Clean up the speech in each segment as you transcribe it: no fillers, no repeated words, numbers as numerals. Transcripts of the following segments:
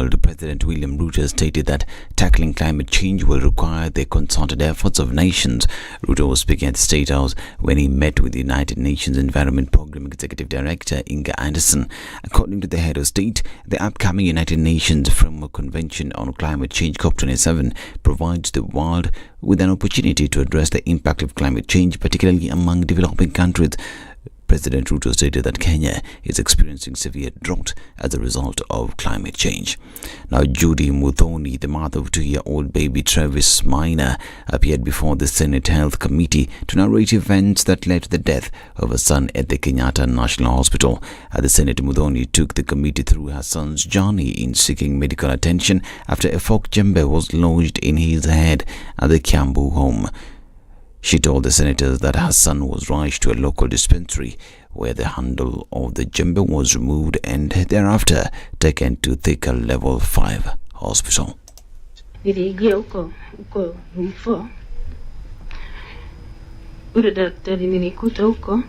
world, President William Ruto stated that tackling climate change will require the concerted efforts of nations. Ruto was speaking at the State House when he met with the United Nations Environment Programme Executive Director Inga Anderson. According to the head of state, the upcoming United Nations Framework Convention on Climate Change COP27 provides the world with an opportunity to address the impact of climate change, particularly among developing countries. President Ruto stated that Kenya is experiencing severe drought as a result of climate change. Now, Judy Muthoni, the mother of 2-year-old baby Travis Minor, appeared before the Senate Health Committee to narrate events that led to the death of her son at the Kenyatta National Hospital. At the Senate, Muthoni took the committee through her son's journey in seeking medical attention after a forked jembe was lodged in his head at the Kiambu home. She told the senators that her son was rushed to a local dispensary where the handle of the jembe was removed and thereafter taken to Thika Level 5 hospital. Niliingia huko mfo. Ule daktari nilikuta huko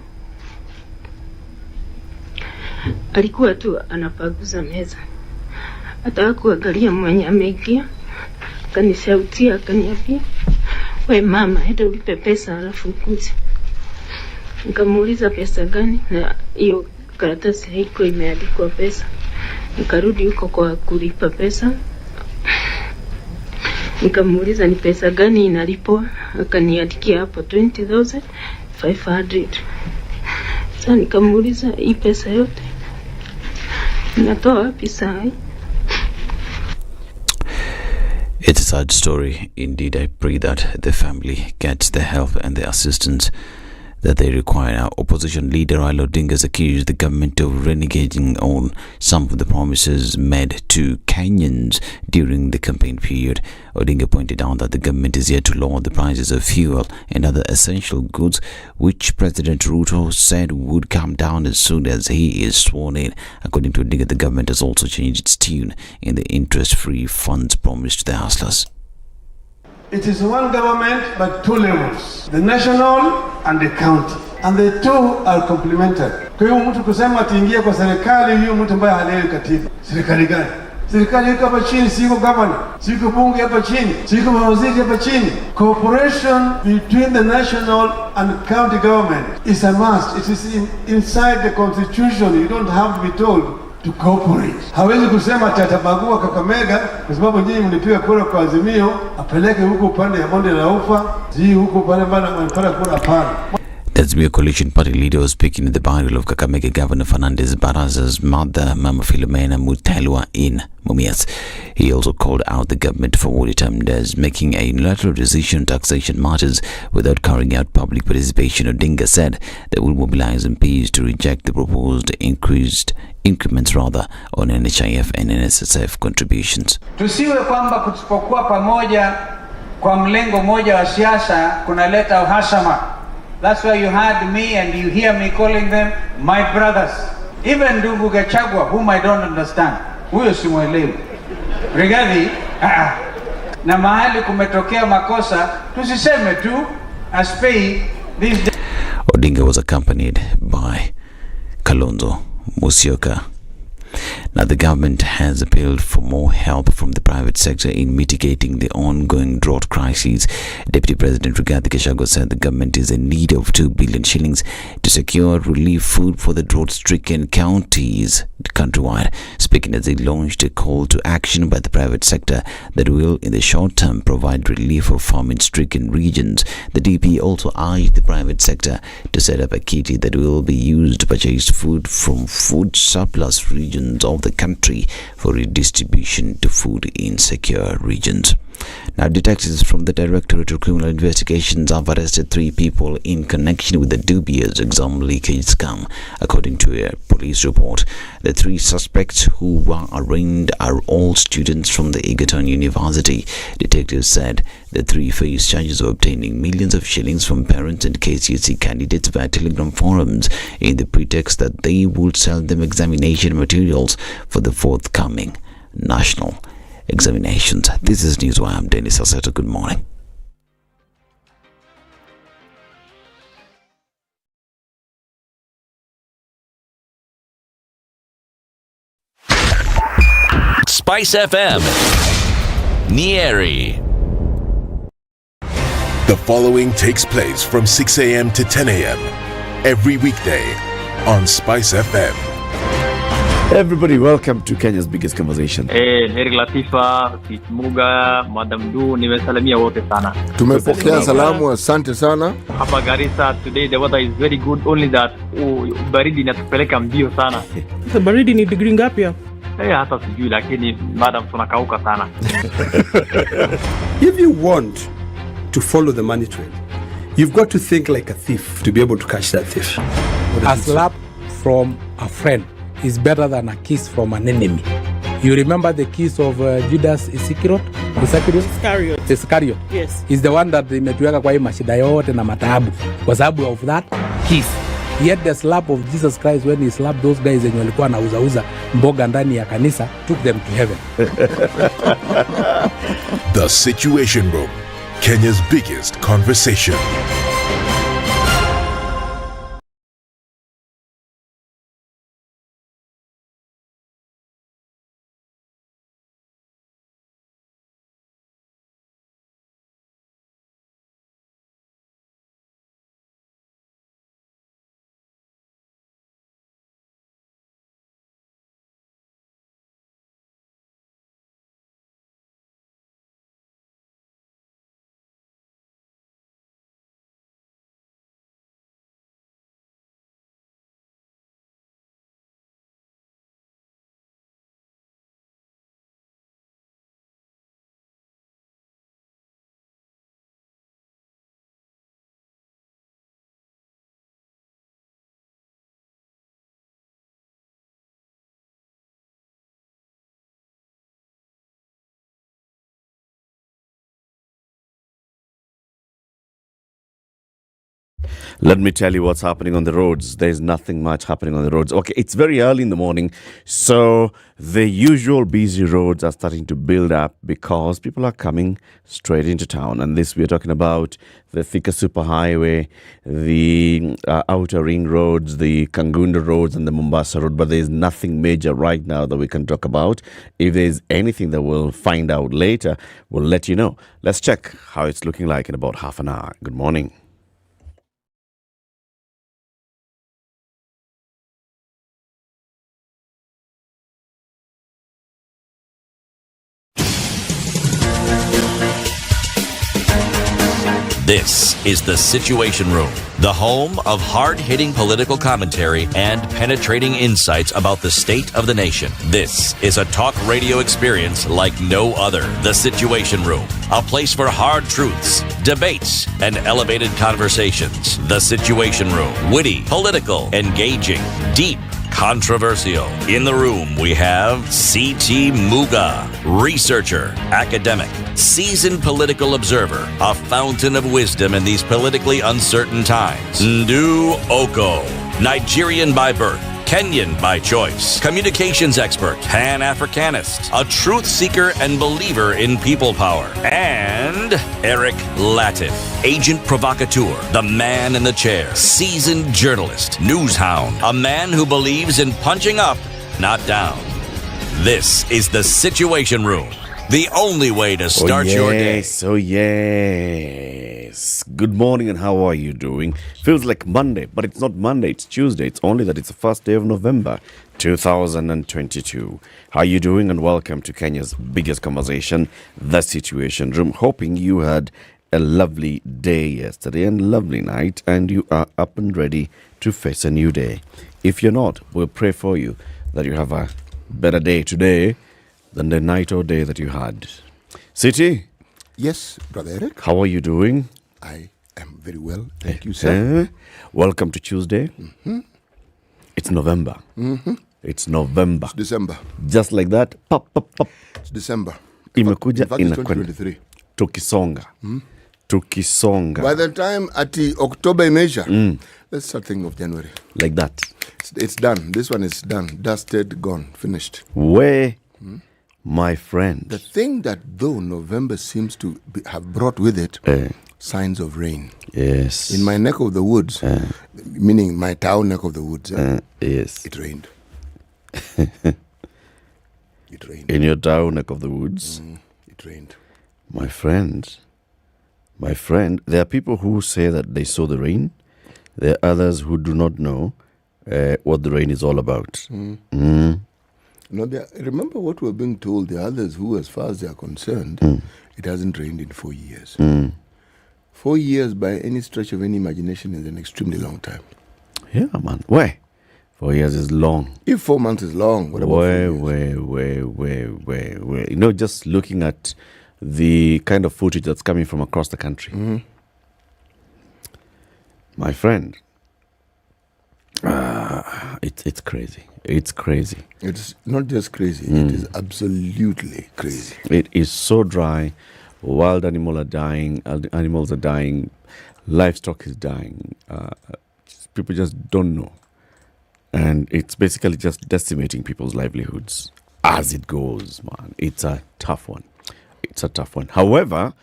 alikuwa tu anapaguza meza. Hata hakuangalia mwenye ameingia. Kanishautia, akaniambia, "We mama, hata ulipe pesa alafu ukuje." Nikamuuliza pesa gani, na hiyo karatasi haiko imeandikwa pesa. Nikarudi huko kwa kulipa pesa. Nikamuuliza ni pesa gani inalipwa, akaniandikia hapo 20,500. Sasa nikamuuliza hii pesa yote natoa wapi sasa? It's a sad story. Indeed, I pray that the family gets the help and the assistance that they require. Now, opposition leader Raila Odinga has accused the government of renegating on some of the promises made to Kenyans during the campaign period. Odinga pointed out that the government is yet to lower the prices of fuel and other essential goods, which President Ruto said would come down as soon as he is sworn in. According to Odinga, the government has also changed its tune in the interest-free funds promised to the hustlers. It is one government but two levels, the national and the county, and the two are complementary. Kwa hiyo mtu kusema atiingie kwa serikali, huyo mtu ambaye haelewi katiba. Serikali gani? Serikali iko hapa chini, siko governor, siko bunge hapa chini, siko mawaziri hapa chini. Cooperation between the national and county government is a must. It is inside the constitution. You don't have to be told to cooperate. Hawezi kusema tatabagua Kakamega kwa sababu nyinyi mlipiga kura kwa Azimio, apeleke huko upande ya bonde la Ufa, huko upande bana mlipata kura hapana. The Azimio coalition party leader was speaking at the burial of Kakamega Governor Fernandez Baraza's mother, Mama Philomena Mutelwa, in Mumias. He also called out the government for what he termed as making a unilateral decision on taxation matters without carrying out public participation. Odinga said they will mobilize MPs to reject the proposed increments on NHIF and NSSF contributions. Tusiwe kwamba kusipokuwa pamoja kwa mlengo moja wa siasa kunaleta uhasama. That's why you heard me and you hear me calling them my brothers. Even ndugu Gachagua, whom I don't understand. Huyo simuelewi. Rigathi, na mahali kumetokea makosa, tusiseme tu aspei these days. Odinga was accompanied by Kalonzo Musyoka. Now, the government has appealed for more help from the private sector in mitigating the ongoing drought crisis. Deputy President Rigathi Gachagua said the government is in need of 2 billion shillings to secure relief food for the drought-stricken counties countrywide. Speaking as he launched a call to action by the private sector that will, in the short term, provide relief for famine-stricken regions, the DP also urged the private sector to set up a kitty that will be used to purchase food from food surplus regions of the country for redistribution to food insecure regions. Now, detectives from the Directorate of Criminal Investigations have arrested 3 people in connection with the dubious exam leakage scam. According to a police report, the 3 suspects who were arraigned are all students from the Egerton University. Detectives said the 3 face charges of obtaining millions of shillings from parents and KCSE candidates via Telegram forums in the pretext that they would sell them examination materials for the forthcoming national examinations. This is News. I'm Dennis Aseto. Good morning. SpiceFM, Nyeri. The following takes place from 6 a.m. to 10 a.m. every weekday on SpiceFM. Everybody, welcome to Kenya's biggest conversation. Heri Latifa, Muga, Madam Du, nimesalamia wote sana. Tumepokea salamu, asante sana. Hapa Garissa today the weather is very good, only that baridi inatupeleka mbio sana. Sasa baridi ni degree ngapi hapo? Hata sijui lakini madam tunakauka sana. If you want to follow the money trail, you've got to think like a thief to be able to catch that thief. A slap from a friend is better than a kiss from an enemy. You remember the kiss of Judas Iscariot? Iscariot. Yes. Is the one that imetuweka kwa hii mashida yote na mataabu kwa sababu of that kiss. Yet the slap of Jesus Christ when he slapped those guys wenye walikuwa nauza mboga ndani ya kanisa took them to heaven. The Situation Room, Kenya's biggest conversation. Let me tell you what's happening on the roads. There's nothing much happening on the roads. Okay, it's very early in the morning, so the usual busy roads are starting to build up because people are coming straight into town. And this, we're talking about the Thika Superhighway, the Outer Ring Roads, the Kangunda Roads, and the Mombasa Road. But there's nothing major right now that we can talk about. If there's anything that we'll find out later, we'll let you know. Let's check how it's looking like in about half an hour. Good morning. This is The Situation Room, the home of hard-hitting political commentary and penetrating insights about the state of the nation. This is a talk radio experience like no other. The Situation Room, a place for hard truths, debates, and elevated conversations. The Situation Room, witty, political, engaging, deep, controversial. In the room, we have C.T. Muga, researcher, academic, seasoned political observer, a fountain of wisdom in these politically uncertain times. Ndu Oko, Nigerian by birth, Kenyan by choice, communications expert, Pan-Africanist, a truth seeker and believer in people power, and Eric Latif, agent provocateur, the man in the chair, seasoned journalist, news hound, a man who believes in punching up, not down. This is The Situation Room, the only way to start your day. Oh, yes. Good morning, and how are you doing? Feels like Monday, but it's not Monday, it's Tuesday. It's only that it's the first day of November, 2022. How are you doing? And welcome to Kenya's biggest conversation, The Situation Room. Hoping you had a lovely day yesterday and lovely night, and you are up and ready to face a new day. If you're not, we'll pray for you that you have a better day today than the night or day that you had. City? Yes, Brother Eric. How are you doing? I am very well. Thank you, sir. Welcome to Tuesday. Mm-hmm. It's November. Mm-hmm. It's November. It's December. Just like that. Pop, pop, pop. It's December. Imekuja inakwenda. 2023. Tukisonga. Tukisonga. By the time at October measure, let's start thinking of January. Like that. It's done. This one is done. Dusted, gone, finished. Where, my friend? The thing that though November seems to have brought with it signs of rain. Yes. In my neck of the woods, meaning my town neck of the woods, yes, it rained. It rained. In your town, neck of the woods? It rained. My friend, there are people who say that they saw the rain. There are others who do not know what the rain is all about. No, remember what we're being told, the others who, as far as they are concerned, it hasn't rained in 4 years. 4 years, by any stretch of any imagination, is an extremely long time. Yeah, man. Why? 4 years is long. If 4 months is long, what about 4 years? You know, just looking at the kind of footage that's coming from across the country. My friend, it's crazy. It's crazy. It's not just crazy. It is absolutely crazy. It is so dry. Wild animals are dying. Animals are dying. Livestock is dying. People just don't know. And it's basically just decimating people's livelihoods as it goes, man. It's a tough one. However,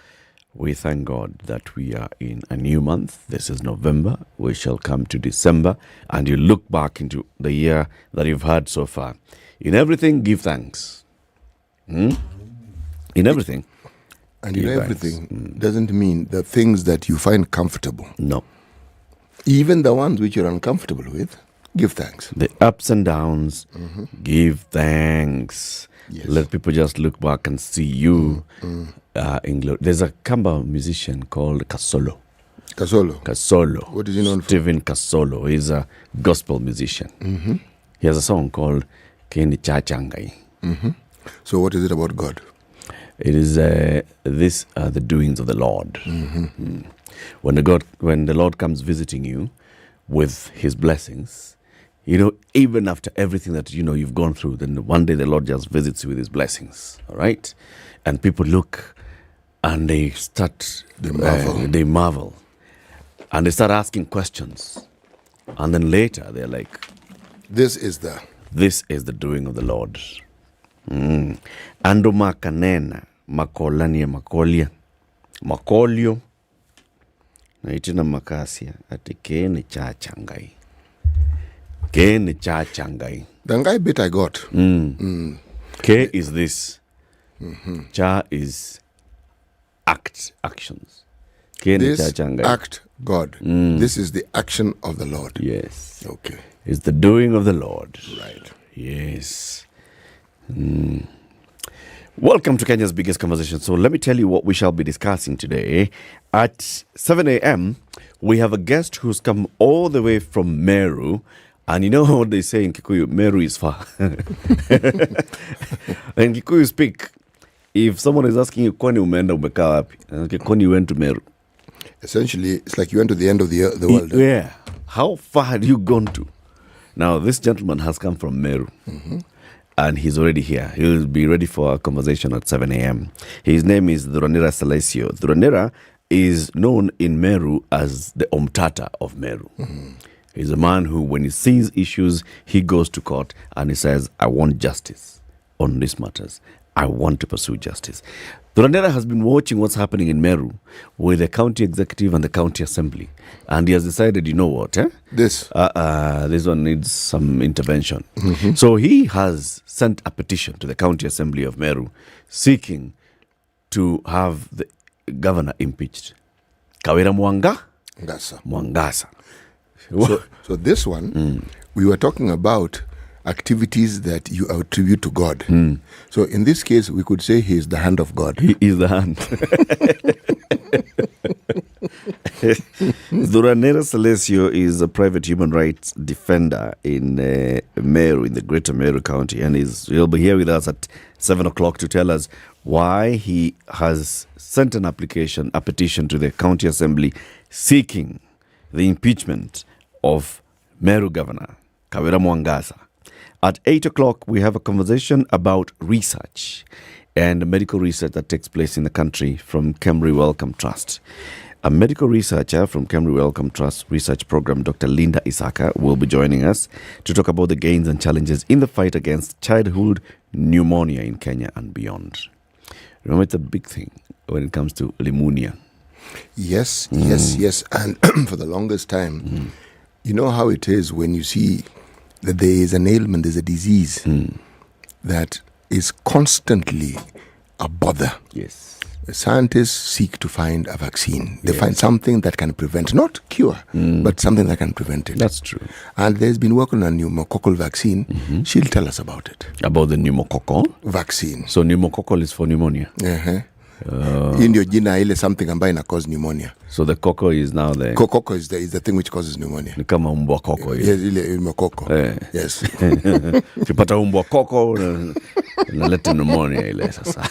we thank God that we are in a new month. This is November. We shall come to December. And you look back into the year that you've had so far. In everything, give thanks. In everything. And in everything doesn't mean the things that you find comfortable. No. Even the ones which you're uncomfortable with, give thanks. The ups and downs, give thanks. Yes. Let people just look back and see you in glory. There's a Kamba musician called Kasolo. Kasolo. What is he known for? Stephen Kasolo. He's a gospel musician. He has a song called Keni Chachangai. So what is it about God? It is these are the doings of the Lord. When the Lord comes visiting you with his blessings, you know, even after everything that, you know, you've gone through, then one day the Lord just visits you with his blessings, all right? And people look and they marvel. And they start asking questions. And then later they're like, This is the doing of the Lord. Ando makanena, makolania, makolio, na itina makasia, ati kene chachangai. The guy bit I got. K is this. Cha is actions. This act, God. This is the action of the Lord. Yes. Okay. It's the doing of the Lord. Right. Yes. Welcome to Kenya's biggest conversation. So let me tell you what we shall be discussing today. At 7 a.m., we have a guest who's come all the way from Meru. And you know what they say in Kikuyu, Meru is far. In Kikuyu speak, if someone is asking you, kwani umeenda umekaa wapi? Kwani you went to Meru. Essentially, it's like you went to the end of the world. Yeah. How far had you gone to? Now, this gentleman has come from Meru. And he's already here. He'll be ready for a conversation at 7 a.m. His name is Dhuranira Salesio. Dhuranira is known in Meru as the Omtata of Meru. He's a man who, when he sees issues, he goes to court and he says, I want justice on these matters. I want to pursue justice. Dhuranira has been watching what's happening in Meru with the county executive and the county assembly. And he has decided, you know what? This one needs some intervention. So he has sent a petition to the county assembly of Meru seeking to have the governor impeached. Kawira Mwangasa. So this one, we were talking about activities that you attribute to God. So in this case, we could say he is the hand of God. He is the hand. Dhuranira Salesio is a private human rights defender in Meru, in the greater Meru County. And he'll be here with us at 7 o'clock to tell us why he has sent a petition to the county assembly seeking the impeachment of Meru Governor Kawira Mwangasa. At 8 o'clock, we have a conversation about research and medical research that takes place in the country from Kemri Wellcome Trust. A medical researcher from Kemri Wellcome Trust research program, Dr. Linda Isaka, will be joining us to talk about the gains and challenges in the fight against childhood pneumonia in Kenya and beyond. Remember, it's a big thing when it comes to pneumonia. Yes. And for the longest time, you know how it is when you see that there is an ailment, there's a disease that is constantly a bother. Yes. Scientists seek to find a vaccine. They find something that can prevent, not cure, but something that can prevent it. That's true. And there's been work on a pneumococcal vaccine. She'll tell us about it. About the pneumococcal Vaccine. So pneumococcal is for pneumonia. Hii ndio jina ile something ambayo ina cause pneumonia. So the coco is now the... Coco is the thing which causes pneumonia. Ni kama umbwa koko. Yes, ile coco. Yes. Ukipata umbwa koko inaleta pneumonia ile sasa.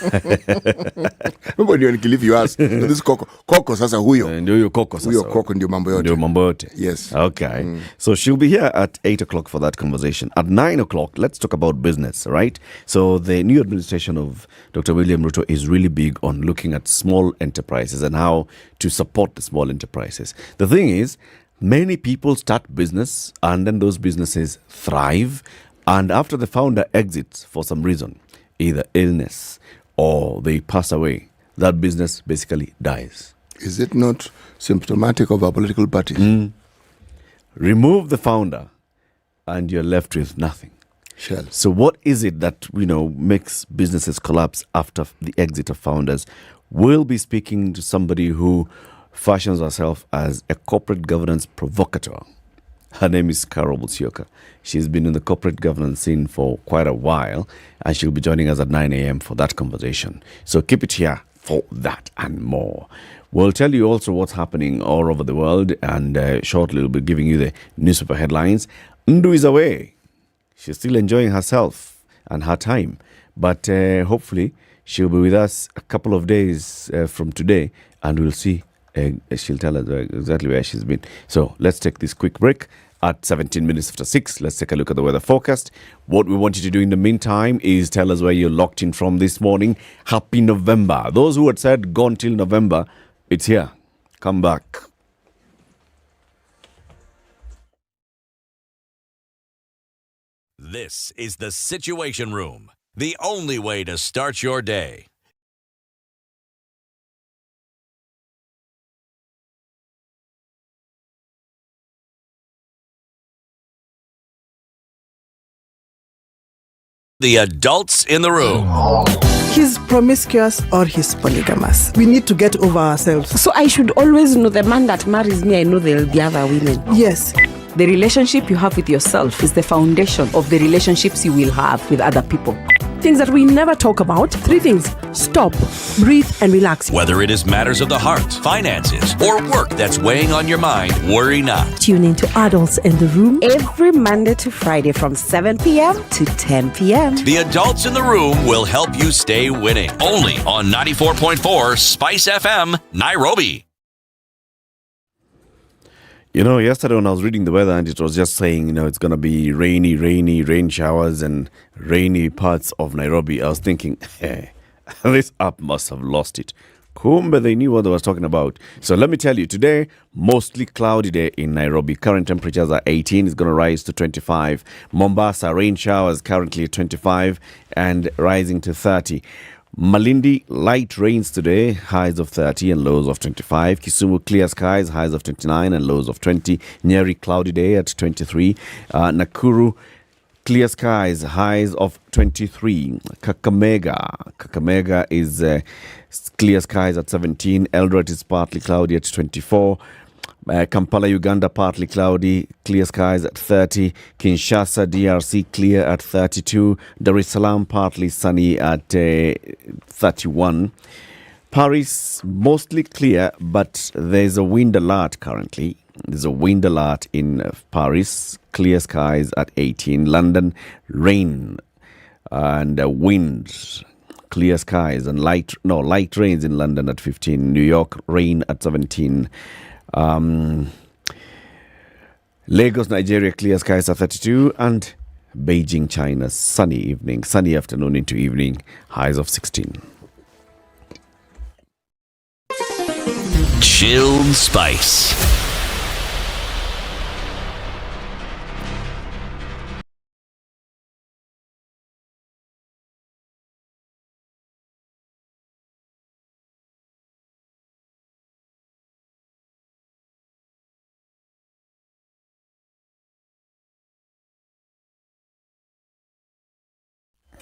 Mbona ndio nikilive you ask. This coco sasa huyo. Ndio huyo coco sasa. Huyo coco ndio mambo yote. Ndio mambo yote. Yes. Okay. So she'll be here at 8 o'clock for that conversation. At 9 o'clock, let's talk about business, right? So the new administration of Dr. William Ruto is really big on looking at small enterprises and how to support the small enterprises. The thing is, many people start business and then those businesses thrive. And after the founder exits for some reason, either illness or they pass away, that business basically dies. Is it not symptomatic of our political party? Remove the founder and you're left with nothing. Shell. So what is it that, makes businesses collapse after the exit of founders? We'll be speaking to somebody who fashions herself as a corporate governance provocateur. Her name is Carol Musyoka. She's been in the corporate governance scene for quite a while, and she'll be joining us at 9 a.m. for that conversation. So keep it here for that and more. We'll tell you also what's happening all over the world, and shortly we'll be giving you the newspaper headlines. Ndu is away. She's still enjoying herself and her time, but hopefully she'll be with us a couple of days from today, and we'll see. She'll tell us exactly where she's been. So let's take this quick break. At 17 minutes after 6, let's take a look at the weather forecast. What we want you to do in the meantime is tell us where you're locked in from this morning. Happy November. Those who had said gone till November, it's here. Come back. This is the Situation Room, the only way to start your day. The adults in the room. He's promiscuous or he's polygamous. We need to get over ourselves. So I should always know the man that marries me, I know there'll be other women. Yes. The relationship you have with yourself is the foundation of the relationships you will have with other people. Things that we never talk about. 3 things. Stop, breathe, and relax. Whether it is matters of the heart, finances, or work that's weighing on your mind, worry not. Tune in to Adults in the Room Every Monday to Friday from 7 p.m. to 10 p.m. The adults in the room will help you stay winning. Only on 94.4 Spice FM, Nairobi. Yesterday when I was reading the weather and it was just saying, it's going to be rain showers and rainy parts of Nairobi, I was thinking, hey, this app must have lost it. Kumbe, they knew what they was talking about. So let me tell you, today, mostly cloudy day in Nairobi. Current temperatures are 18. It's going to rise to 25. Mombasa, rain showers currently 25 and rising to 30. Malindi, light rains today, highs of 30 and lows of 25. Kisumu, clear skies, highs of 29 and lows of 20. Nyeri, cloudy day at 23. Nakuru, clear skies, highs of 23. Kakamega is clear skies at 17. Eldoret is partly cloudy at 24. Kampala, Uganda, partly cloudy, clear skies at 30. Kinshasa, DRC, clear at 32. Dar es Salaam, partly sunny at 31. Paris, mostly clear, but there's a wind alert currently. There's a wind alert in Paris, clear skies at 18. London, rain and wind, clear skies and light rains in London at 15. New York, rain at 17. Lagos, Nigeria, clear skies at 32, and Beijing, China, sunny afternoon into evening, highs of 16. Chilled Spice.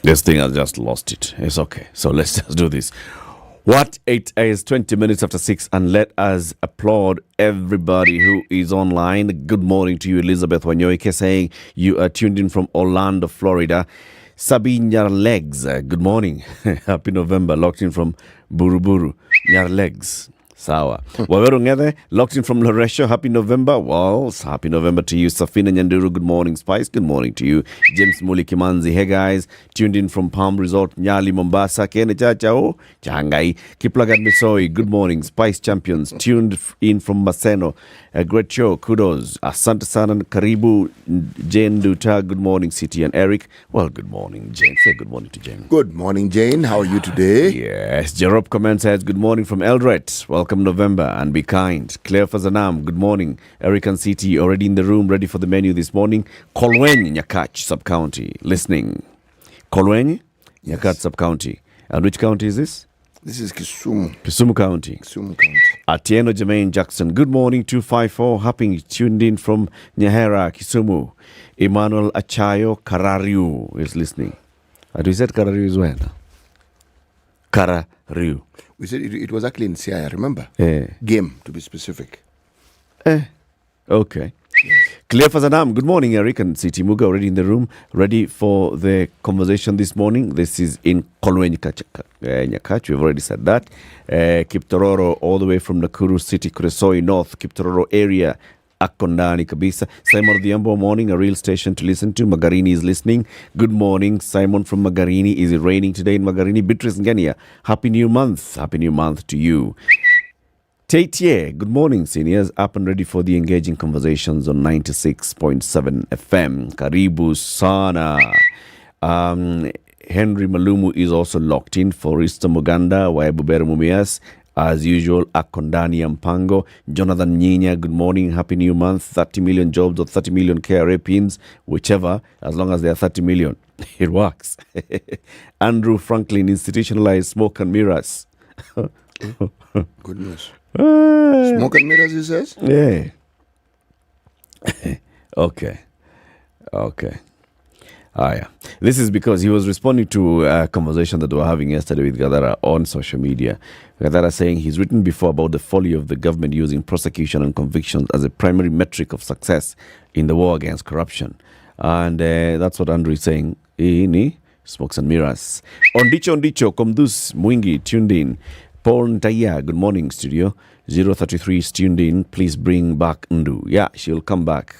This thing has just lost it. It's okay. So let's just do this. What? It is 20 minutes after 6, and let us applaud everybody who is online. Good morning to you, Elizabeth Wanyoike, saying you are tuned in from Orlando, Florida. Sabine Nyarlegs, good morning. Happy November, locked in from Buruburu. Nyarlegs. Sawa. Waweru Ngede, locked in from Loresho. Happy November. Well, happy November to you. Safina Nyanduru, good morning. Spice, good morning to you. James Muli Kimanzi, hey guys. Tuned in from Palm Resort, Nyali, Mombasa. Kene Chachao, Changai. Kiplagat Misoi, good morning. Spice Champions, tuned in from Maseno. A great show, kudos. Asante Sana, Karibu, Jane Duta, good morning. City and Eric. Well, good morning, Jane. Say good morning to Jane. Good morning, Jane. How are you today? Yes. Jerop comment says, good morning from Eldoret. Welcome November and be kind. Claire Fazanam, good morning. Eric and City already in the room, ready for the menu this morning. Kolweni, Nyakach, sub-county, listening. Kolweni, Nyakach, sub-county. And which county is this? This is Kisumu. Kisumu County. Kisumu County. Atieno Jermaine Jackson, good morning, 254. Happy tuned in from Nyahera, Kisumu. Emmanuel Achayo Karariu is listening. And we said Karariu is where now? Karariu. We said it was actually in Siaya, remember? Game, to be specific. Okay. Yes. Claire Fazanam, good morning, Eric and City Muga, already in the room, ready for the conversation this morning. This is in Kolweni Nyakach, we've already said that. Kiptororo, all the way from Nakuru City, Kuresoi North, Kiptororo area, Akondani Kabisa. Simon Odhiambo, morning, a real station to listen to. Magarini is listening. Good morning, Simon from Magarini. Is it raining today in Magarini? Beatrice Ngania, happy new month. Happy new month to you. Taitier, good morning, seniors. Up and ready for the engaging conversations on 96.7 FM. Karibu sana. Henry Malumu is also locked in. for Forista Muganda, Waebubera Mumias. As usual, Akondani Mpango. Jonathan Nyinya, good morning. Happy new month. 30 million jobs or 30 million KRA pins, whichever, as long as they are 30 million. It works. Andrew Franklin, institutionalized smoke and mirrors. Goodness. Smoke and mirrors, he says? Yeah. Okay. Yeah. This is because he was responding to a conversation that we were having yesterday with Gadara on social media. Gadara saying he's written before about the folly of the government using prosecution and convictions as a primary metric of success in the war against corruption. And that's what Andrew is saying. Smokes and mirrors. Ondicho, Komdus Mwingi, tuned in. Paul Ntaya, good morning, studio. 033 is tuned in. Please bring back Ndu. Yeah, she'll come back.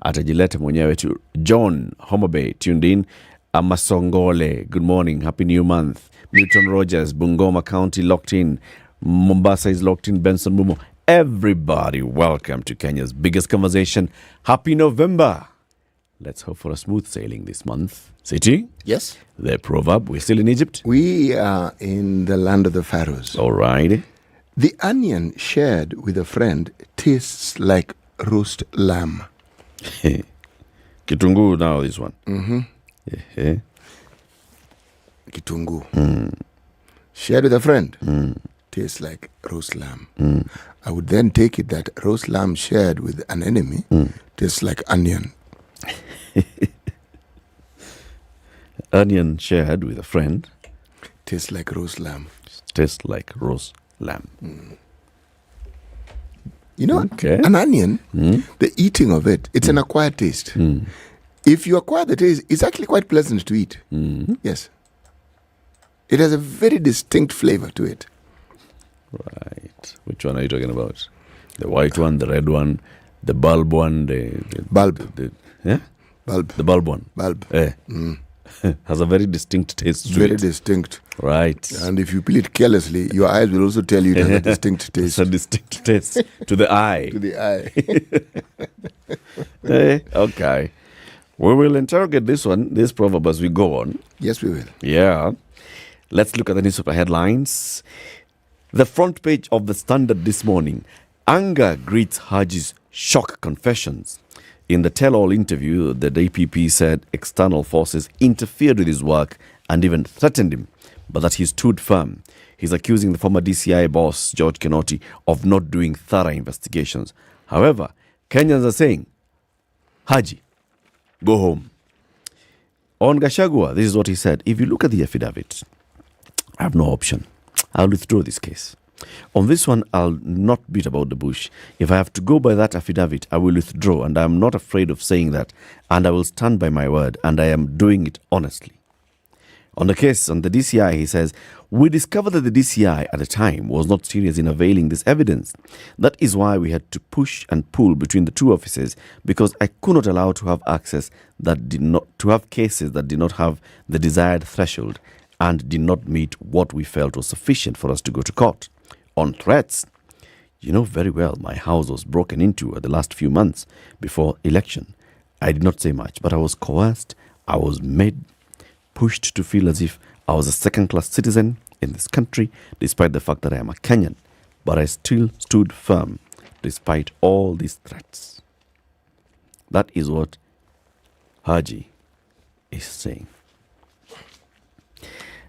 Atajilete mwenyewe tu. John Homabay, tuned in. Amasongole, good morning. Happy new month. Newton Rogers, Bungoma County, locked in. Mombasa is locked in. Benson Mumo. Everybody, welcome to Kenya's biggest conversation. Happy November. Let's hope for a smooth sailing this month. City? Yes. The proverb, we're still in Egypt? We are in the land of the pharaohs. All right. The onion shared with a friend tastes like roast lamb. Kitungu now, this one. Mm-hmm. Yeah. Kitungu. Shared with a friend tastes like roast lamb. I would then take it that roast lamb shared with an enemy tastes like onion. Onion shared with a friend tastes like roast lamb. Tastes like roast lamb. You know, an onion, the eating of it, it's an acquired taste. If you acquire the taste, it's actually quite pleasant to eat. Yes. It has a very distinct flavor to it. Right. Which one are you talking about? The white one, the red one, the bulb one, the bulb. Yeah? Bulb. The bulb one. Bulb. Has a very distinct taste to it. Very distinct. Right. And if you peel it carelessly, your eyes will also tell you it has a distinct taste. It's a distinct taste to the eye. To the eye. Okay. We will interrogate this proverb as we go on. Yes, we will. Yeah. Let's look at the newspaper headlines. The front page of the Standard this morning. Anger greets Haji's shock confessions. In the tell-all interview, the DPP said external forces interfered with his work and even threatened him, but that he stood firm. He's accusing the former DCI boss, George Kinoti, of not doing thorough investigations. However, Kenyans are saying, Haji, go home. On Gachagua, this is what he said. If you look at the affidavit, I have no option. I'll withdraw this case. On this one, I'll not beat about the bush. If I have to go by that affidavit, I will withdraw, and I am not afraid of saying that, and I will stand by my word, and I am doing it honestly. On the case on the DCI, he says, we discovered that the DCI at the time was not serious in availing this evidence. That is why we had to push and pull between the two offices, because I could not allow to have access that did not, to have cases that did not have the desired threshold and did not meet what we felt was sufficient for us to go to court. On threats, you know very well my house was broken into at the last few months before election. I did not say much, but I was coerced. I was pushed to feel as if I was a second-class citizen in this country, despite the fact that I am a Kenyan. But I still stood firm, despite all these threats. That is what Haji is saying.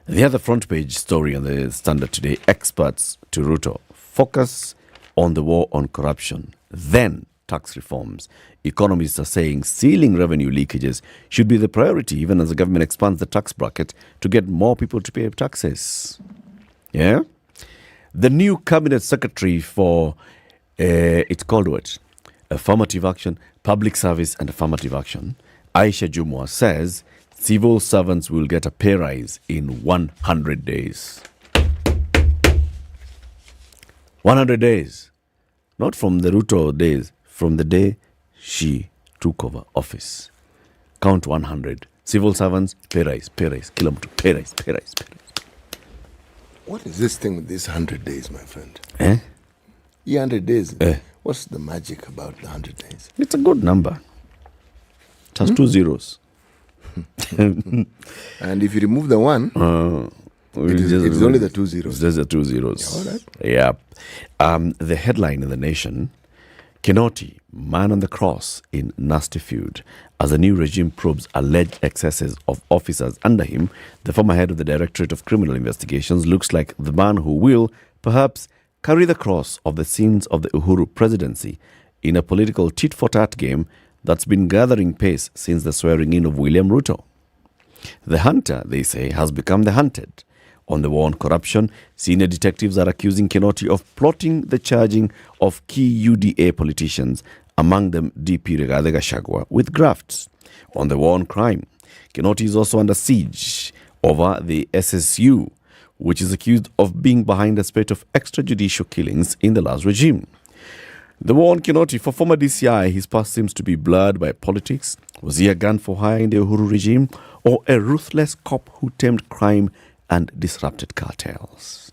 The other front page story on the Standard today, experts to Ruto focus on the war on corruption, then tax reforms. Economists are saying sealing revenue leakages should be the priority, even as the government expands the tax bracket to get more people to pay taxes. Yeah? The new cabinet secretary for, it's called what? Affirmative action, public service and affirmative action, Aisha Jumwa, says civil servants will get a pay rise in 100 days. 100 days. Not from the Ruto days, from the day she took over office. Count 100. Civil servants, pay rise, kilometer, pay rise. What is this thing with these 100 days, my friend? Eh? 100 days. What's the magic about the 100 days? It's a good number. It has 2 zeros. And if you remove the one, it's only the 2 zeros. It's just the 2 zeros. Yeah, all right. Yeah. The headline in the Nation, Kinoti, man on the cross in nasty feud. As the new regime probes alleged excesses of officers under him, the former head of the Directorate of Criminal Investigations looks like the man who will, perhaps, carry the cross of the sins of the Uhuru presidency in a political tit-for-tat game that's been gathering pace since the swearing-in of William Ruto. The hunter, they say, has become the hunted. On the war on corruption, senior detectives are accusing Kinoti of plotting the charging of key UDA politicians, among them DP Rigathi Gachagua, with grafts. On the war on crime, Kinoti is also under siege over the SSU, which is accused of being behind a spate of extrajudicial killings in the last regime. The war on Kinoti, for former DCI, his past seems to be blurred by politics. Was he a gun for hire in the Uhuru regime, or a ruthless cop who tamed crime and disrupted cartels?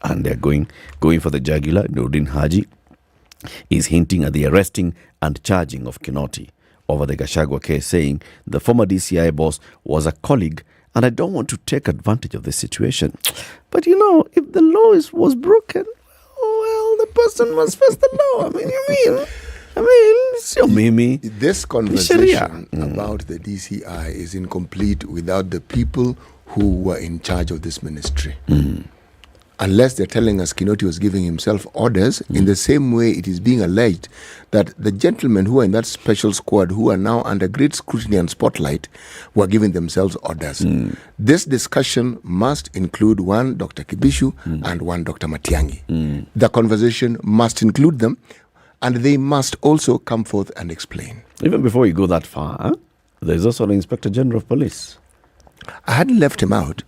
And they're going for the jugular. Nordin Haji is hinting at the arresting and charging of Kinoti over the Gachagua case, saying the former DCI boss was a colleague, and I don't want to take advantage of the situation. But you know, if the law was broken, well, the person must face the law. I mean, it's your mimi. This conversation about the DCI is incomplete without the people who were in charge of this ministry. Unless they're telling us Kinoti was giving himself orders, in the same way it is being alleged that the gentlemen who are in that special squad, who are now under great scrutiny and spotlight, were giving themselves orders. This discussion must include one Dr. Kibishu and one Dr. Matiang'i. The conversation must include them, and they must also come forth and explain. Even before you go that far, there's also an Inspector General of Police. I hadn't left him out.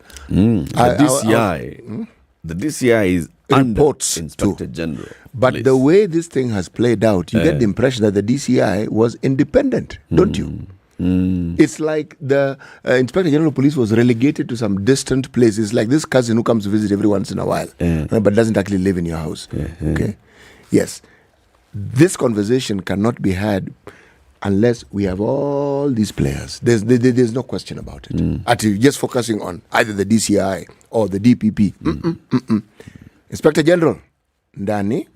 The DCI is reports under Inspector General. But the way this thing has played out, you get the impression that the DCI was independent, don't you? It's like the Inspector General of Police was relegated to some distant place. It's like this cousin who comes to visit every once in a while, but doesn't actually live in your house. Okay? Yes. This conversation cannot be had unless we have all these players. There's no question about it. Actually, just focusing on either the DCI or the DPP. Inspector General, ndani.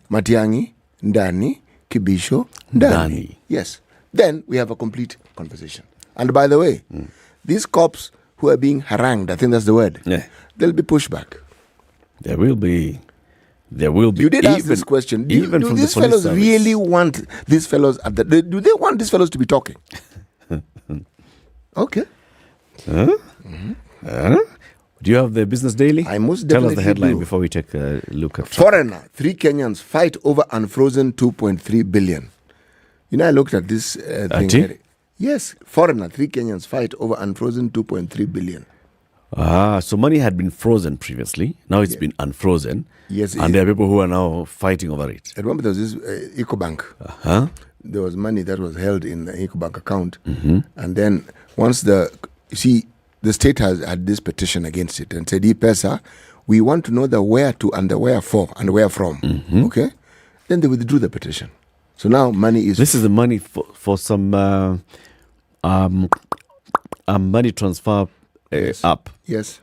Matiang'i, ndani. Kibisho, ndani. Yes. Then we have a complete conversation. And by the way, these cops who are being harangued, I think that's the word, there'll be pushback. There will be. You did ask this question. Do these fellows really want these fellows do they want these fellows to be talking? Okay. Huh? Do you have the Business Daily? I most Tell definitely us the headline do. before we take a look at Foreigner, 3 Kenyans fight over unfrozen 2.3 billion. You know, I looked at this thing. Yes, foreigner, 3 Kenyans fight over unfrozen 2.3 billion. So money had been frozen previously. Now it's been unfrozen. Yes. And there are people who are now fighting over it. I remember there was this EcoBank. There was money that was held in the EcoBank account. And then once the state has had this petition against it and said, Pesa, we want to know the where to and the where for and where from. Okay? Then they withdrew the petition. So now money is... This is the money for some money transfer app. Yes.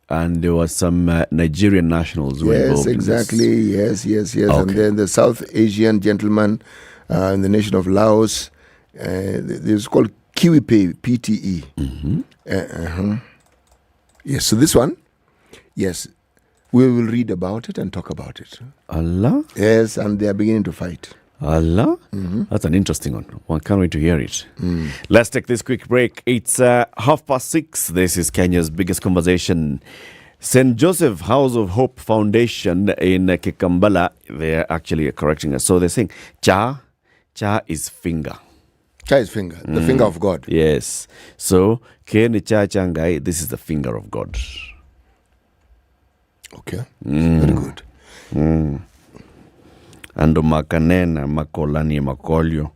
And there was some Nigerian nationals who were involved exactly. in this. Yes. Okay. And then the South Asian gentleman in the nation of Laos, it's called KiwiPay, PTE. Yes, so this one, yes, we will read about it and talk about it. Allah? Yes, and they are beginning to fight. Allah? That's an interesting one. One can't wait to hear it. Let's take this quick break. It's 6:30. This is Kenya's biggest conversation. St. Joseph House of Hope Foundation in Kikambala, they're actually correcting us. So they're saying cha is finger. Cha is finger, the finger of God. Yes. So, Keni cha changai, this is the finger of God. Okay. Very good. Ando makanena makolani makolyo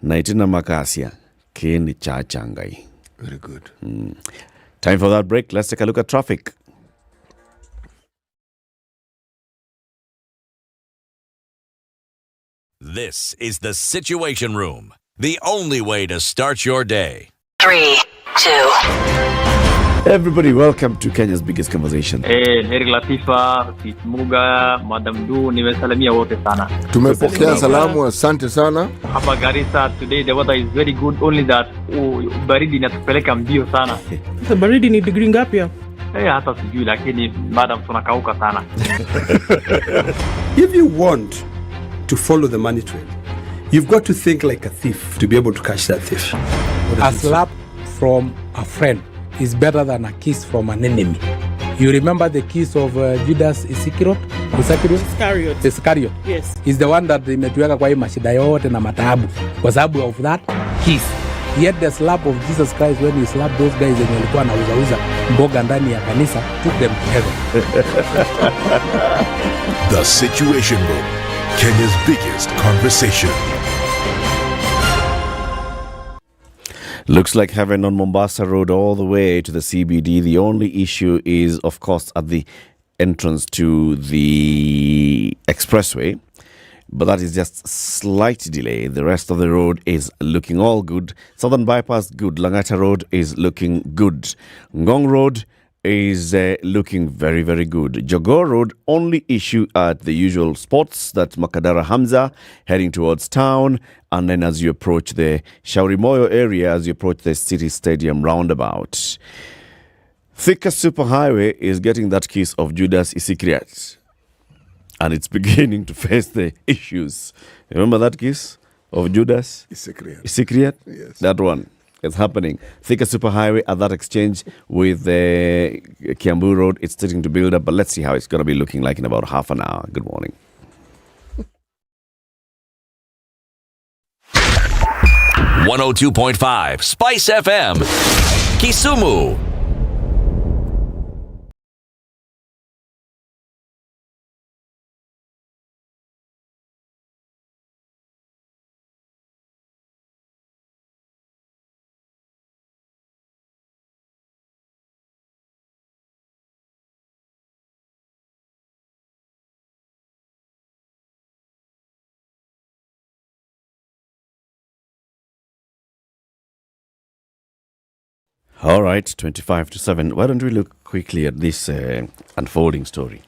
naitina makasia keni cha changai. Very good. Time for that break. Let's take a look at traffic. This is the Situation Room, the only way to start your day. 3, 2. Everybody, welcome to Kenya's biggest conversation. Heri Latifa, Muga, Madam Du, nimesalimia wote sana. Tumepokea salamu, asante sana. Hapa Garissa today the weather is very good, only that baridi inatupeleka mbio sana. The baridi ni degree ngapi hapo? Hata sijui lakini madam tunakauka sana. If you want to follow the money trail, you've got to think like a thief to be able to catch that thief. A slap from a friend is better than a kiss from an enemy. You remember the kiss of Judas Iscariot? Iscariot. Yes. Is the one that imetuweka kwa hii mashida yote na mataabu. Kwa sababu of that kiss. Yet the slap of Jesus Christ when he slapped those guys wenye walikuwa wanauza mboga ndani ya kanisa took them to heaven. The Situation Room, Kenya's biggest conversation. Looks like heaven on Mombasa Road all the way to the CBD. The only issue is, of course, at the entrance to the expressway. But that is just slight delay. The rest of the road is looking all good. Southern Bypass, good. Langata Road is looking good. Ngong Road is looking very, very good. Jogoo Road, only issue at the usual spots. That's Makadara Hamza, heading towards town. And then as you approach the Shaurimoyo area, as you approach the City Stadium roundabout. Thika Superhighway is getting that kiss of Judas Iscariot. And it's beginning to face the issues. Remember that kiss of Judas Iscariot? Yes. That one. It's happening. Thika Superhighway at that exchange with the Kiambu Road. It's starting to build up, but let's see how it's going to be looking like in about half an hour. Good morning. .5 Spice FM, Kisumu. All right, 25 to 7. Why don't we look quickly at this unfolding story?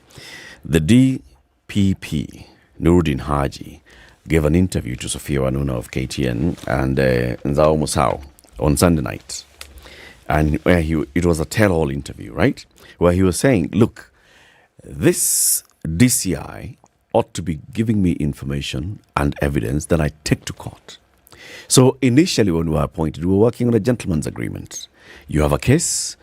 The DPP, Nuruddin Haji, gave an interview to Sophia Wanuna of KTN and Nzao Musau on Sunday night. And where it was a tell-all interview, right? Where he was saying, look, this DCI ought to be giving me information and evidence that I take to court. So initially when we were appointed, we were working on a gentleman's agreement. You have a case,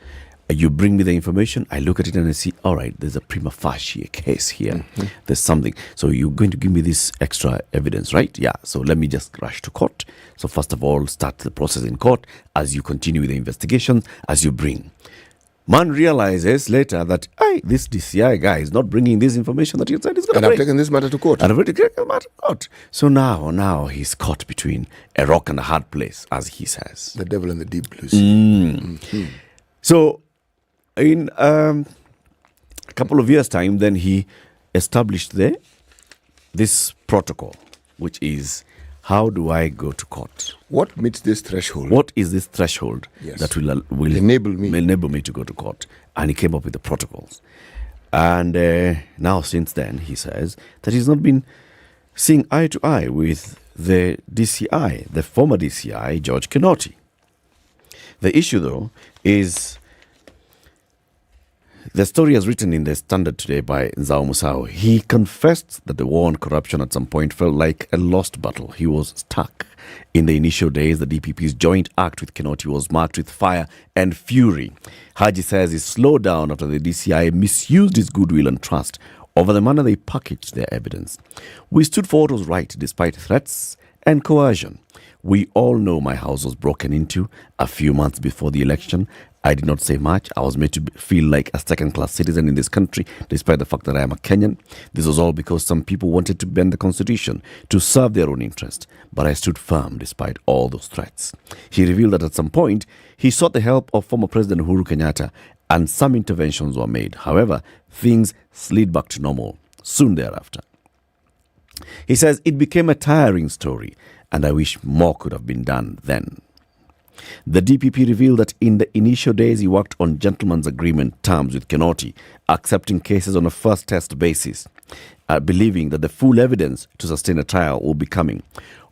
you bring me the information, I look at it and I see, all right, there's a prima facie case here. There's something. So you're going to give me this extra evidence, right? Yeah. So let me just rush to court. So first of all, start the process in court as you continue with the investigation, as you bring. Man realizes later that, this DCI guy is not bringing this information that he said he's going to bring. And I've taken this matter to court. And I've already taken the matter to court. So now he's caught between a rock and a hard place, as he says. The devil in the deep blue sea. So in a couple of years' time, then he established this protocol, which is, how do I go to court? What meets this threshold? What is this threshold that will enable me to go to court? And he came up with the protocols. And now, since then, he says that he's not been seeing eye to eye with the DCI, the former DCI, George Kinoti. The issue, though, is the story as written in the Standard today by Nzao Musau. He confessed that the war on corruption at some point felt like a lost battle. He was stuck. In the initial days, the DPP's joint act with Kinoti was marked with fire and fury. Haji says he slowed down after the DCI misused his goodwill and trust over the manner they packaged their evidence. We stood for what was right despite threats and coercion. We all know my house was broken into a few months before the election. I did not say much. I was made to feel like a second-class citizen in this country, despite the fact that I am a Kenyan. This was all because some people wanted to bend the constitution to serve their own interest. But I stood firm despite all those threats. He revealed that at some point, he sought the help of former President Uhuru Kenyatta, and some interventions were made. However, things slid back to normal soon thereafter. He says it became a tiring story, and I wish more could have been done then. The DPP revealed that in the initial days he worked on gentleman's agreement terms with Kinoti, accepting cases on a first test basis, believing that the full evidence to sustain a trial will be coming.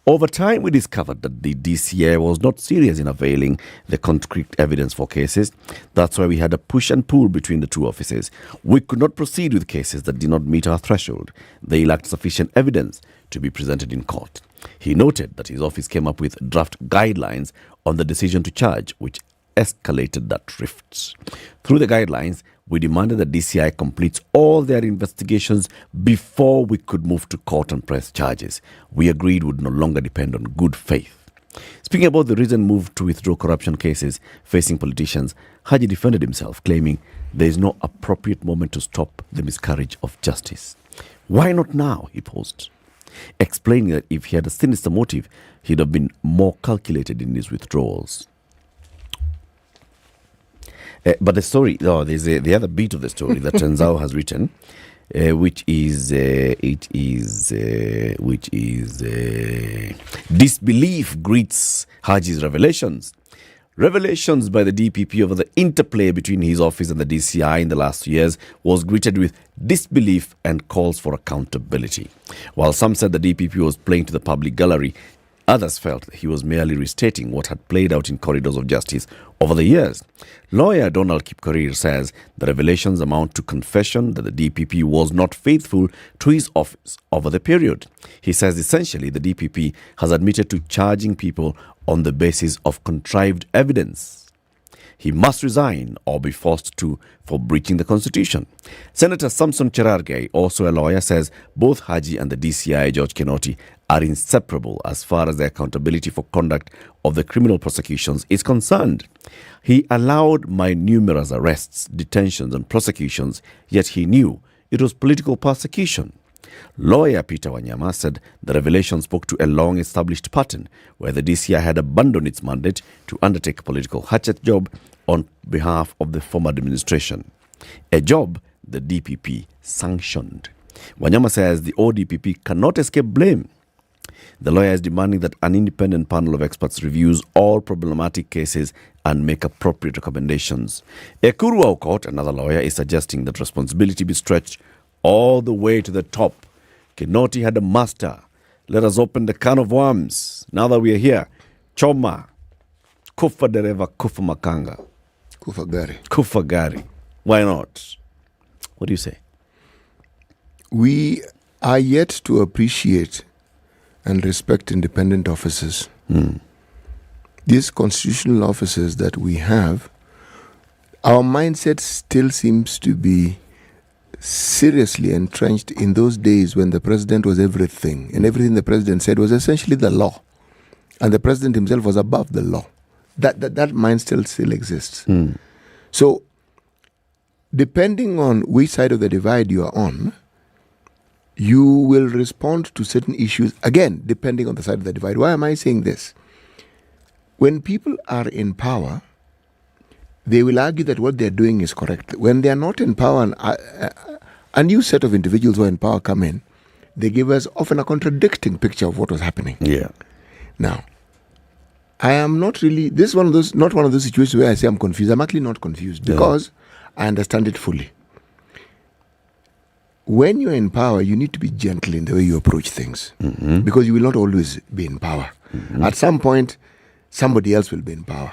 Over time, we discovered that the DCA was not serious in availing the concrete evidence for cases. That's why we had a push and pull between the two offices. We could not proceed with cases that did not meet our threshold. They lacked sufficient evidence to be presented in court. He noted that his office came up with draft guidelines on the decision to charge, which escalated that rift. Through the guidelines, we demanded that DCI completes all their investigations before we could move to court and press charges. We agreed would no longer depend on good faith. Speaking about the recent move to withdraw corruption cases facing politicians, Haji defended himself, claiming there is no appropriate moment to stop the miscarriage of justice. Why not now, he posed, explaining that if he had a sinister motive, he'd have been more calculated in his withdrawals. But the story, there's the other beat of the story that Nzao has written, which is disbelief greets Haji's revelations. Revelations by the DPP over the interplay between his office and the DCI in the last years was greeted with disbelief and calls for accountability. While some said the DPP was playing to the public gallery, others felt that he was merely restating what had played out in corridors of justice over the years. Lawyer Donald Kipkorir says the revelations amount to confession that the DPP was not faithful to his office over the period. He says essentially the DPP has admitted to charging people on the basis of contrived evidence. He must resign or be forced to for breaching the constitution. Senator Samson Cherargei, also a lawyer, says both Haji and the DCI George Kinoti are inseparable as far as the accountability for conduct of the criminal prosecutions is concerned. He allowed my numerous arrests, detentions and prosecutions, yet he knew it was political persecution. Lawyer Peter Wanyama said the revelation spoke to a long-established pattern where the DCI had abandoned its mandate to undertake a political hatchet job on behalf of the former administration, a job the DPP sanctioned. Wanyama says the ODPP cannot escape blame. The lawyer is demanding that an independent panel of experts reviews all problematic cases and make appropriate recommendations. Ekuru Aukot, another lawyer, is suggesting that responsibility be stretched all the way to the top. Kinoti had a master. Let us open the can of worms. Now that we are here, Choma, Kufa dereva, Kufa makanga. Kufa gari. Kufa gari. Why not? What do you say? We are yet to appreciate and respect independent officers These constitutional officers that we have, our mindset still seems to be seriously entrenched in those days when the president was everything, and everything the president said was essentially the law, and the president himself was above the law. That mind still exists. So, depending on which side of the divide you are on, you will respond to certain issues, again, depending on the side of the divide. Why am I saying this? When people are in power, they will argue that what they're doing is correct. When they are not in power, and a new set of individuals who are in power come in, they give us often a contradicting picture of what was happening. Yeah. Now, I am not really, this is not one of those situations where I say I'm confused. I'm actually not confused because I understand it fully. When you're in power, you need to be gentle in the way you approach things because you will not always be in power. At some point, somebody else will be in power.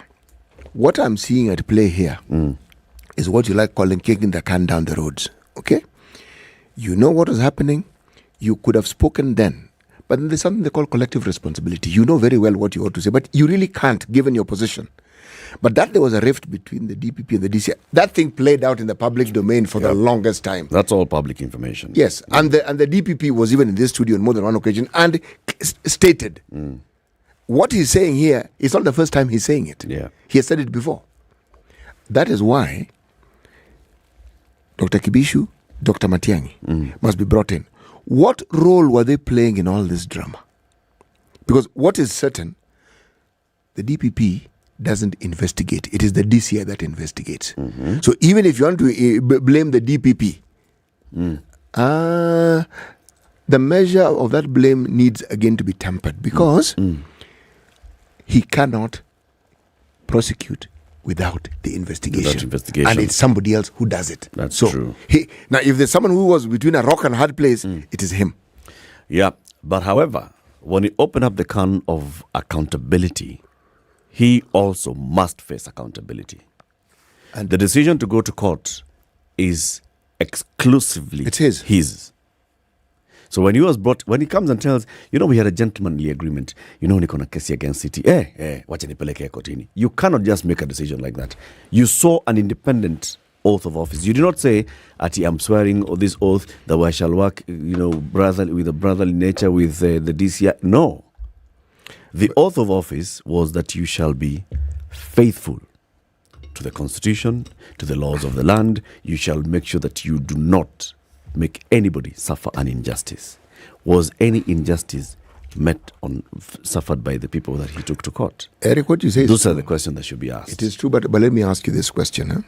What I'm seeing at play here is what you like calling kicking the can down the roads. Okay? You know what was happening. You could have spoken then. But then there's something they call collective responsibility. You know very well what you ought to say, but you really can't, given your position. But that there was a rift between the DPP and the DCI, that thing played out in the public domain for the longest time. That's all public information. Yes, and the DPP was even in this studio on more than one occasion and stated what he's saying here is not the first time he's saying it. Yeah. He has said it before. That is why Dr. Kibishu, Dr. Matiang'i must be brought in. What role were they playing in all this drama? Because what is certain, the DPP doesn't investigate. It is the DCI that investigates. So even if you want to blame the DPP, the measure of that blame needs again to be tempered because he cannot prosecute without the investigation. And it's somebody else who does it. That's true. Now, if there's someone who was between a rock and a hard place, it is him. Yeah, but however, when you open up the can of accountability, he also must face accountability. And the decision to go to court is exclusively his. So when he comes and tells, we had a gentlemanly agreement, niko na kesi against city, wacha nipeleke kotini. You cannot just make a decision like that. You saw an independent oath of office. You did not say, Ati, I'm swearing this oath that I shall work, with a brotherly nature with the DCI. No. The oath of office was that you shall be faithful to the Constitution, to the laws of the land. You shall make sure that you do not make anybody suffer an injustice. Was any injustice suffered by the people that he took to court? Eric, what you say Those are the questions that should be asked. It is true, but let me ask you this question.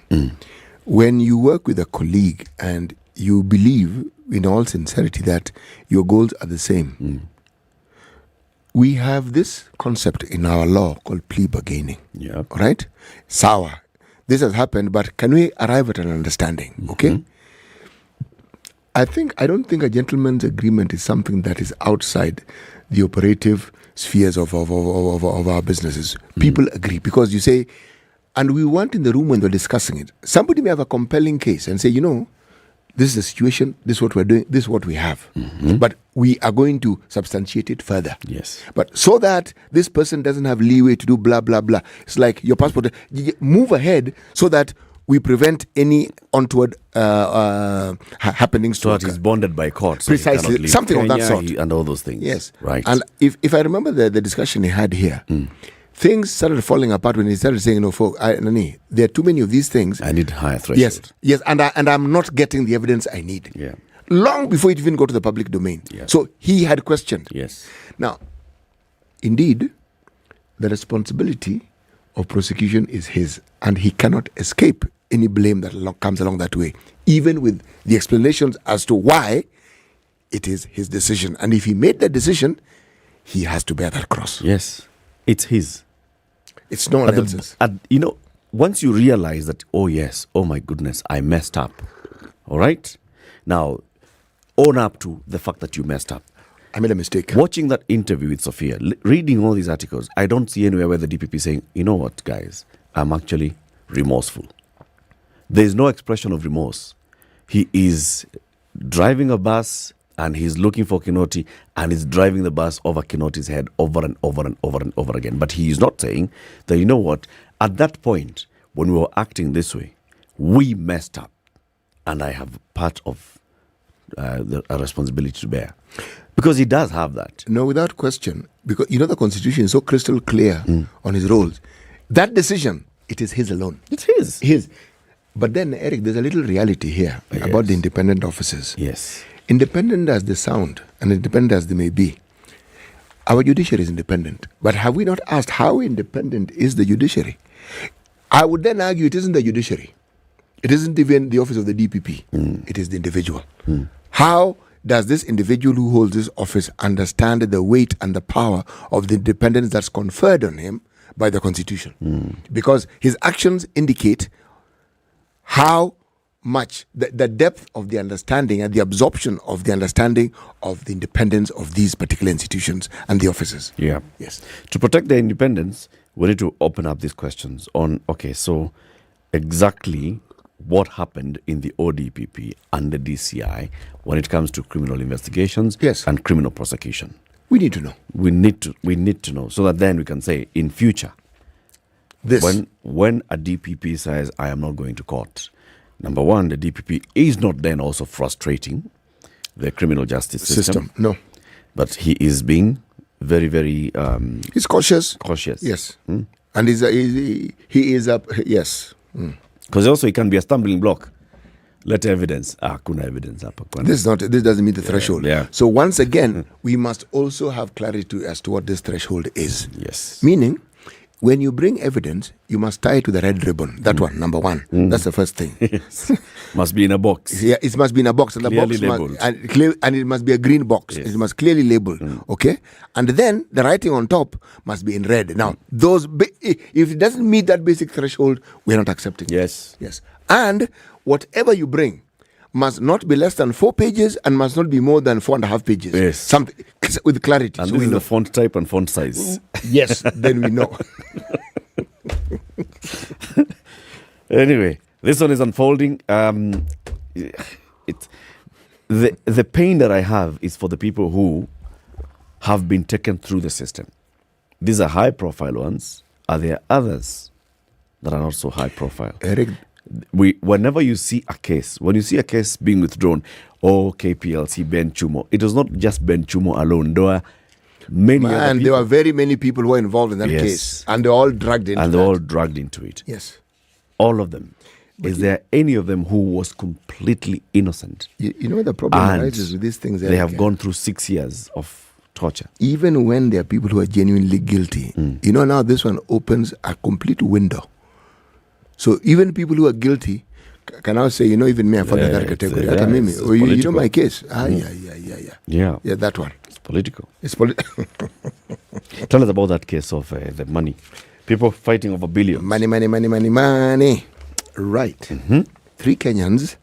When you work with a colleague and you believe in all sincerity that your goals are the same, we have this concept in our law called plea bargaining. Yeah. Right? Sour. This has happened, but can we arrive at an understanding? Okay? I don't think a gentleman's agreement is something that is outside the operative spheres of our businesses. People agree because you say, and we weren't in the room when we're discussing it. Somebody may have a compelling case and say, this is the situation, this is what we're doing, this is what we have. But we are going to substantiate it further. Yes. But so that this person doesn't have leeway to do blah, blah, blah. It's like your passport. Move ahead so that we prevent any untoward happenings. So it is bonded by court. So precisely. Something of that sort. And all those things. Yes. Right. And if I remember the discussion he had here, things started falling apart when he started saying, Nani, there are too many of these things. I need higher threshold. Yes. And I'm not getting the evidence I need. Yeah. Long before it even got to the public domain. Yeah. So he had questioned. Yes. Now, indeed, the responsibility of prosecution is his, and he cannot escape any blame that comes along that way, even with the explanations as to why it is his decision. And if he made that decision, he has to bear that cross. Yes, it's his. It's no one else's. Once you realize that, oh my goodness, I messed up. All right? Now, own up to the fact that you messed up. I made a mistake. Watching that interview with Sophia, reading all these articles, I don't see anywhere where the DPP is saying, you know what, guys, I'm actually remorseful. There is no expression of remorse. He is driving a bus and he's looking for Kinoti, and he's driving the bus over Kinoti's head over and over and over and over again. But he is not saying that, you know what, at that point, when we were acting this way, we messed up, and I have part of a responsibility to bear. Because he does have that. No, without question. Because, you know, the Constitution is so crystal clear on his roles. That decision, it is his alone. It's his. His. But then, Eric, there's a little reality here about the independent officers. Yes. Independent as they sound and independent as they may be, our judiciary is independent. But have we not asked how independent is the judiciary? I would then argue it isn't the judiciary. It isn't even the office of the DPP. It is the individual. How does this individual who holds this office understand the weight and the power of the independence that's conferred on him by the Constitution? Because his actions indicate how much the depth of the understanding and the absorption of the understanding of the independence of these particular institutions and the officers. Yeah. Yes. To protect their independence, we need to open up these questions on, okay, so exactly what happened in the ODPP and the DCI when it comes to criminal investigations and criminal prosecution. We need to know. We need to know, so that then we can say in future, when a DPP says, I am not going to court, number one, the DPP is not then also frustrating the criminal justice system. No. But he is being very, very... he's cautious. Cautious. Yes. And he is up... Yes. Because also it can be a stumbling block. Let evidence. Kuna evidence. This doesn't meet the threshold. Yeah. So once again, we must also have clarity as to what this threshold is. Yes. Meaning, when you bring evidence, you must tie it to the red ribbon. That one, number one. That's the first thing. Yes. Must be in a box. Yeah, it must be in a box. And Clearly the box labeled. and it must be a green box. Yes. It must clearly labeled. Okay? And then the writing on top must be in red. Now, if it doesn't meet that basic threshold, we're not accepting it. Yes. Yes. And whatever you bring must not be less than 4 pages and must not be more than 4.5 pages. Yes. Something with clarity. And so this is know. the font type and font size. Yes, then we know. Anyway, this one is unfolding. The pain that I have is for the people who have been taken through the system. These are high-profile ones. Are there others that are not so high-profile? Eric, whenever you see a case, when you see a case being withdrawn, KPLC, Ben Chumo, it was not just Ben Chumo alone. There were many other people. There were very many people who were involved in that case. And they're all dragged into it. Yes. All of them. Is there any of them who was completely innocent? You know the problem arises with these things. They have gone through 6 years of torture. Even when there are people who are genuinely guilty, you know, now this one opens a complete window. So even people who are guilty can now say, you know, even me, I fall in that category. You know my case. Yeah, that one. It's political. It's political. Tell us about that case of the money. People fighting over billions. Money. Right. 3 Kenyans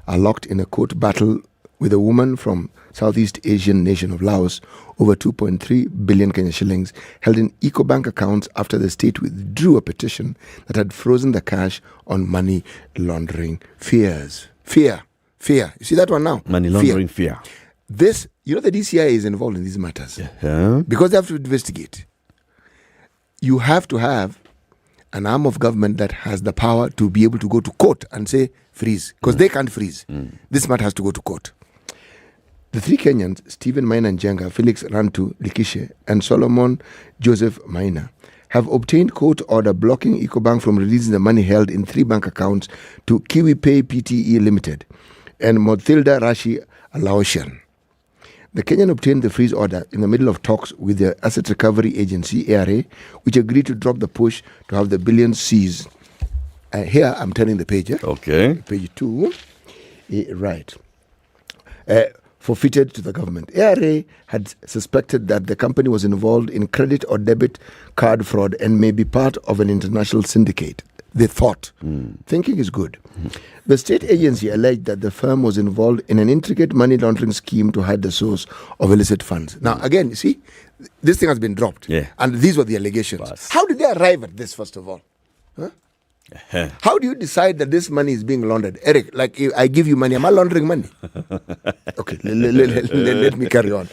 are locked in a court battle with a woman from Southeast Asian nation of Laos over 2.3 billion Kenya shillings held in EcoBank accounts after the state withdrew a petition that had frozen the cash on money laundering fears. Fear. You see that one now? Money laundering fear. This, you know, the DCI is involved in these matters. Because they have to investigate. You have to have an arm of government that has the power to be able to go to court and say freeze, because they can't freeze. This matter has to go to court. The 3 Kenyans, Stephen Maina Njenga, Felix Rantu Likishe, and Solomon Joseph Maina, have obtained court order blocking EcoBank from releasing the money held in 3 bank accounts to KiwiPay Pte Limited and Mothilda Rashi Laotian. The Kenyan obtained the freeze order in the middle of talks with the Asset Recovery Agency, ARA, which agreed to drop the push to have the billions seized. Here, I'm turning the page. Okay. Page 2. Right. Forfeited to the government. ARA had suspected that the company was involved in credit or debit card fraud and may be part of an international syndicate. They thought. Thinking is good. The state agency alleged that the firm was involved in an intricate money laundering scheme to hide the source of illicit funds. Now, again, you see, this thing has been dropped. Yeah. And these were the allegations. How did they arrive at this, first of all? How do you decide that this money is being laundered? Eric, like, I give you money, am I laundering money? Okay, let me carry on.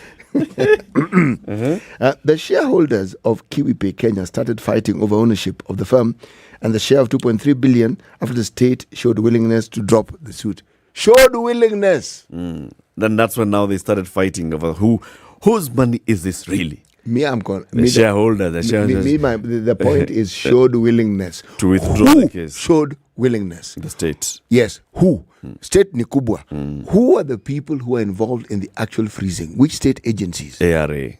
The shareholders of KiwiPay Kenya started fighting over ownership of the firm and the share of 2.3 billion after the state showed willingness to drop the suit. Showed willingness. Then that's when now they started fighting over whose money is this really? The shareholder. The point is showed willingness to withdraw the case. Showed willingness. The state. Yes. Who? State ni kubwa. Who are the people who are involved in the actual freezing? Which state agencies? ARA.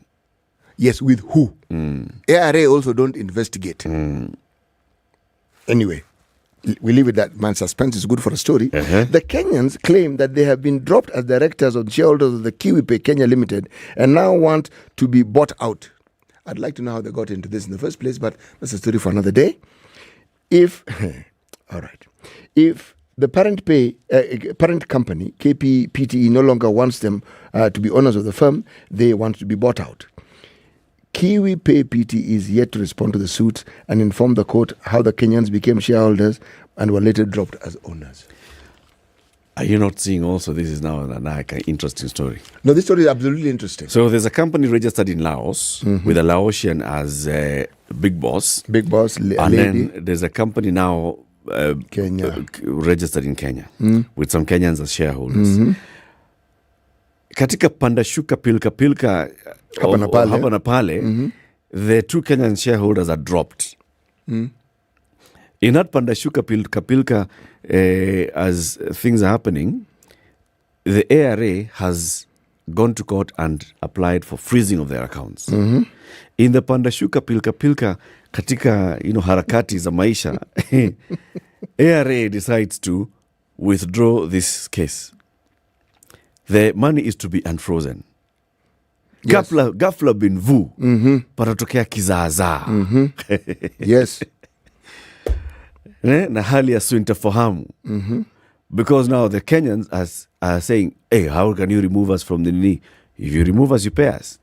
Yes, with who? ARA also don't investigate. Anyway, we leave it that. Man, suspense is good for a story. The Kenyans claim that they have been dropped as directors or shareholders of the KiwiPay Kenya Limited and now want to be bought out. I'd like to know how they got into this in the first place, but that's a story for another day. All right. If the parent company, KPPTE, no longer wants them to be owners of the firm, they want to be bought out. KiwiPay Pte is yet to respond to the suit and inform the court how the Kenyans became shareholders and were later dropped as owners. Are you not seeing also this is now an interesting story? No, this story is absolutely interesting. So there's a company registered in Laos with a Laotian as big boss. Big boss, and lady. then there's a company now Kenya. Registered in Kenya with some Kenyans as shareholders. Katika panda shuka pilka hapa na pale, the two Kenyan shareholders are dropped. In that panda shuka pilka, as things are happening, the ARA has gone to court and applied for freezing of their accounts. In the panda shuka pilka katika harakati za maisha, ARA decides to withdraw this case. The money is to be unfrozen. Yes. Ghafla bin vu. Patatokea kizaazaa. Yes. Na hali ya sintofahamu. Because now the Kenyans are saying, hey, how can you remove us from the knee? If you remove us, you pay us.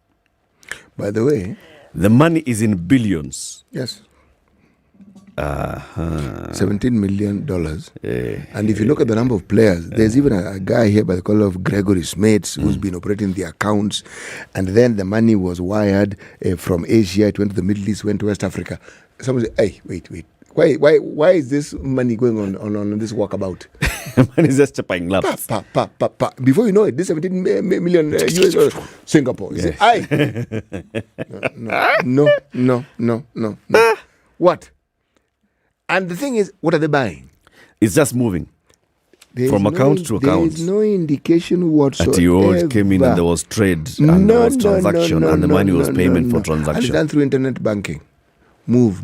By the way, the money is in billions. Yes. $17 million. And if you look at the number of players, there's even a guy here by the call of Gregory Smith who's been operating the accounts. And then the money was wired from Asia. It went to the Middle East, went to West Africa. Someone said, hey, wait. Why is this money going on this walkabout? Money is just chopping laps. Before you know it, this 17 million US dollars, Singapore. You say, No. What? And the thing is, what are they buying? It's just moving from account to account. There is no indication whatsoever. At the old came in and there was trade and there was transaction and the money was payment for transaction. And it's done through internet banking. Move.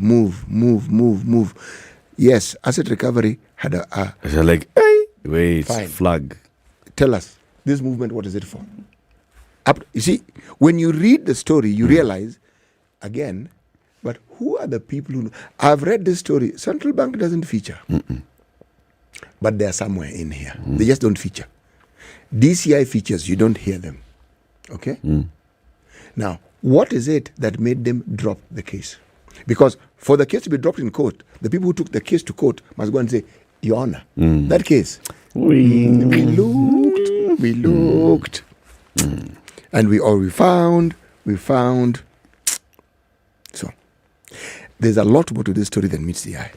Yes, asset recovery had a... They're like, hey, wait, fine. Flag. Tell us, this movement, what is it for? You see, when you read the story, you realize, again... But who are the people who... I've read this story. Central Bank doesn't feature. But they're somewhere in here. They just don't feature. DCI features. You don't hear them. Okay? Now, what is it that made them drop the case? Because for the case to be dropped in court, the people who took the case to court must go and say, Your Honor, that case, we looked. And we found. So, there's a lot more to this story than meets the eye.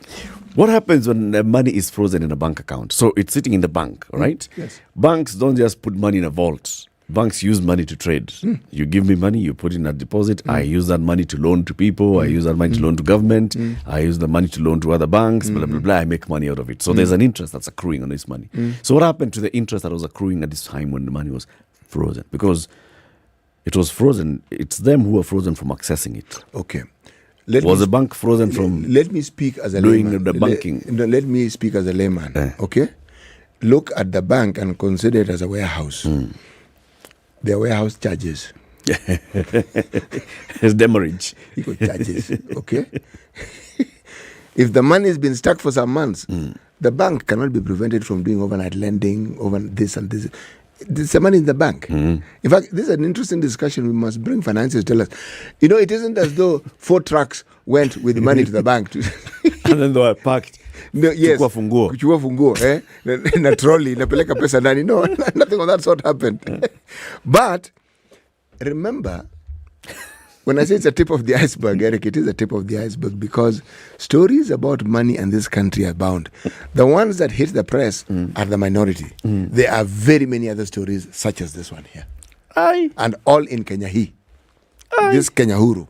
What happens when the money is frozen in a bank account? So it's sitting in the bank, right? Yes. Banks don't just put money in a vault. Banks use money to trade. You give me money, you put in a deposit. I use that money to loan to people. I use that money to loan to government. I use the money to loan to other banks, blah, blah, blah. I make money out of it. So there's an interest that's accruing on this money. So what happened to the interest that was accruing at this time when the money was frozen? Because it was frozen. It's them who are frozen from accessing it. Okay. Was the bank frozen from let me speak as a doing layman. the banking? Let me speak as a layman. Okay? Look at the bank and consider it as a warehouse. Their warehouse charges. It's demurrage. You got charges. Okay? If the money has been stuck for some months, the bank cannot be prevented from doing overnight lending, over this and this. There's some money in the bank. In fact, this is an interesting discussion. We must bring financiers to tell us. It isn't as though 4 trucks went with money to the bank. And then they were packed. No, yes. Kuchukua funguo. Na trolley, napeleka pesa ndani. No, nothing of that sort happened. But, remember, when I say it's a tip of the iceberg, Eric, it is a tip of the iceberg because stories about money in this country are bound. The ones that hit the press are the minority. There are very many other stories such as this one here. Aye. And all in Kenya This Kenya Huru.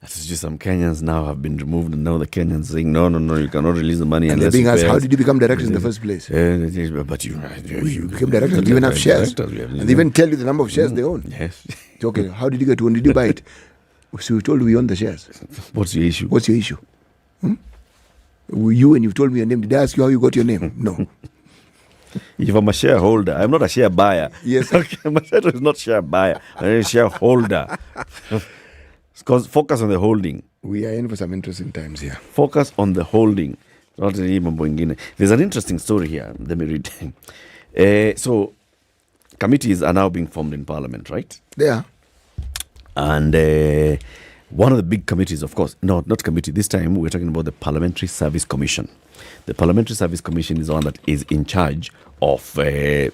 That's just some Kenyans now have been removed, and now the Kenyans saying, no, you cannot release the money. And they're being asked, how did you become directors in the first place? But you became directors. You even have shares. And they even tell you the number of shares they own. Yes. Okay, how did you get one? Did you buy it? So we told you we own the shares. What's your issue? What's your issue? You and you've told me your name. Did I ask you how you got your name? No. If I'm a shareholder, I'm not a share buyer. Yes. Okay, my shareholder is not share buyer. I'm a shareholder. Because focus on the holding. We are in for some interesting times here. Focus on the holding. Not any mambo ingine. There's an interesting story here. Let me read. So, committees are now being formed in Parliament, right? They are. And one of the big committees, of course, no, not committee. This time we're talking about the Parliamentary Service Commission. The Parliamentary Service Commission is the one that is in charge of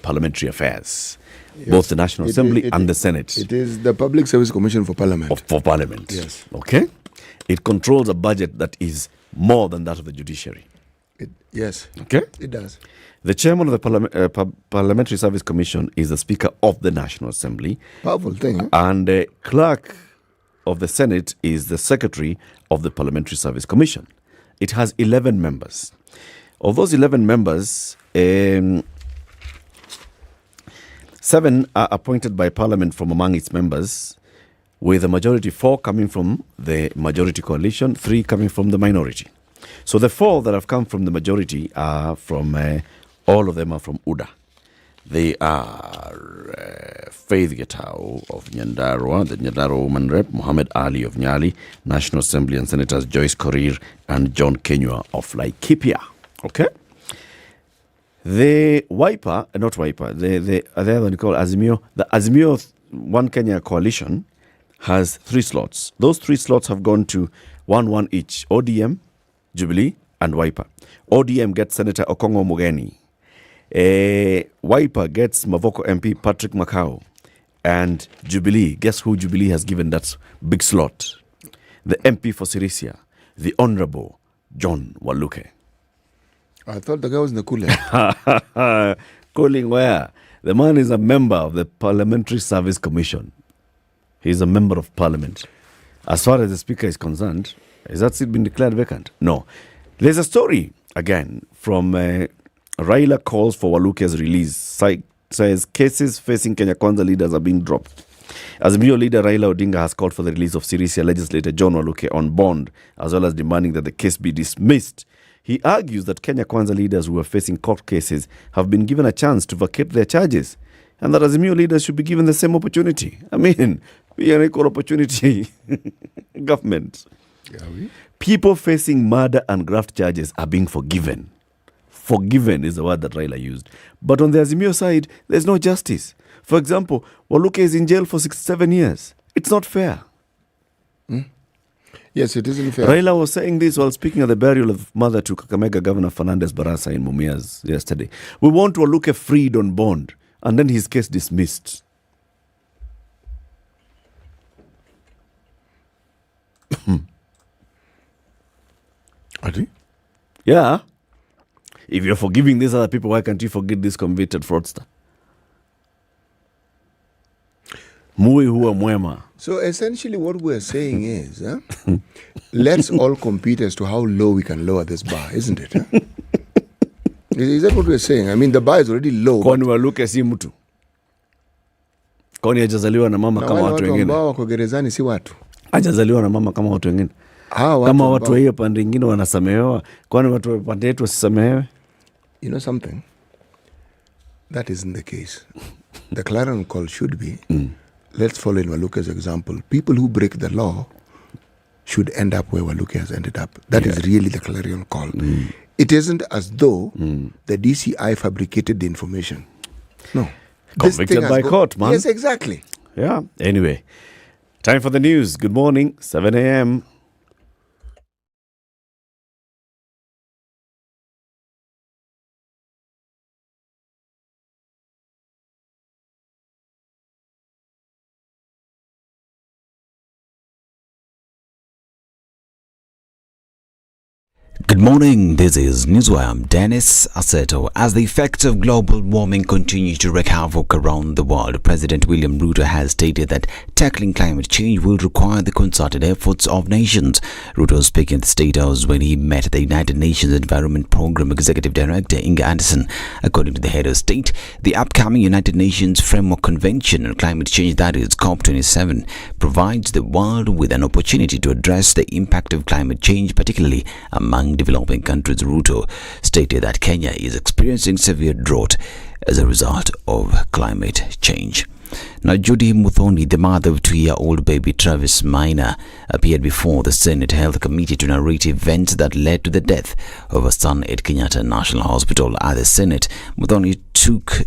parliamentary affairs. Yes. Both the National Assembly and the Senate. It is the Public Service Commission for Parliament. For Parliament. Yes. Okay. It controls a budget that is more than that of the judiciary. Yes. Okay. It does. The chairman of the Parliamentary Service Commission is the Speaker of the National Assembly. Powerful thing. Huh? And the clerk of the Senate is the Secretary of the Parliamentary Service Commission. It has 11 members. Of those 11 members, 7 are appointed by Parliament from among its members, with a majority 4 coming from the majority coalition, 3 coming from the minority. So the 4 that have come from the majority are from, all of them are from UDA. They are Faith Getao of Nyandarua, the Nyandarua Woman Rep, Muhammad Ali of Nyeri, National Assembly and Senators Joyce Korir and John Kenywa of Laikipia. Okay? The other one called Azimio, the Azimio One Kenya coalition has 3 slots. Those 3 slots have gone to 1 each, ODM, Jubilee, and Wiper. ODM gets Senator Okongo Mugeni. Wiper gets Mavoko MP Patrick Makau. And Jubilee, guess who Jubilee has given that big slot? The MP for Sirisia, the Honorable John Waluke. I thought the guy was Nakuru. Calling where? The man is a member of the Parliamentary Service Commission. He's a member of Parliament. As far as the Speaker is concerned, has that seat been declared vacant? No. There's a story, again, from Raila calls for Waluke's release. Says cases facing Kenya Kwanza leaders are being dropped. Azimio leader Raila Odinga has called for the release of Sirisia legislator John Waluke on bond, as well as demanding that the case be dismissed. He argues that Kenya Kwanza leaders who are facing court cases have been given a chance to vacate their charges, and that Azimio leaders should be given the same opportunity. I mean, be an equal opportunity government. People facing murder and graft charges are being forgiven. Forgiven is the word that Raila used. But on the Azimio side, there's no justice. For example, Waluke is in jail for 67 years. It's not fair. Yes, it isn't fair. Raila was saying this while speaking at the burial of mother to Kakamega Governor Fernandez Barasa in Mumias yesterday. We want Waluke freed on bond, and then his case dismissed. Yeah. If you're forgiving these other people, why can't you forgive this convicted fraudster? Mui huwa mwema. So essentially what we're saying is, let's all compete as to how low we can lower this bar, isn't it? Is that what we're saying? I mean, the bar is already low. Kwani Waluke si mtu? Kwani hajazaliwa na mama kama watu wengine? Ambao wako gerezani si watu. Hajazaliwa na mama kama watu wengine. Kama watu wa hiyo pande nyingine wanasamehewa, kwani watu wa pande yetu wasisamehewe? You know something? That isn't the case. The clarion call should be, let's follow in Waluke's example. People who break the law should end up where Waluke has ended up. That is really the clarion call. It isn't as though the DCI fabricated the information. No. Convicted by court, man. Yes, exactly. Yeah. Anyway, time for the news. Good morning, 7 a.m. Good morning, this is Newswire. I'm Dennis Aseto. As the effects of global warming continue to wreak havoc around the world, President William Ruto has stated that tackling climate change will require the concerted efforts of nations. Ruto was speaking at the State House when he met the United Nations Environment Programme Executive Director Inga Anderson. According to the head of state, the upcoming United Nations Framework Convention on Climate Change, that is COP27, provides the world with an opportunity to address the impact of climate change, particularly among developing countries. Ruto stated that Kenya is experiencing severe drought as a result of climate change. Now, Judy Muthoni, the mother of 2-year-old baby Travis Minor, appeared before the Senate Health Committee to narrate events that led to the death of her son at Kenyatta National Hospital. At the Senate, Muthoni took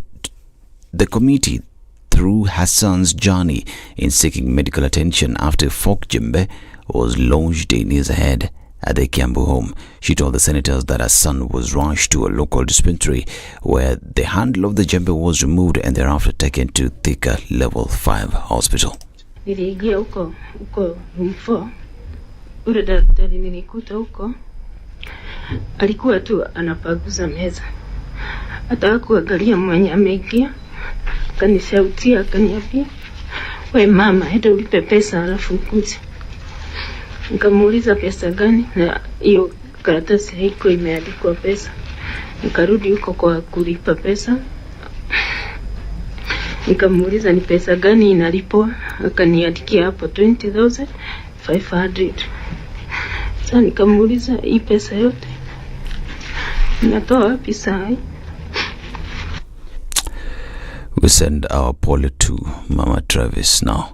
the committee through her son's journey in seeking medical attention after fork jembe was lodged in his head at the Kiambu home. She told the senators that her son was rushed to a local dispensary where the handle of the jembe was removed and thereafter taken to Thika Level 5 Hospital. Niliingia huko room 4. Ule daktari nilikuta huko alikuwa tu anapaguza meza. Hata kuangalia mwenye ameingia, kanishautia akaniambia, "We mama, enda ulipe pesa alafu ukuje." Nikamuuliza pesa gani, na hiyo karatasi haiko imeandikwa pesa. Nikarudi huko kwa kulipa pesa. Nikamuuliza ni pesa gani inalipwa, akaniandikia hapo 20,500. Sasa nikamuuliza hii pesa yote natoa wapi sasa? We send our apology to Mama Travis now.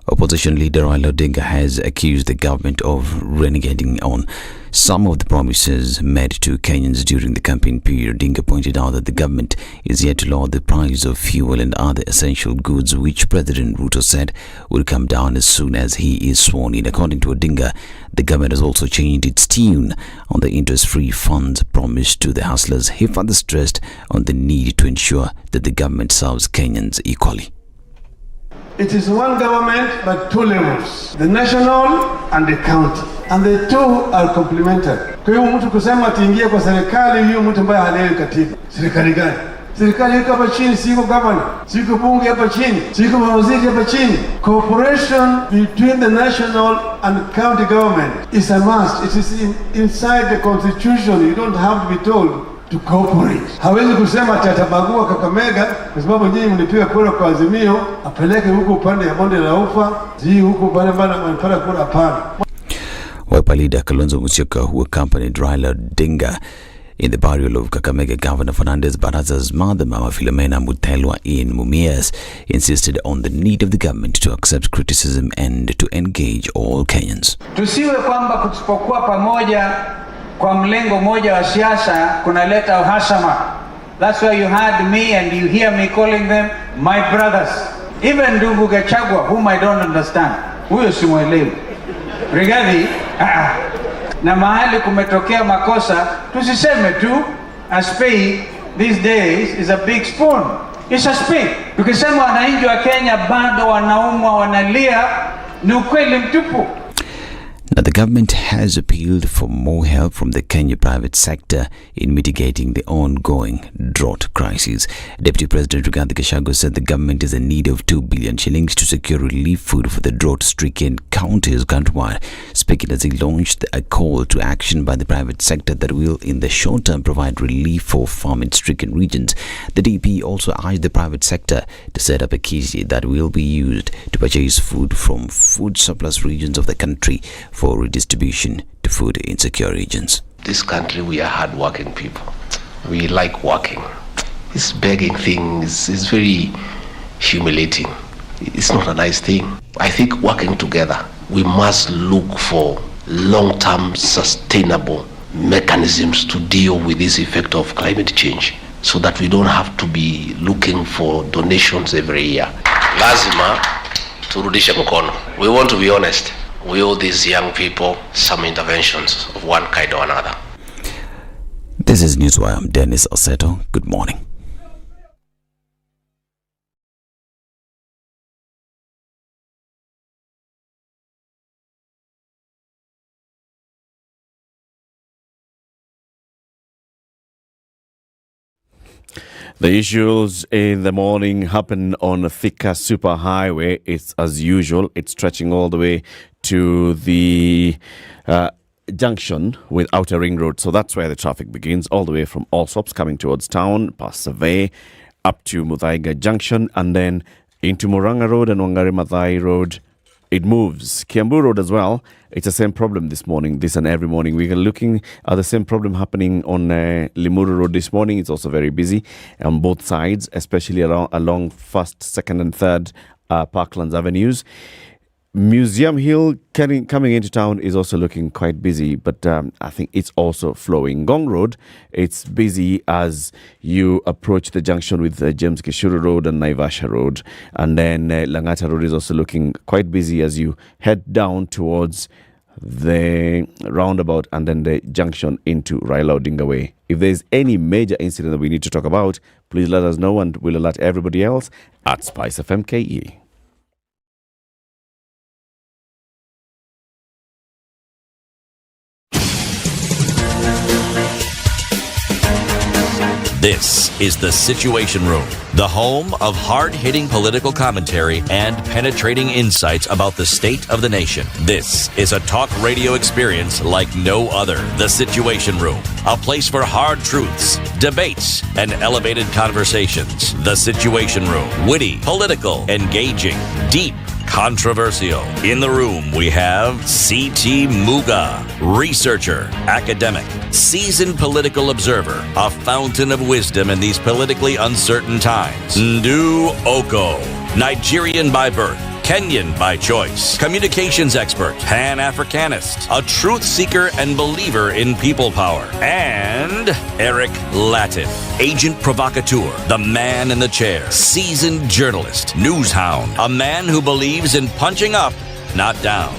Opposition leader Raila Odinga has accused the government of renegading on some of the promises made to Kenyans during the campaign period. Odinga pointed out that the government is yet to lower the price of fuel and other essential goods, which President Ruto said will come down as soon as he is sworn in. According to Odinga, the government has also changed its tune on the interest-free funds promised to the hustlers. He further stressed on the need to ensure that the government serves Kenyans equally. It is one government but two levels, the national and the county, and the two are complementary. Kwa hiyo mtu kusema atiingie kwa serikali, hiyo mtu ambaye halewi katiba. Serikali gani? Serikali iko hapa chini, siko governor, siko bunge hapa chini, siko mawaziri hapa chini. Cooperation between the national and county government is a must. It is inside the constitution. You don't have to be told to cooperate. Hawezi kusema atabagua Kakamega kwa sababu nyinyi mlipiga kura kwa Azimio, apeleke huko upande ya bonde la Ufa, huko upande ambao wanapata kura hapana. Wiper leader Kalonzo Musyoka, who accompanied Raila Odinga in the burial of Kakamega Governor Fernandez Baraza's mother, Mama Philomena Muthelwa in Mumias, insisted on the need of the government to accept criticism and to engage all Kenyans. Tusiwe kwamba kusipokuwa pamoja kwa mlengo moja wa siasa kunaleta uhasama. That's why you heard me and you hear me calling them my brothers. Even ndugu Gachagua, whom I don't understand. Huyo simuelewi. Rigathi, na mahali kumetokea makosa, tusiseme tu a spade these days is a big spoon. It's a spade. Tukisema wananchi wa Kenya bado wanaumwa, wanalia, ni ukweli mtupu. Now, the government has appealed for more help from the Kenya private sector in mitigating the ongoing drought crisis. Deputy President Rigathi Gachagua said the government is in need of 2 billion shillings to secure relief food for the drought-stricken counties countrywide. Speaking as he launched a call to action by the private sector that will, in the short term, provide relief for famine-stricken regions, the DP also urged the private sector to set up a kitty that will be used to purchase food from food surplus regions of the country for redistribution to food insecure regions. This country, we are hard-working people. We like working. This begging thing is very humiliating. It's not a nice thing. I think working together, we must look for long-term sustainable mechanisms to deal with this effect of climate change so that we don't have to be looking for donations every year. Lazima turudishe mkono. We want to be honest. We owe these young people some interventions of one kind or another. This is Newswire. I'm Dennis Aseto. Good morning. The issues in the morning happen on Thika Superhighway. It's as usual. It's stretching all the way to the junction with Outer Ring Road. So that's where the traffic begins, all the way from Allsops coming towards town, past Survey, up to Muthaiga Junction, and then into Muranga Road and Wangari Maathai Road. It moves. Kiambu Road as well. It's the same problem this morning, this and every morning. We are looking at the same problem happening on Limuru Road this morning. It's also very busy on both sides, especially along 1st, 2nd and 3rd Parklands Avenues. Museum Hill coming into town is also looking quite busy, but I think it's also flowing. Gong Road, it's busy as you approach the junction with James Kishuru Road and Naivasha Road. And then Langata Road is also looking quite busy as you head down towards the roundabout and then the junction into Raila Odinga Way. If there's any major incident that we need to talk about, please let us know and we'll alert everybody else at SpiceFM KE. This is The Situation Room, the home of hard-hitting political commentary and penetrating insights about the state of the nation. This is a talk radio experience like no other. The Situation Room, a place for hard truths, debates, and elevated conversations. The Situation Room, witty, political, engaging, deep, controversial. In the room, we have C.T. Muga, researcher, academic, seasoned political observer, a fountain of wisdom in these politically uncertain times. Ndu Oko, Nigerian by birth, Kenyan by choice, communications expert, Pan-Africanist, a truth seeker and believer in people power, and Eric Latif, agent provocateur, the man in the chair, seasoned journalist, news hound, a man who believes in punching up, not down.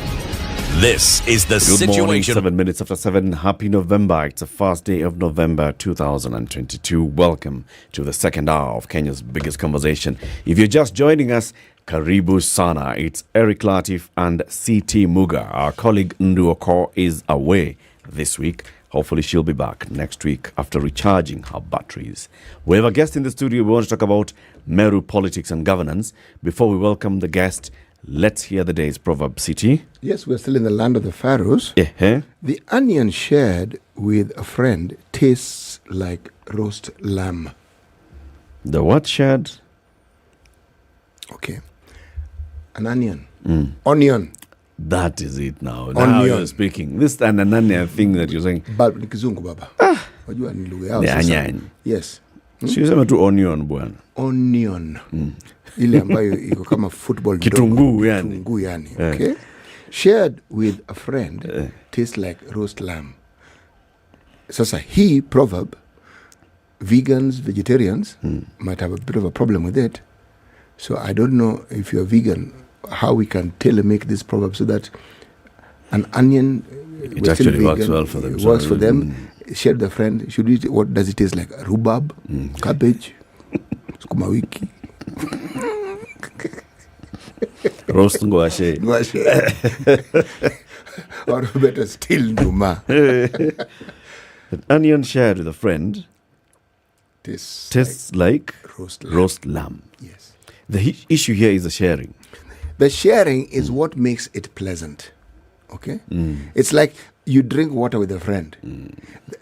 This is The Situation. Good morning, 7 minutes after 7. Happy November. It's the first day of November 2022. Welcome to the second hour of Kenya's biggest conversation. If you're just joining us, Karibu Sana. It's Eric Latif and C.T. Muga. Our colleague Ndu Oko is away this week. Hopefully she'll be back next week after recharging her batteries. We have a guest in the studio. We want to talk about Meru politics and governance. Before we welcome the guest, let's hear the day's proverb, C.T. Yes, we're still in the land of the pharaohs. The onion shared with a friend tastes like roast lamb. The what shared? Okay. An onion. Onion. That is it now. Now you're speaking. This and an onion thing that you're saying. But ni kizungu baba. Wajua ni lugha yao. The onion. Yes. Sio tu onion bwana. Onion. Ile ambayo iko kama football. Kitunguu yani. Kitunguu yani. Okay. Shared with a friend tastes like roast lamb. Sasa hii proverb, vegans, vegetarians might have a bit of a problem with it. So I don't know if you're vegan, how we can tailor make this proverb so that an onion it actually vegan, works well for them. It works for them. Share the friend. Should we? What does it taste like? Rhubarb, cabbage, sukuma wiki, roast ngwashe, or better still, nduma. An onion shared with a friend tastes like roast lamb. Yes. The issue here is the sharing. The sharing is what makes it pleasant. Okay? It's like you drink water with a friend.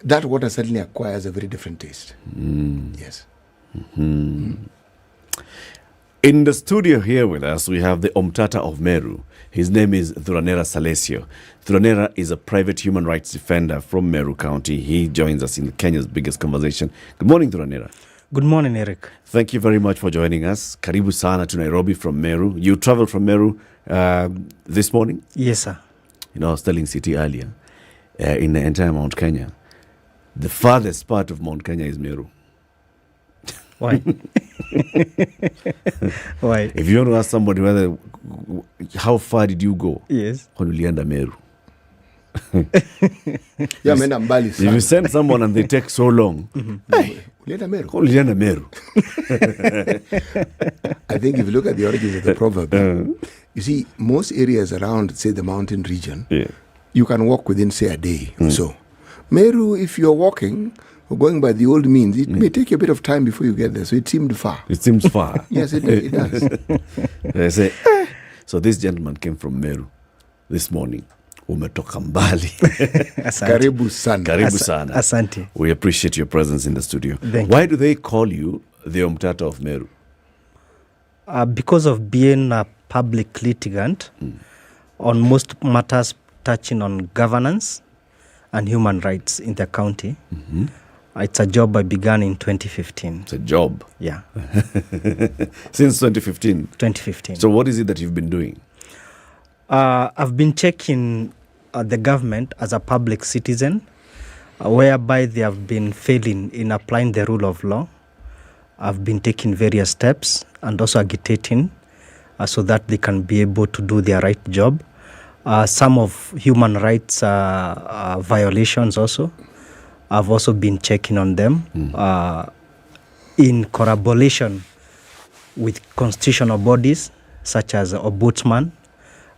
That water suddenly acquires a very different taste. Yes. In the studio here with us, we have the Omtata of Meru. His name is Thuranera Salesio. Thuranera is a private human rights defender from Meru County. He joins us in Kenya's biggest conversation. Good morning, Thuranera. Good morning, Eric. Thank you very much for joining us. Karibu sana to Nairobi from Meru. You traveled from Meru this morning? Yes, sir. You know, I was telling City earlier, in the entire Mount Kenya, the farthest part of Mount Kenya is Meru. Why? Why? If you want to ask somebody how far did you go? Yes. Ulienda Meru. If you send someone and they take so long, Ulienda Meru. I think if you look at the origins of the proverb, you see, most areas around, say, the mountain region, you can walk within, say, a day or so. Meru, if you're walking or going by the old means, it may take you a bit of time before you get there. So it seemed far. It seems far. Yes, it does. They say, so this gentleman came from Meru this morning. Umetoka mbali. Karibu sana. Karibu sana. Asante. We appreciate your presence in the studio. Why do they call you the Omtata of Meru? Because of being a public litigant on most matters touching on governance and human rights in the county. It's a job I began in 2015. It's a job? Yeah. Since 2015? 2015. So what is it that you've been doing? I've been checking the government as a public citizen, whereby they have been failing in applying the rule of law. I've been taking various steps and also agitating so that they can be able to do their right job. Some of human rights violations also, I've also been checking on them in corroboration with constitutional bodies such as Ombudsman,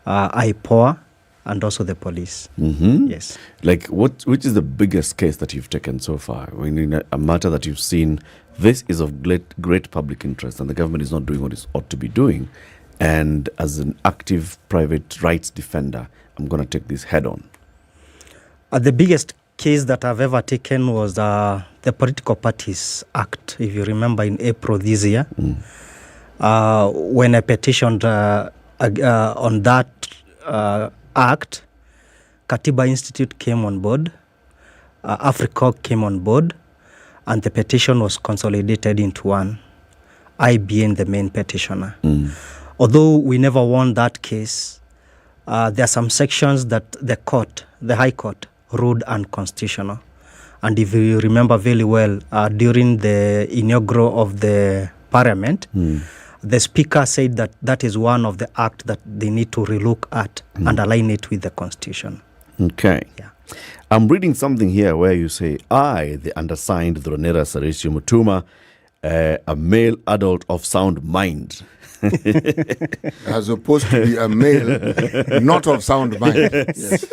IPOA, and also the police. Yes. Like, which is the biggest case that you've taken so far? I mean, a matter that you've seen, this is of great public interest and the government is not doing what it ought to be doing. And as an active private rights defender, I'm going to take this head on. The biggest case that I've ever taken was the Political Parties Act, if you remember, in April this year, when I petitioned on that act. Katiba Institute came on board, Africa came on board, and the petition was consolidated into one, I being the main petitioner. Although we never won that case, there are some sections that the High Court, ruled unconstitutional. And if you remember very well, during the inaugural of the Parliament, the Speaker said that that is one of the acts that they need to relook at and align it with the Constitution. Okay. Yeah. I'm reading something here where you say, I, the undersigned Dronera Sarisio Mutuma, a male adult of sound mind. As opposed to be a male not of sound mind. Yes.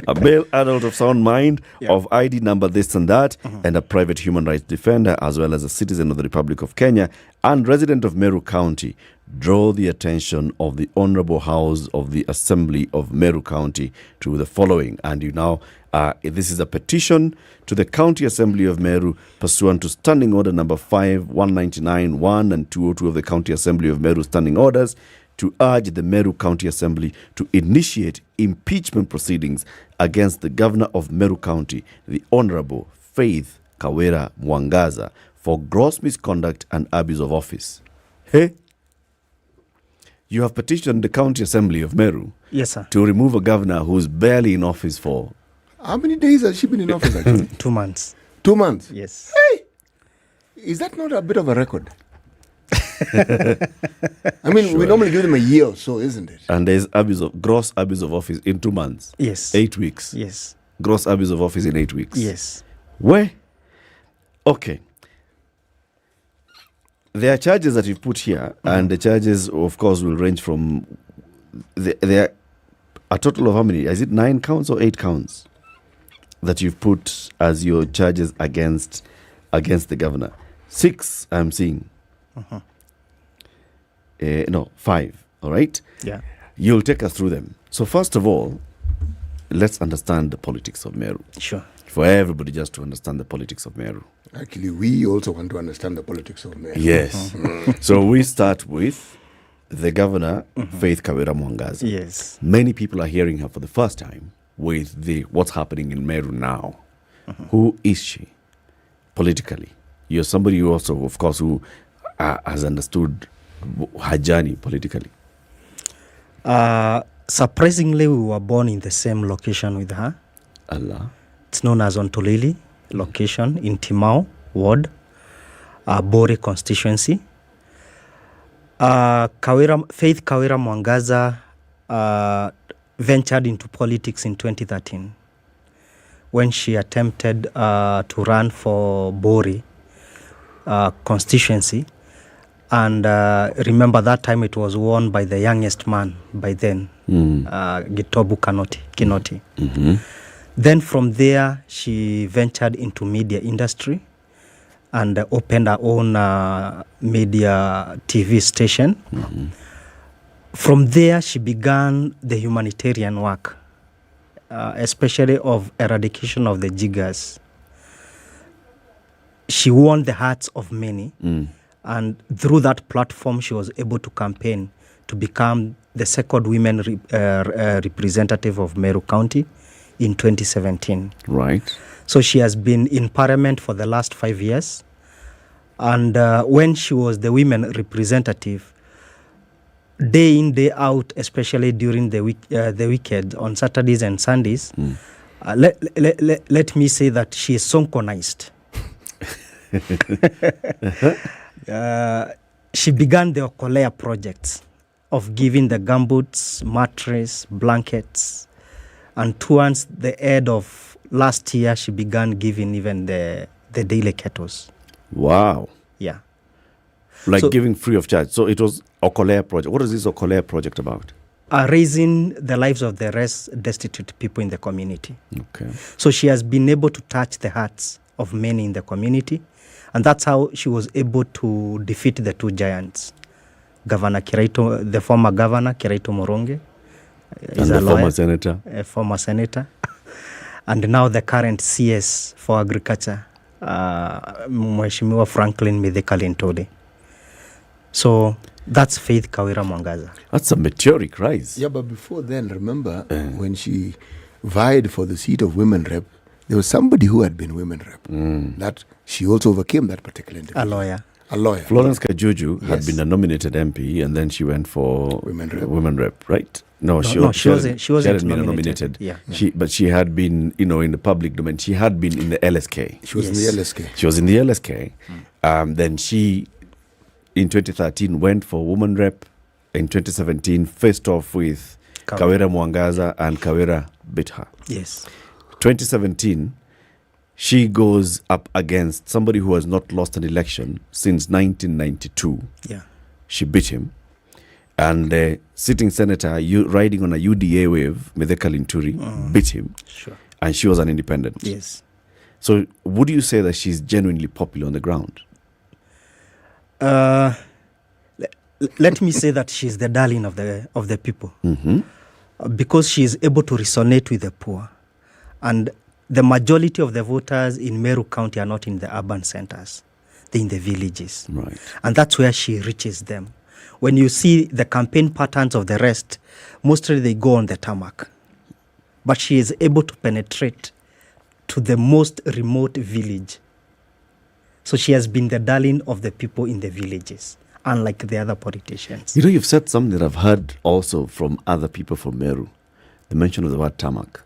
A male adult of sound mind, of ID number this and that, and a private human rights defender, as well as a citizen of the Republic of Kenya and resident of Meru County, draw the attention of the Honorable House of the Assembly of Meru County to the following. And you now, this is a petition to the County Assembly of Meru pursuant to Standing Order number 5, 199, 1 and 202 of the County Assembly of Meru Standing Orders, to urge the Meru County Assembly to initiate impeachment proceedings against the Governor of Meru County, the Honorable Faith Kawera Mwangaza, for gross misconduct and abuse of office. Hey? You have petitioned the County Assembly of Meru, yes, sir, to remove a governor who's barely in office for... How many days has she been in office actually? 2 months. 2 months? Yes. Hey! Is that not a bit of a record? I mean, we normally give them a year or so, isn't it? And there's gross abuse of office in 2 months. Yes. 8 weeks. Yes. Gross abuse of office in 8 weeks. Yes. Where? Okay. There are charges that you've put here, and the charges, of course, will range from... There are a total of how many? Is it 9 counts or 8 counts that you've put as your charges against the governor? 6, I'm seeing. No, 5. All right? Yeah. You'll take us through them. So first of all, let's understand the politics of Meru. Sure. For everybody just to understand the politics of Meru. Actually, we also want to understand the politics of Meru. Yes. So we start with the governor, Faith Kawera Mwangaza. Yes. Many people are hearing her for the first time with what's happening in Meru now. Who is she politically? You're somebody who also, of course, who has understood her journey politically. Surprisingly, we were born in the same location with her. Allah. It's known as Ontolili location in Timau Ward, Bore constituency. Faith Kawera Mwangaza ventured into politics in 2013 when she attempted to run for Bore constituency. And remember that time it was won by the youngest man by then, Gitobu Kinoti. Then from there, she ventured into media industry and opened her own media TV station. From there, she began the humanitarian work, especially of eradication of the jiggers. She won the hearts of many, and through that platform, she was able to campaign to become the second women representative of Meru County in 2017. Right. So she has been in Parliament for the last 5 years, and when she was the women representative, day in, day out, especially during the weekend, on Saturdays and Sundays, let me say that she is sonkonized. She began the Okolea projects of giving the gumboots, mattress, blankets, and towards the end of last year, she began giving even the daily kettles. Wow. Yeah. Like So- giving free of charge. So it was Okolea project. What is this Okolea project about? Raising the lives of the rest destitute people in the community. Okay. So she has been able to touch the hearts of many in the community, and that's how she was able to defeat the two giants. Governor Kiraito, the former governor Kiraito Moronge, is And a the lawyer, former senator. a former senator, and now the current CS for agriculture, Mheshimiwa Franklin Mithika Lintode. So that's Faith Kawira Mwangaza. That's a meteoric rise. Yeah, but before then, remember when she vied for the seat of women rep, there was somebody who had been women rep. That she also overcame that particular individual. A lawyer. A lawyer. Florence Kajuju had Yes. been a nominated MP, and then she went for women rep, right? No, she wasn't hadn't been nominated. Yeah. But she had been, in the public domain. She had been in the LSK. She was in the LSK. She was in the LSK. Then she, in 2013, went for woman rep. In 2017, faced off with Kawira Mwangaza, and Kawira beat her. Yes. 2017, she goes up against somebody who has not lost an election since 1992. Yeah. She beat him. And the sitting senator, riding on a UDA wave, Mithika Linturi, beat him. Sure. And she was an independent. Yes. So would you say that she's genuinely popular on the ground? Let me say that she's the darling of the people, because she is able to resonate with the poor, and the majority of the voters in Meru County are not in the urban centers; they're in the villages, right? And that's where she reaches them. When you see the campaign patterns of the rest, mostly they go on the tarmac, but she is able to penetrate to the most remote village. So she has been the darling of the people in the villages, unlike the other politicians. You've said something that I've heard also from other people from Meru. The mention of the word tarmac.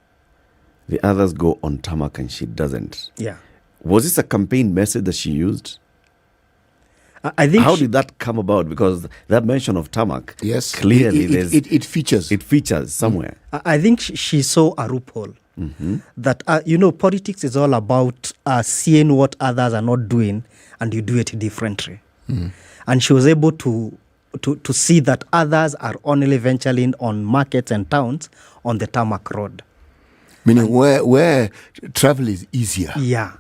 The others go on tarmac and she doesn't. Yeah. Was this a campaign message that she used? I think. How did that come about? Because that mention of tarmac, yes, clearly it features. It features somewhere. I think she saw a loophole. That politics is all about seeing what others are not doing, and you do it differently. And she was able to see that others are only venturing on markets and towns on the tarmac road. Meaning where travel is easier. Yeah.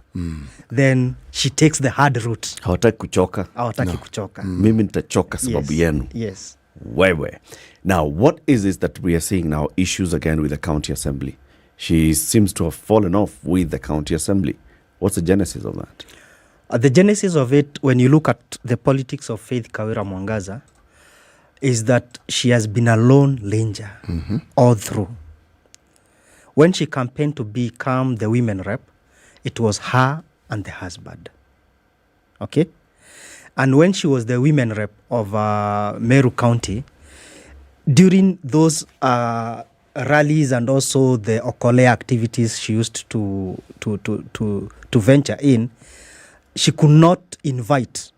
Then she takes the hard route. Hawataki kuchoka. Hawataki kuchoka. Mimi nitachoka sababu yenu. Yes. Wewe. Now, what is it that we are seeing now? Issues again with the county assembly. She seems to have fallen off with the county assembly. What's the genesis of that? The genesis of it, when you look at the politics of Faith Kawira Mwangaza, is that she has been a lone ranger all through. When she campaigned to become the women rep, it was her and the husband. Okay? And when she was the women rep of Meru County, during those rallies and also the Okolea activities she used to venture in, she could not invite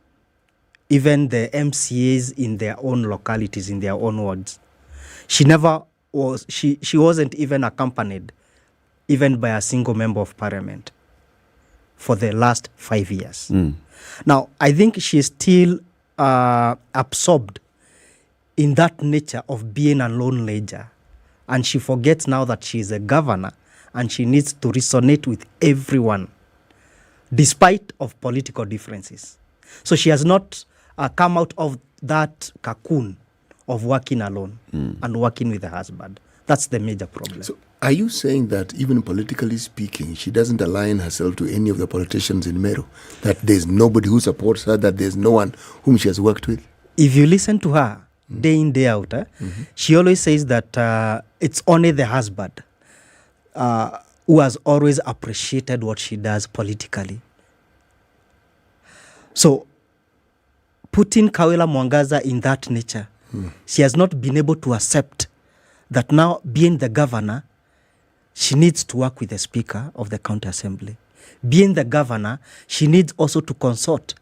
even the MCAs in their own localities, in their own wards. She never was, she wasn't even accompanied even by a single member of parliament for the last 5 years. Now, I think she's still absorbed in that nature of being a lone ranger. And she forgets now that she is a governor and she needs to resonate with everyone, despite of political differences. So she has not come out of that cocoon of working alone and working with her husband. That's the major problem. So are you saying that even politically speaking, she doesn't align herself to any of the politicians in Meru? That there's nobody who supports her, that there's no one whom she has worked with? If you listen to her day in, day out, she always says that it's only the husband who has always appreciated what she does politically. So putting Kawila Mwangaza in that nature, she has not been able to accept that now, being the governor, she needs to work with the Speaker of the County Assembly. Being the governor, she needs also to consult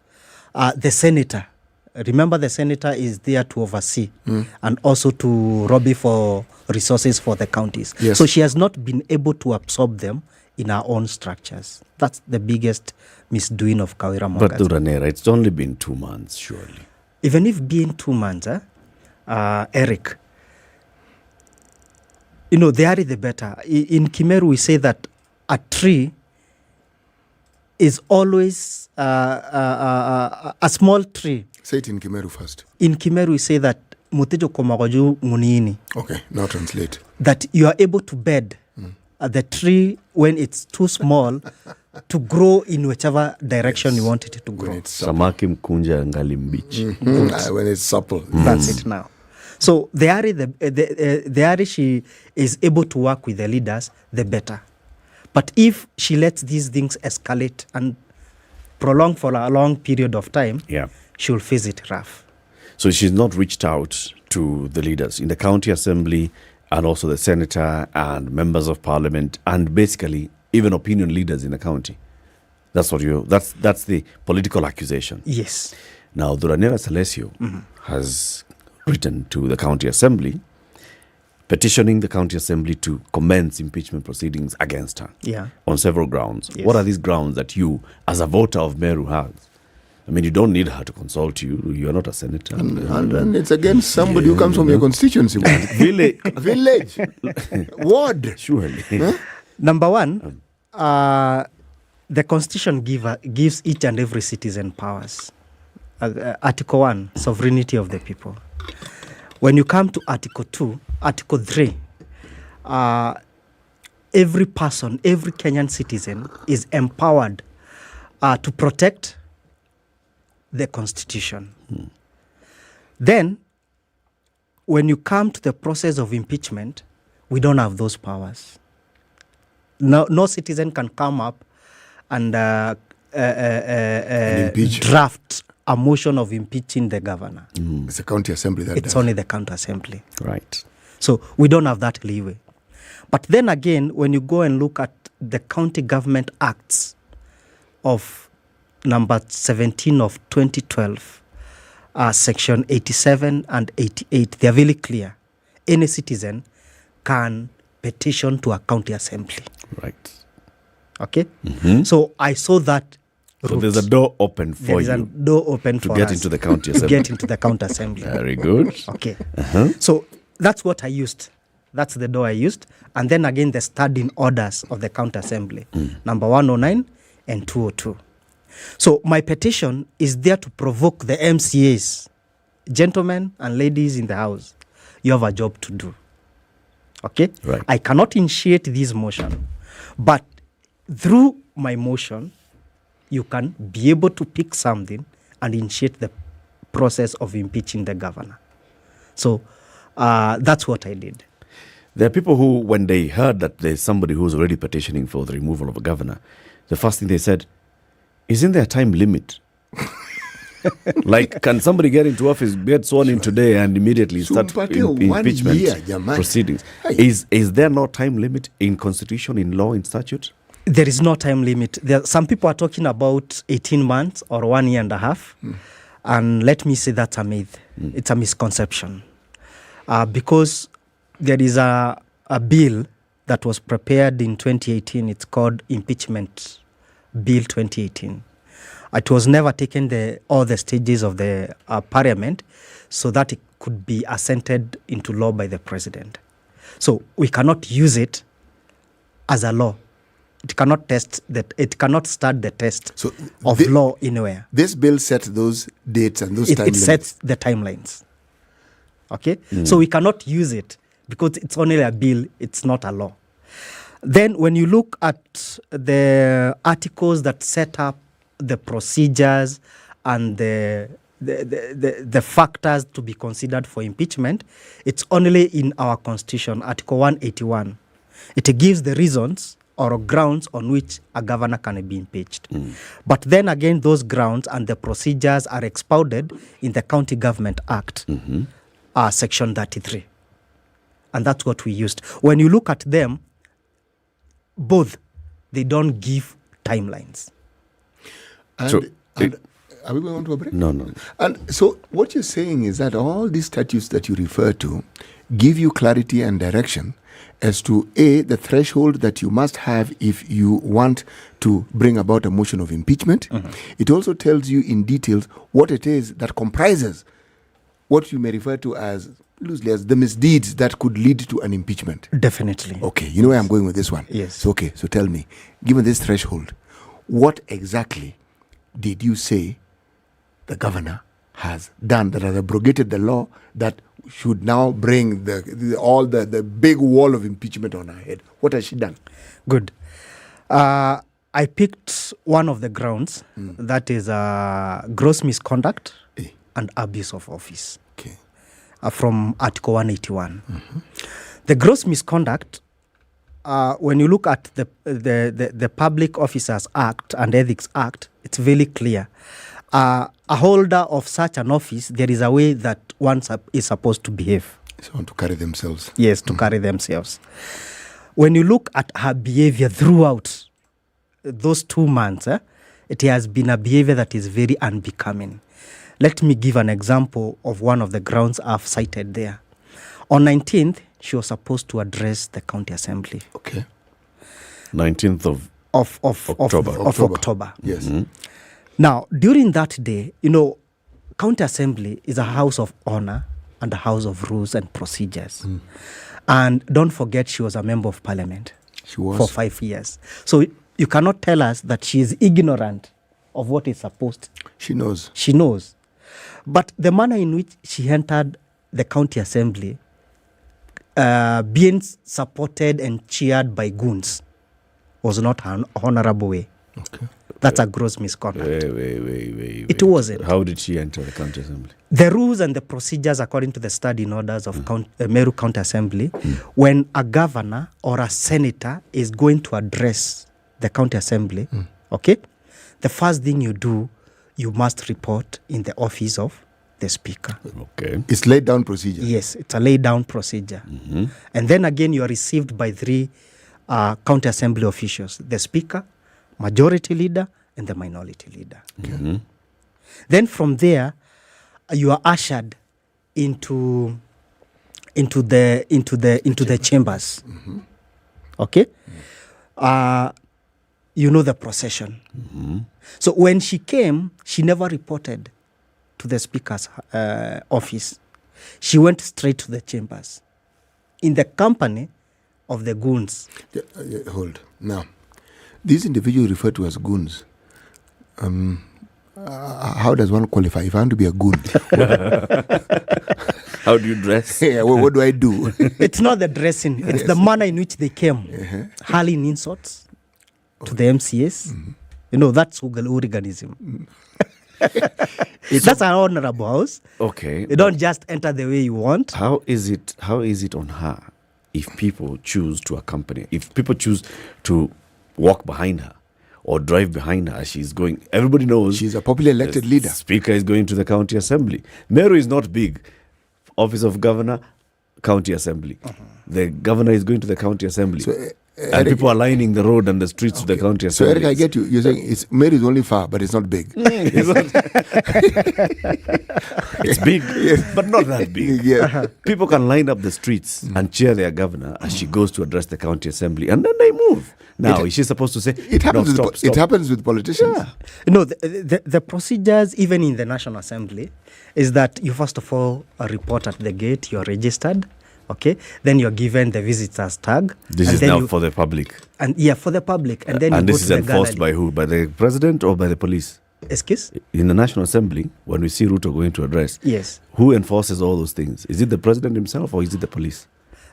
the senator. Remember, the senator is there to oversee and also to lobby for resources for the counties. Yes. So she has not been able to absorb them in her own structures. That's the biggest misdoing of Kawira Mwangaza. But Duranera, it's only been 2 months, surely. Even if being 2 months, Eric, you know, the earlier the better. In Kimeru, we say that a tree is always a small tree. Say it in Kimeru first. In Kimeru, we say that mutejo komagoju munini. Okay, now translate. That you are able to bed the tree when it's too small to grow in whichever direction you want it to grow. Samaki mkunja ngali mbichi. When it's supple. That's it now. So the area she is able to work with the leaders, the better. But if she lets these things escalate and prolong for a long period of time, she'll face it rough. So she's not reached out to the leaders in the county assembly and also the senator and members of parliament and basically even opinion leaders in the county. That's what that's the political accusation. Yes. Now, Duranera Salesio has written to the county assembly, petitioning the county assembly to commence impeachment proceedings against her on several grounds. Yes. What are these grounds that you, as a voter of Meru, has? I mean, you don't need her to consult you. You're not a senator. And it's against somebody who comes from your constituency. Village. Ward. Surely. Huh? Number one, the Constitution gives each and every citizen powers. Article 1, sovereignty of the people. When you come to Article 2, Article 3, every person, every Kenyan citizen is empowered to protect the Constitution. Then, when you come to the process of impeachment, we don't have those powers. No citizen can come up and draft a motion of impeaching the governor. It's the county assembly that It's does. only the county assembly. Right. So we don't have that leeway. But then again, when you go and look at the County Government Acts of number 17 of 2012, section 87 and 88, they are very clear. Any citizen can petition to a county assembly. Right. Okay? So I saw that So there's a door open for you. There is a door open to for get us into the county to assembly. get into the county assembly. Very good. Okay. So that's what I used. That's the door I used. And then again, the standing orders of the county assembly, number 109 and 202. So my petition is there to provoke the MCAs. Gentlemen and ladies in the house, you have a job to do. Okay? Right. I cannot initiate this motion, but through my motion, you can be able to pick something and initiate the process of impeaching the governor. So that's what I did. There are people who, when they heard that there's somebody who's already petitioning for the removal of a governor, the first thing they said, isn't there a time limit? Like, can somebody get into office, get sworn in today and immediately start impeachment proceedings? Is there no time limit in constitution, in law, in statute? There is no time limit. Some people are talking about 18 months or 1 year and a half. And let me say that's a myth. It's a misconception. Because there is a bill that was prepared in 2018. It's called Impeachment Bill 2018. It was never taken all the stages of the Parliament so that it could be assented into law by the President. So we cannot use it as a law. It cannot it cannot start the test of law anywhere. This bill sets those dates and those timelines. It sets the timelines. Okay? So we cannot use it because it's only a bill, it's not a law. Then when you look at the articles that set up the procedures and the factors to be considered for impeachment, it's only in our Constitution, Article 181. It gives the reasons or grounds on which a governor can be impeached. But then again, those grounds and the procedures are expounded in the County Government Act, Section 33. And that's what we used. When you look at them, both, they don't give timelines. And are we going on to a break? No. And so what you're saying is that all these statutes that you refer to give you clarity and direction as to the threshold that you must have if you want to bring about a motion of impeachment. It also tells you in details what it is that comprises what you may refer to as loosely as the misdeeds that could lead to an impeachment. Definitely. Okay, you know where I'm going with this one? Yes. So tell me, given this threshold, what exactly did you say the governor has done that has abrogated the law that should now bring the big wall of impeachment on her head? What has she done? Good. I picked one of the grounds, that is gross misconduct and abuse of office. Okay. From Article 181. The gross misconduct, when you look at the Public Officers Act and Ethics Act, it's very clear. A holder of such an office, there is a way that one is supposed to behave. So to carry themselves. Yes, to carry themselves. When you look at her behavior throughout those 2 months, it has been a behavior that is very unbecoming. Let me give an example of one of the grounds I've cited there. On 19th, she was supposed to address the county assembly. Okay. 19th of October. Yes. Now, during that day, county assembly is a house of honor and a house of rules and procedures. And don't forget, she was a member of parliament. She was. For 5 years. So you cannot tell us that she is ignorant of what is supposed. She knows. She knows. But the manner in which she entered the county assembly, being supported and cheered by goons, was not an honorable way. Okay. That's a gross misconduct. Wait. It wasn't. How did she enter the county assembly? The rules and the procedures according to the standing orders of Meru County Assembly, when a governor or a senator is going to address the county assembly, okay, the first thing you do, you must report in the office of the speaker. Okay. It's laid down procedure. Yes, it's a laid down procedure. And then again, you are received by 3 county assembly officials, the speaker, majority leader, and the minority leader. Okay. Then from there, you are ushered into the chambers. Okay? The procession. So when she came, she never reported to the speaker's office. She went straight to the chambers in the company of the goons. Hold. Now, these individuals referred to as goons. How does one qualify? If I want to be a goon, how do you dress? Yeah, what do I do? It's not the dressing. It's the manner in which they came. Hurling insults to the MCAs. That's hooliganism. That's an honorable house. Okay. You don't just enter the way you want. How is it on her if people choose to accompany, if people choose to walk behind her or drive behind her as she's going? Everybody knows she's a popularly elected leader. Speaker is going to the county assembly. Meru is not big. Office of governor, county assembly. The governor is going to the county assembly. So, and Eric, people are lining the road and the streets to the county assembly. So Eric, I get you. You're saying Meru is only far, but it's not big. It's big, but not that big. People can line up the streets and cheer their governor as she goes to address the county assembly, and then they move. Now, is she supposed to say, it happens, no, stop. It happens with politicians. The procedures, even in the National Assembly, is that you first of all report at the gate, you're registered, Okay, then you're given the visitors tag. This and is then now for the public. And yeah, for the public. And then and you this go is to the enforced gallery. by who? By the president or by the police? Excuse? In the National Assembly, when we see Ruto going to address, Yes. who enforces all those things? Is it the president himself or is it the police?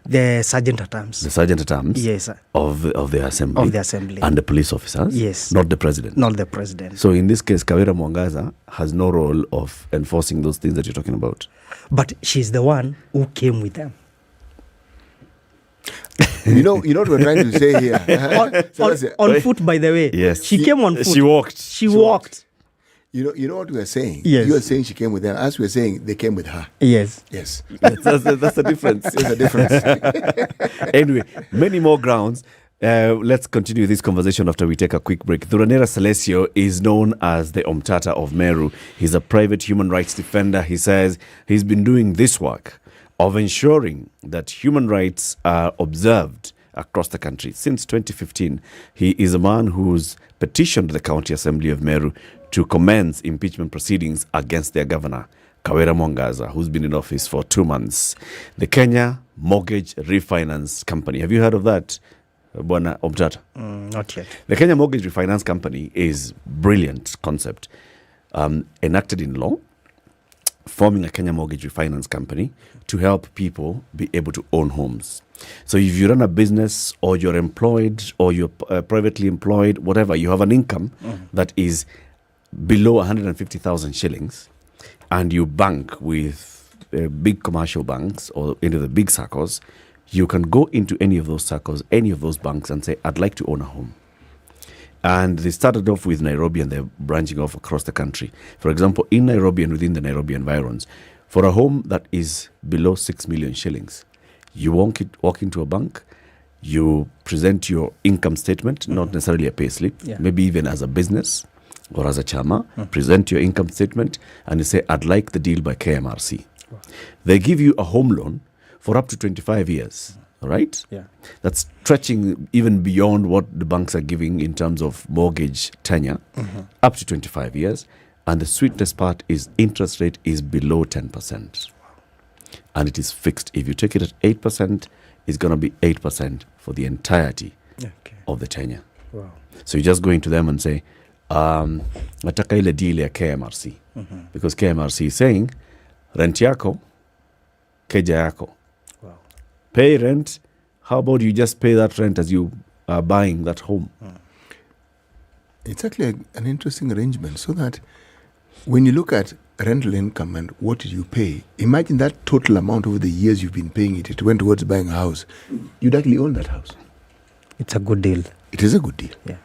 The sergeant at arms. The sergeant at arms? Yes, sir. Of the assembly? Of the assembly. And the police officers? Yes. Not the president? Not the president. So in this case, Kawira Mwangaza has no role of enforcing those things that you're talking about? But she's the one who came with them. You know what we're trying to say here. on foot, by the way. Yes. She came on foot. She walked. She walked. You know what we are saying? Yes. You are saying she came with them. As we are saying, they came with her. Yes. Yes. That's the difference. There's a difference. Anyway, many more grounds. Let's continue this conversation after we take a quick break. Thuranira Celesio is known as the Omtata of Meru. He's a private human rights defender. He says he's been doing this work of ensuring that human rights are observed across the country since 2015. He is a man who's petitioned the County Assembly of Meru to commence impeachment proceedings against their governor, Kawira Mwangaza, who's been in office for 2 months. The Kenya Mortgage Refinance Company. Have you heard of that, Bwana Omtata? Not yet. The Kenya Mortgage Refinance Company is brilliant concept, enacted in law, forming a Kenya Mortgage Refinance Company to help people be able to own homes. So if you run a business or you're employed or you're privately employed, whatever, you have an income that is below 150,000 shillings and you bank with big commercial banks or into the big circles, you can go into any of those circles, any of those banks and say, I'd like to own a home. And they started off with Nairobi and they're branching off across the country. For example, in Nairobi and within the Nairobi environs, for a home that is below 6 million shillings, you walk into a bank, you present your income statement, not necessarily a pay slip, maybe even as a business or as a chama, present your income statement and you say, I'd like the deal by KMRC. Wow. They give you a home loan for up to 25 years. All right? Yeah. That's stretching even beyond what the banks are giving in terms of mortgage tenure, up to 25 years. And the sweetest part is interest rate is below 10%. And it is fixed. If you take it at 8%, it's going to be 8% for the entirety of the tenure. Wow. So you just go into them and say, nataka ile deal ya KMRC. Because KMRC is saying, rent yako, keja yako. Pay rent. How about you just pay that rent as you are buying that home? It's actually an interesting arrangement so that when you look at rental income and what did you pay, imagine that total amount over the years you've been paying it. It went towards buying a house. You'd actually own that house. It's a good deal. It is a good deal. Yeah.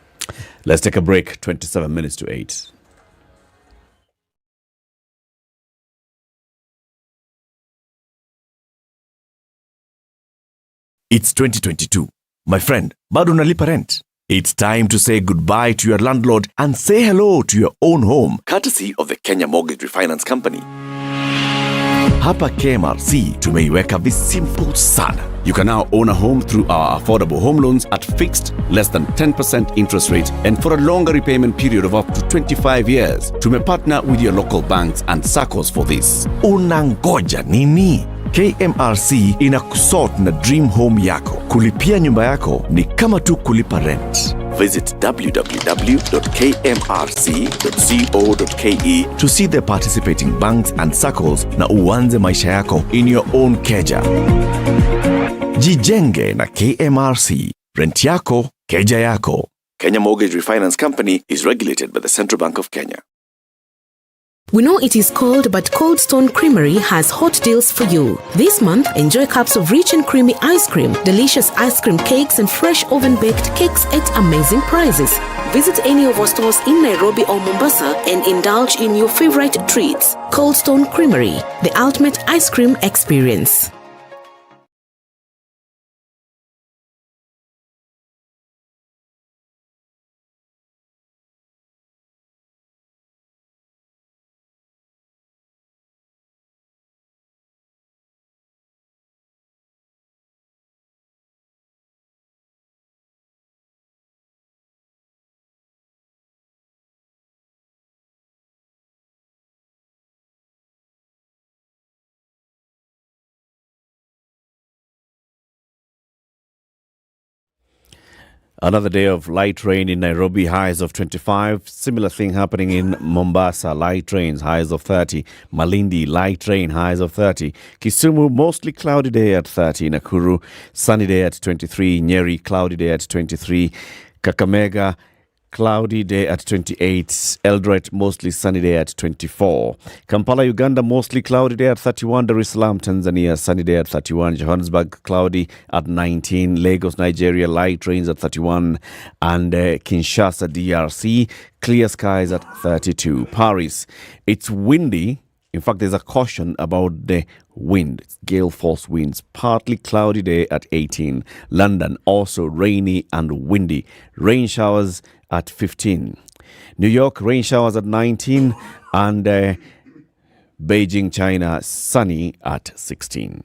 Let's take a break. 27 minutes to 8. It's 2022. My friend, bado unalipa rent? It's time to say goodbye to your landlord and say hello to your own home, courtesy of the Kenya Mortgage Refinance Company. Hapa KMRC tumeiweka simple sana. You can now own a home through our affordable home loans at fixed, less than 10% interest rate and for a longer repayment period of up to 25 years. Tumepartner with your local banks and SACCOs for this. Unangoja nini? KMRC inakusort na dream home yako. Kulipia nyumba yako ni kama tu kulipa rent. Visit www.kmrc.co.ke to see the participating banks and circles na uanze maisha yako in your own keja. Jijenge na KMRC. Rent yako, keja yako. Kenya Mortgage Refinance Company is regulated by the Central Bank of Kenya. We know it is cold, but Cold Stone Creamery has hot deals for you. This month, enjoy cups of rich and creamy ice cream, delicious ice cream cakes, and fresh oven-baked cakes at amazing prices. Visit any of our stores in Nairobi or Mombasa and indulge in your favorite treats. Cold Stone Creamery, the ultimate ice cream experience. Another day of light rain in Nairobi, highs of 25. Similar thing happening in Mombasa, light rains, highs of 30. Malindi, light rain, highs of 30. Kisumu, mostly cloudy day at 30. Nakuru, sunny day at 23. Nyeri, cloudy day at 23. Kakamega, cloudy day at 28. Eldoret, mostly sunny day at 24. Kampala, Uganda, mostly cloudy day at 31. Dar es Salaam, Tanzania, sunny day at 31. Johannesburg, cloudy at 19. Lagos, Nigeria, light rains at 31. And Kinshasa, DRC, clear skies at 32. Paris, it's windy. In fact, there's a caution about the wind. It's gale force winds. Partly cloudy day at 18. London, also rainy and windy. Rain showers at 15. New York, rain showers at 19. And Beijing, China, sunny at 16.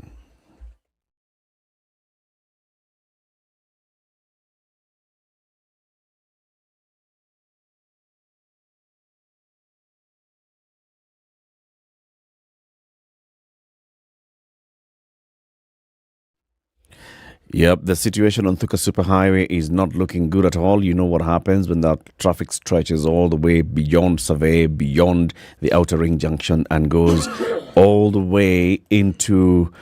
Yep, the situation on Thika Superhighway is not looking good at all. You know what happens when that traffic stretches all the way beyond Survey, beyond the Outer Ring Junction, and goes all the way into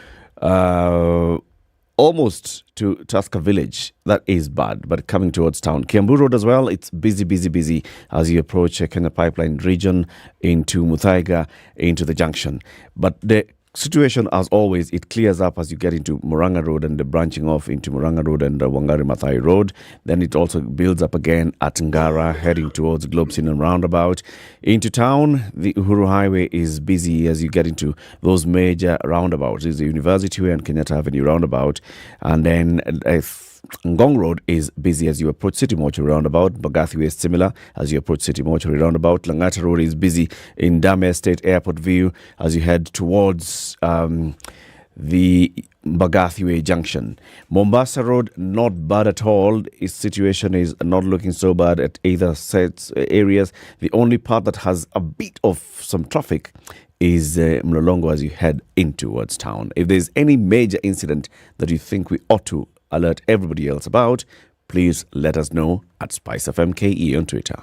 almost to Tusker Village. That is bad, but coming towards town. Kiambu Road as well, it's busy as you approach Kenya Pipeline region into Muthaiga, into the junction. But the situation, as always, it clears up as you get into Murang'a Road and the branching off into Murang'a Road and Wangari Maathai Road. Then it also builds up again at Ngara, heading towards Globeston and Roundabout. Into town, the Uhuru Highway is busy as you get into those major roundabouts. It's the University Way and Kenyatta Avenue roundabout. And then Ngong Road is busy as you approach City Mortuary roundabout. Bagathi Way is similar as you approach City Mortuary roundabout. Langata Road is busy in Dame Estate Airport View as you head towards the Bagathi Way junction. Mombasa Road, not bad at all. Its situation is not looking so bad at either sets areas. The only part that has a bit of some traffic is Mlolongo as you head in towards town. If there's any major incident that you think we ought to alert everybody else about, please let us know at SpiceFM KE on Twitter.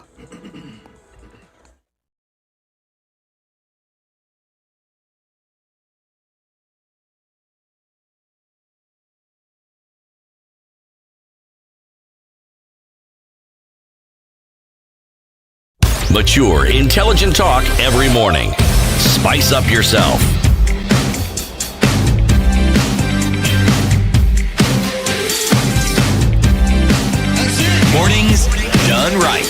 Mature, intelligent talk every morning. Spice up yourself. Mornings done right.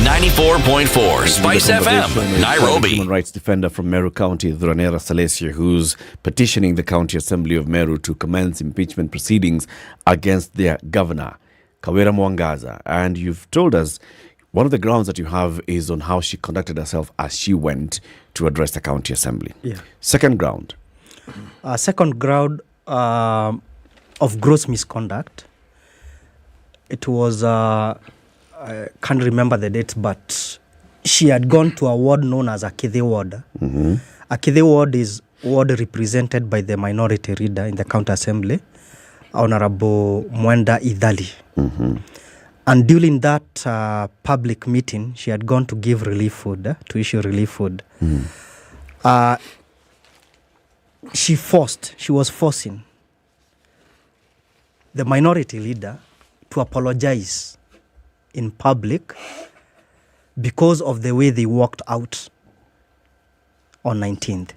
94.4 Spice FM, Nairobi. Human rights defender from Meru County, Dhuranera Salesio, who's petitioning the County Assembly of Meru to commence impeachment proceedings against their governor, Kawira Mwangaza. And you've told us one of the grounds that you have is on how she conducted herself as she went to address the County Assembly. Yeah. Second ground. Second ground of gross misconduct. It was, I can't remember the date, but she had gone to a ward known as Akithe Ward. Mm-hmm. Akithe Ward is ward represented by the minority leader in the County Assembly, Honorable Mwenda Idhali. Mm-hmm. And during that public meeting, she had gone to give relief food, to issue relief food. Mm. She was forcing the minority leader to apologize in public because of the way they walked out on 19th.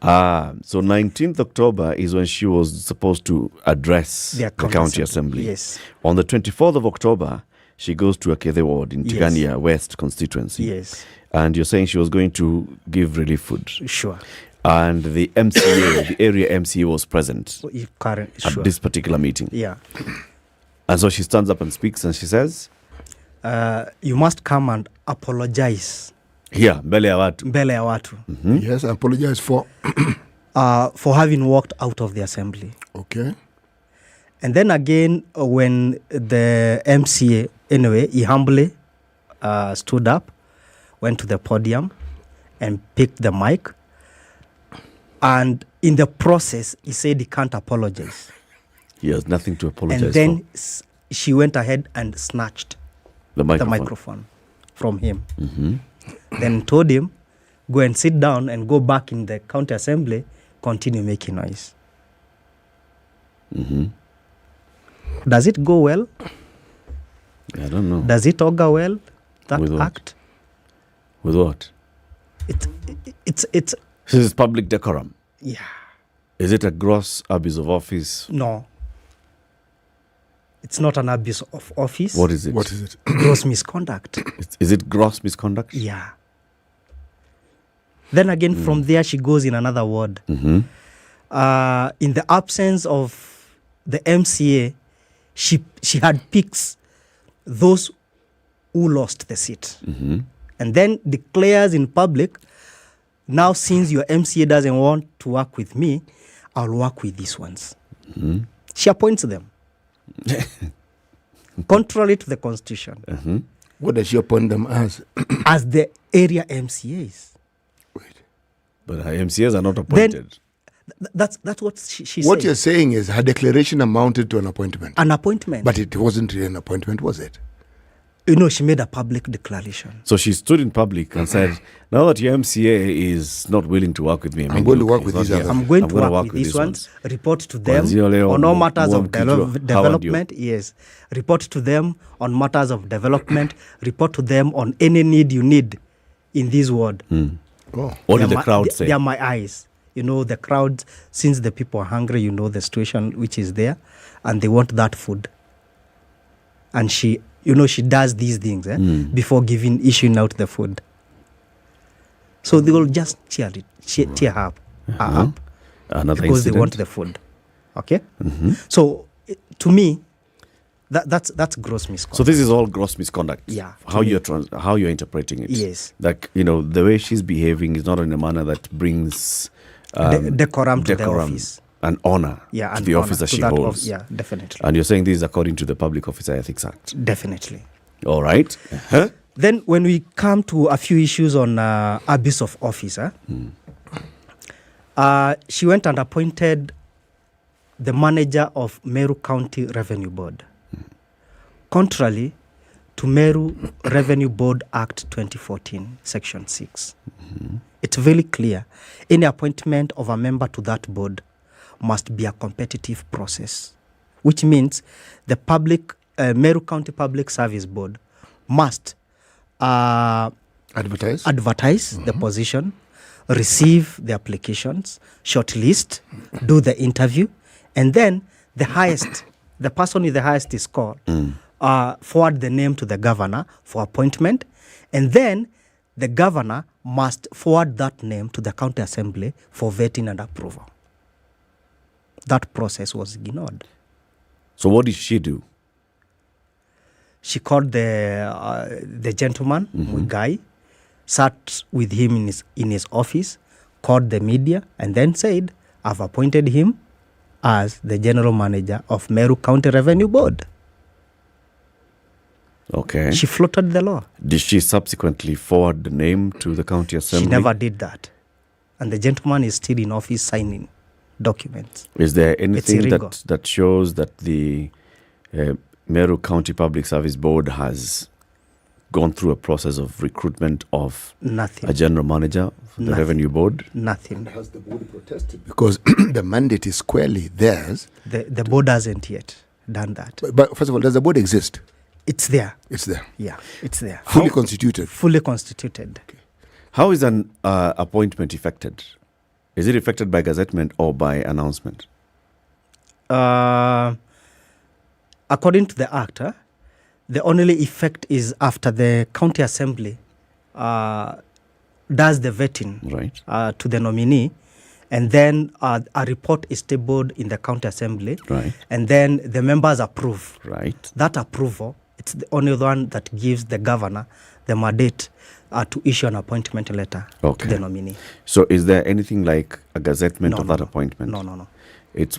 So 19th October is when she was supposed to address the County Assembly. Yes. On the 24th of October, she goes to Akithe Ward in Tigania West constituency. Yes. And you're saying she was going to give relief food. Sure. And the MCA, the area MCA was present at this particular meeting. Yeah. And so she stands up and speaks and she says, you must come and apologize. Here, mbele ya watu. Mbele ya watu. Mm-hmm. Yes, I apologize for having walked out of the assembly. Okay. And then again, when the MCA, anyway, he humbly stood up, went to the podium and picked the mic. And in the process, he said he can't apologize. He has nothing to apologize and then for. she went ahead and snatched the microphone from him. Then told him, go and sit down and go back in the county assembly, continue making noise. Does it go well? I don't know. Does it augur well, that With what? act? With what? It's This is public decorum. Yeah. Is it a gross abuse of office? No. It's not an abuse of office. What is it? What is it? Gross misconduct. Is it gross misconduct? Yeah. Then again, from there, she goes in another word. In the absence of the MCA, she had picked those who lost the seat. And then declares in public, now since your MCA doesn't want to work with me, I'll work with these ones. She appoints them. Contrary to the constitution. What does she appoint them as? As the area MCAs. But her MCAs are not appointed. That's what she What said. you're saying is her declaration amounted to an appointment. An appointment. But it wasn't really an appointment, was it? She made a public declaration. So she stood in public and said, now that your MCA is not willing to work with me, I'm going to work with these others. I'm going to work with these ones. Report to them Kwanzia on all matters of Howard development. Yes. Report to them on matters of development. Report to them on any need you need in this ward. What did the crowd say? They are my eyes. The crowd, since the people are hungry, the situation which is there, and they want that food. And she does these things before issuing out the food. So they will just cheer her up, Another because incident? they want the food. Okay? So to me, that's gross misconduct. So this is all gross misconduct. Yeah. How you're interpreting it. Yes. Like, the way she's behaving is not in a manner that brings decorum to the office. And honor to and the honor office that to she that holds. yeah, definitely. And you're saying this is according to the Public Officer Ethics Act. Definitely. All right. Then when we come to a few issues on abuse of office, she went and appointed the manager of Meru County Revenue Board. Contrary to Meru Revenue Board Act 2014, Section 6. It's very clear. Any appointment of a member to that board must be a competitive process, which means the Meru County Public Service Board must advertise the position, receive the applications, shortlist, do the interview, and then the person with the highest score forward the name to the governor for appointment, and then the governor must forward that name to the county assembly for vetting and approval. That process was ignored. So what did she do? She called the gentleman, Muigai, sat with him in his office, called the media, and then said, I've appointed him as the general manager of Meru County Revenue Board. Okay. She flouted the law. Did she subsequently forward the name to the county assembly? She never did that. And the gentleman is still in office signing documents. Is there anything that shows that the Meru County Public Service Board has gone through a process of recruitment of a general manager for the Revenue Board? Nothing. Has the board protested? Because the mandate is squarely theirs. The board hasn't yet done that. But first of all, does the board exist? It's there. It's there. Yeah, it's there. Fully constituted. Fully constituted. Okay. How is an appointment effected? Is it effected by gazettement or by announcement? According to the Act, the only effect is after the county assembly does the vetting to the nominee, and then a report is tabled in the county assembly, and then the members approve. That approval, it's the only one that gives the governor the mandate to issue an appointment letter to the nominee. So is there anything like a gazettement of that appointment? No. It's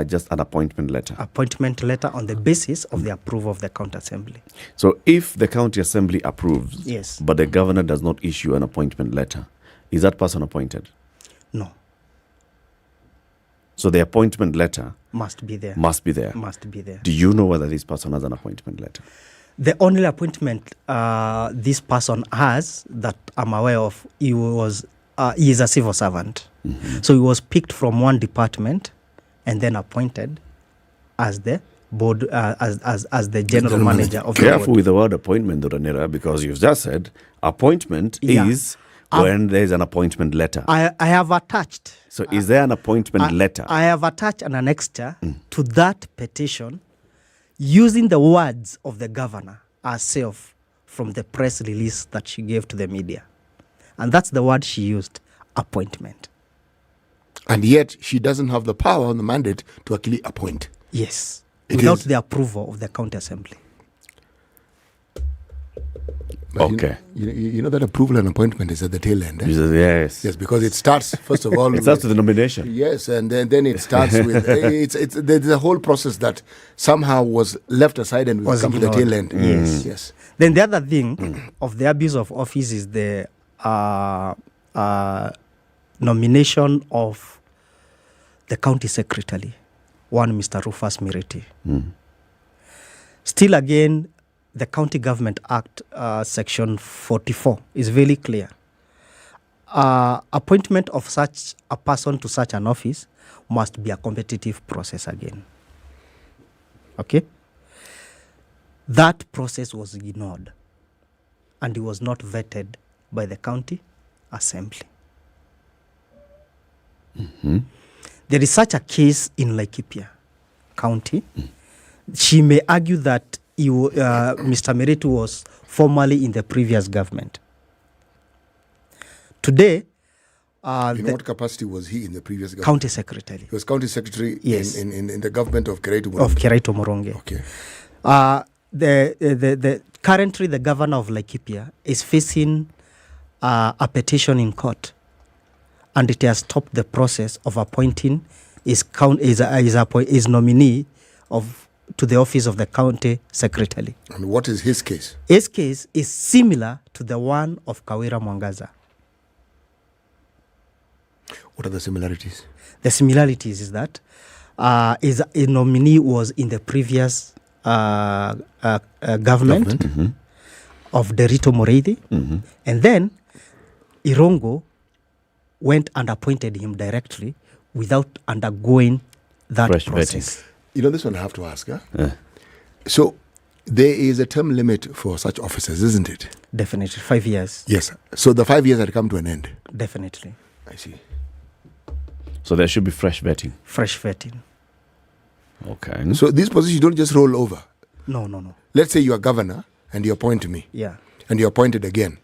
just an appointment letter? Appointment letter on the basis of the approval of the county assembly. So if the county assembly approves, yes, but the governor does not issue an appointment letter, is that person appointed? No. So the appointment letter must be there. Must be there. Must be there. Do you know whether this person has an appointment letter? The only appointment this person has that I'm aware of, he is a civil servant. So he was picked from one department and then appointed as the board, as the general manager of the board. Careful with the word appointment, Doranera, because you've just said appointment is when there's an appointment letter. I have attached. So is there an appointment letter? I have attached an annexure to that petition using the words of the governor herself from the press release that she gave to the media. And that's the word she used, appointment. And yet she doesn't have the power on the mandate to actually appoint. Yes, without the approval of the county assembly. Okay. You know that approval and appointment is at the tail end. Yes. Yes, because it starts, first of all... it starts with the nomination. Yes, and then it starts with... there's a whole process that somehow was left aside and will come to the tail end. Yes. Then the other thing of the abuse of office is the nomination of the county secretary, one Mr. Rufus Miriti. Still again, the County Government Act, Section 44, is very clear. Appointment of such a person to such an office must be a competitive process again. Okay? That process was ignored, and it was not vetted by the County Assembly. There is such a case in Laikipia County. She may argue that Mr. Miriti was formerly in the previous government. Today, in what capacity was he in the previous government? County secretary. He was county secretary Yes. in the government of Kiraito Moronge. Of Kiraito Moronge. Okay. Currently, the governor of Laikipia is facing a petition in court, and it has stopped the process of appointing his nominee to the office of the county secretary. And what is his case? His case is similar to the one of Kawira Mwangaza. What are the similarities? The similarities is that his nominee was in the previous government of Derito Moreithi, and then Irongo went and appointed him directly without undergoing that Fresh process. vetting. You know, this one I have to ask. So there is a term limit for such officers, isn't it? Definitely, 5 years. Yes. So the 5 years had come to an end. Definitely. I see. So there should be fresh vetting. Fresh vetting. Okay. So these positions don't just roll over. No. Let's say you are governor and you appoint me. Yeah. And you're appointed again.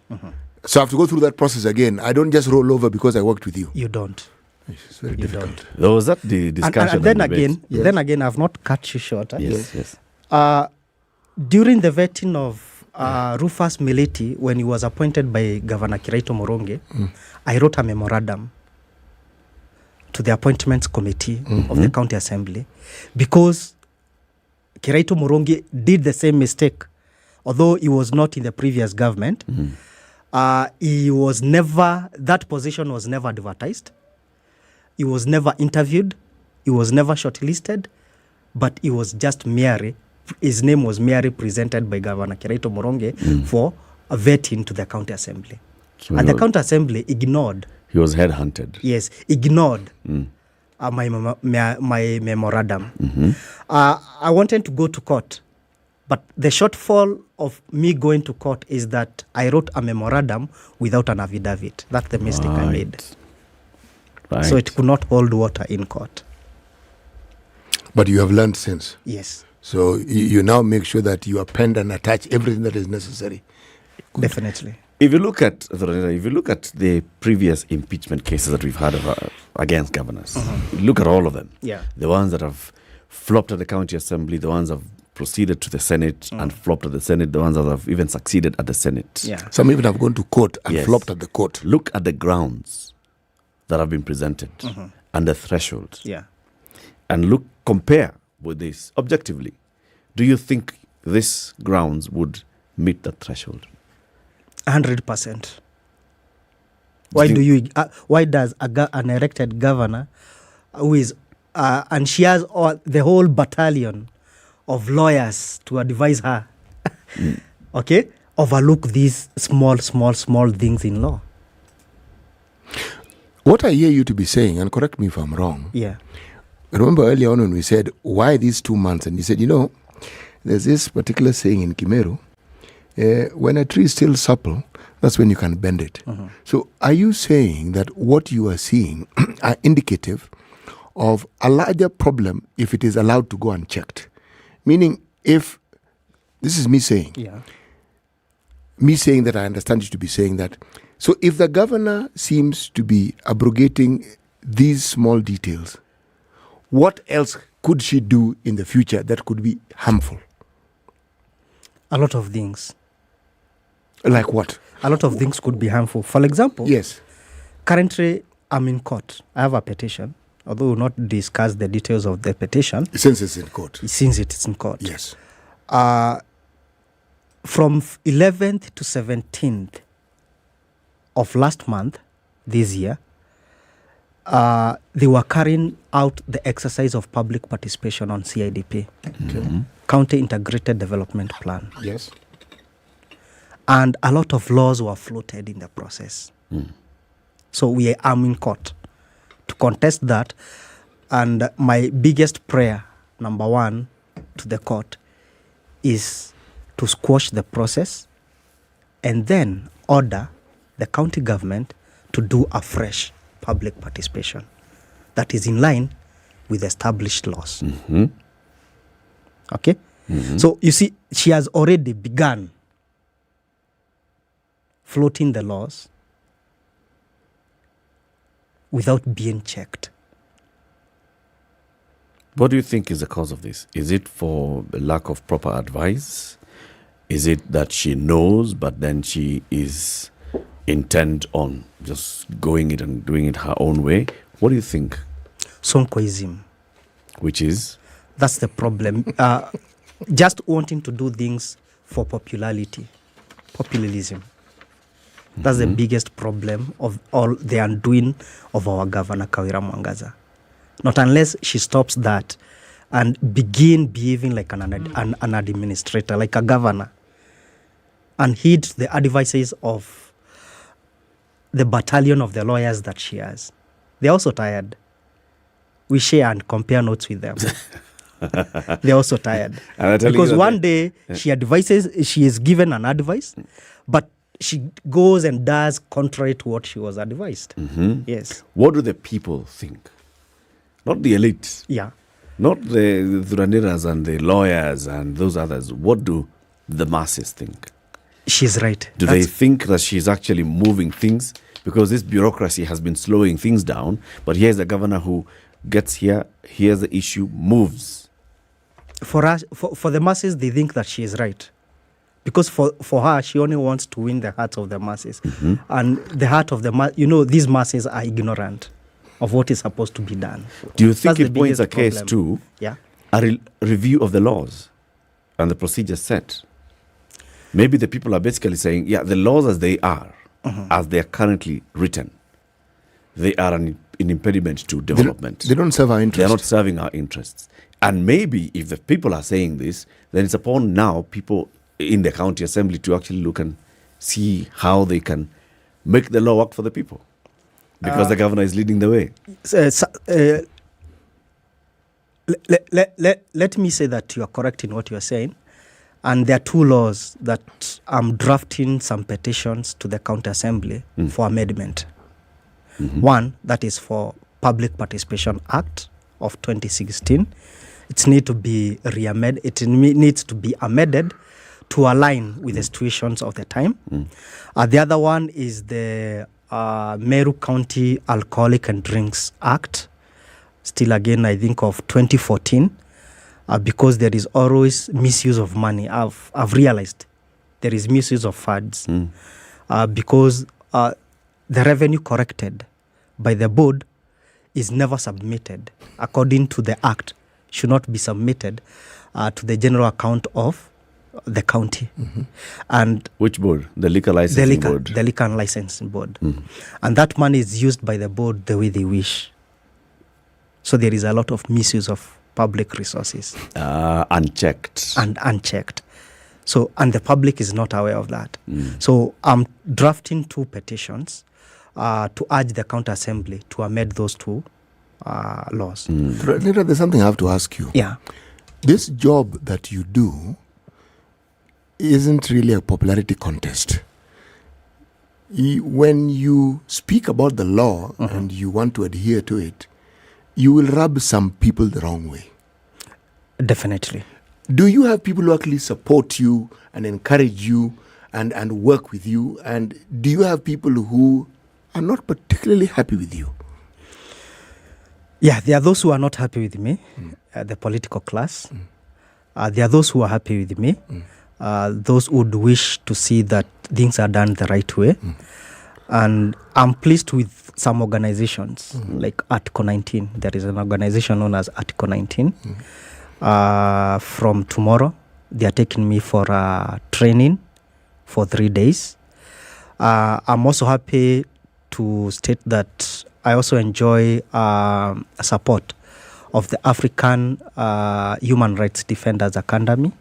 So I have to go through that process again. I don't just roll over because I worked with you. You don't. It's very difficult. There was that the discussion. And then again, I've not cut you short. Yes. During the vetting of Rufus Miriti, when he was appointed by Governor Kiraito Moronge, I wrote a memorandum to the Appointments Committee of the County Assembly, because Kiraito Moronge did the same mistake. Although he was not in the previous government, that position was never advertised. He was never interviewed. He was never shortlisted. But he was just his name was merely presented by Governor Kiraito Moronge for a vetting to the County Assembly. So and the County Assembly ignored. He was headhunted. Yes, ignored my memorandum. I wanted to go to court, but the shortfall of me going to court is that I wrote a memorandum without an affidavit. That's the mistake I made. Right. So it could not hold water in court. But you have learned since. Yes. So you now make sure that you append and attach everything that is necessary. Good. Definitely. If you look at the previous impeachment cases that we've had against governors, look at all of them. Yeah. The ones that have flopped at the county assembly, the ones that have proceeded to the Senate and flopped at the Senate, the ones that have even succeeded at the Senate. Yeah. Some even have gone to court and flopped at the court. Look at the grounds that have been presented and the threshold. Yeah. And compare with this objectively. Do you think this grounds would meet that threshold? 100%. Why does an elected governor who is and she has the whole battalion of lawyers to advise her. Okay, overlook these small things in law. What I hear you to be saying, and correct me if I'm wrong. Yeah. Remember earlier on when we said, why these 2 months? And you said, there's this particular saying in Kimeru, when a tree is still supple, that's when you can bend it. So are you saying that what you are seeing are indicative of a larger problem if it is allowed to go unchecked? Meaning, if, this is me saying, that I understand you to be saying that, so if the governor seems to be abrogating these small details, what else could she do in the future that could be harmful? A lot of things. Like what? A lot of things could be harmful. For example, yes. Currently, I'm in court. I have a petition, although we'll not discuss the details of the petition. Since it's in court. Since it is in court. Yes. From 11th to 17th of last month, this year, they were carrying out the exercise of public participation on CIDP, County Integrated Development Plan. Yes. And a lot of laws were floated in the process. So we are in court to contest that. And my biggest prayer, number one, to the court is to squash the process and then order the county government to do a fresh public participation that is in line with established laws. Okay? So you see, she has already begun floating the laws without being checked. What do you think is the cause of this? Is it for the lack of proper advice? Is it that she knows, but then she is intent on just going it and doing it her own way? What do you think? Sonkoism. Which is? That's the problem. Just wanting to do things for popularity. Populism. That's the biggest problem of all the undoing of our governor, Kawira Mwangaza. Not unless she stops that and begin behaving like an administrator, like a governor, and heed the advices of the battalion of the lawyers that she has. They're also tired. We share and compare notes with them. They're also tired. Because one day she is given an advice, but she goes and does contrary to what she was advised. Yes. What do the people think? Not the elite. Yeah. Not the Thurandiras and the lawyers and those others. What do the masses think? She's right. Do they think that she's actually moving things? Because this bureaucracy has been slowing things down, but here's a governor who gets here, here's the issue, moves. For us, for the masses, they think that she is right. Because for her, she only wants to win the hearts of the masses. And the heart of the these masses are ignorant of what is supposed to be done. Do you think it points a case to a review of the laws and the procedures set? Maybe the people are basically saying, the laws as they are currently written, they are an impediment to development. They don't serve our interests. They're not serving our interests. And maybe if the people are saying this, then it's upon now people in the county assembly to actually look and see how they can make the law work for the people. Because the governor is leading the way. Let me say that you are correct in what you are saying. And there are two laws that I'm drafting some petitions to the county assembly for amendment. One, that is for Public Participation Act of 2016. It needs to be needs to be amended to align with the situations of the time. The other one is the Meru County Alcoholic and Drinks Act, still again I think of 2014, because there is always misuse of money. I've realized there is misuse of funds because the revenue collected by the board is never submitted according to the act, should not be submitted to the general account of the county. And which board? The liquor licensing board. The liquor and licensing board. And that money is used by the board the way they wish. So there is a lot of misuse of public resources. Unchecked. And unchecked. So, and the public is not aware of that. So I'm drafting 2 petitions to urge the County Assembly to amend those 2 laws. There's something I have to ask you. Yeah. This job that you do isn't really a popularity contest. When you speak about the law and you want to adhere to it, you will rub some people the wrong way. Definitely. Do you have people who actually support you and encourage you and work with you? And do you have people who are not particularly happy with you? Yeah, there are those who are not happy with me, the political class. There are those who are happy with me, those who would wish to see that things are done the right way. And I'm pleased with some organizations like Article 19. There is an organization known as Article 19. From tomorrow, they are taking me for training for 3 days. I'm also happy to state that I also enjoy support of the African Human Rights Defenders Academy.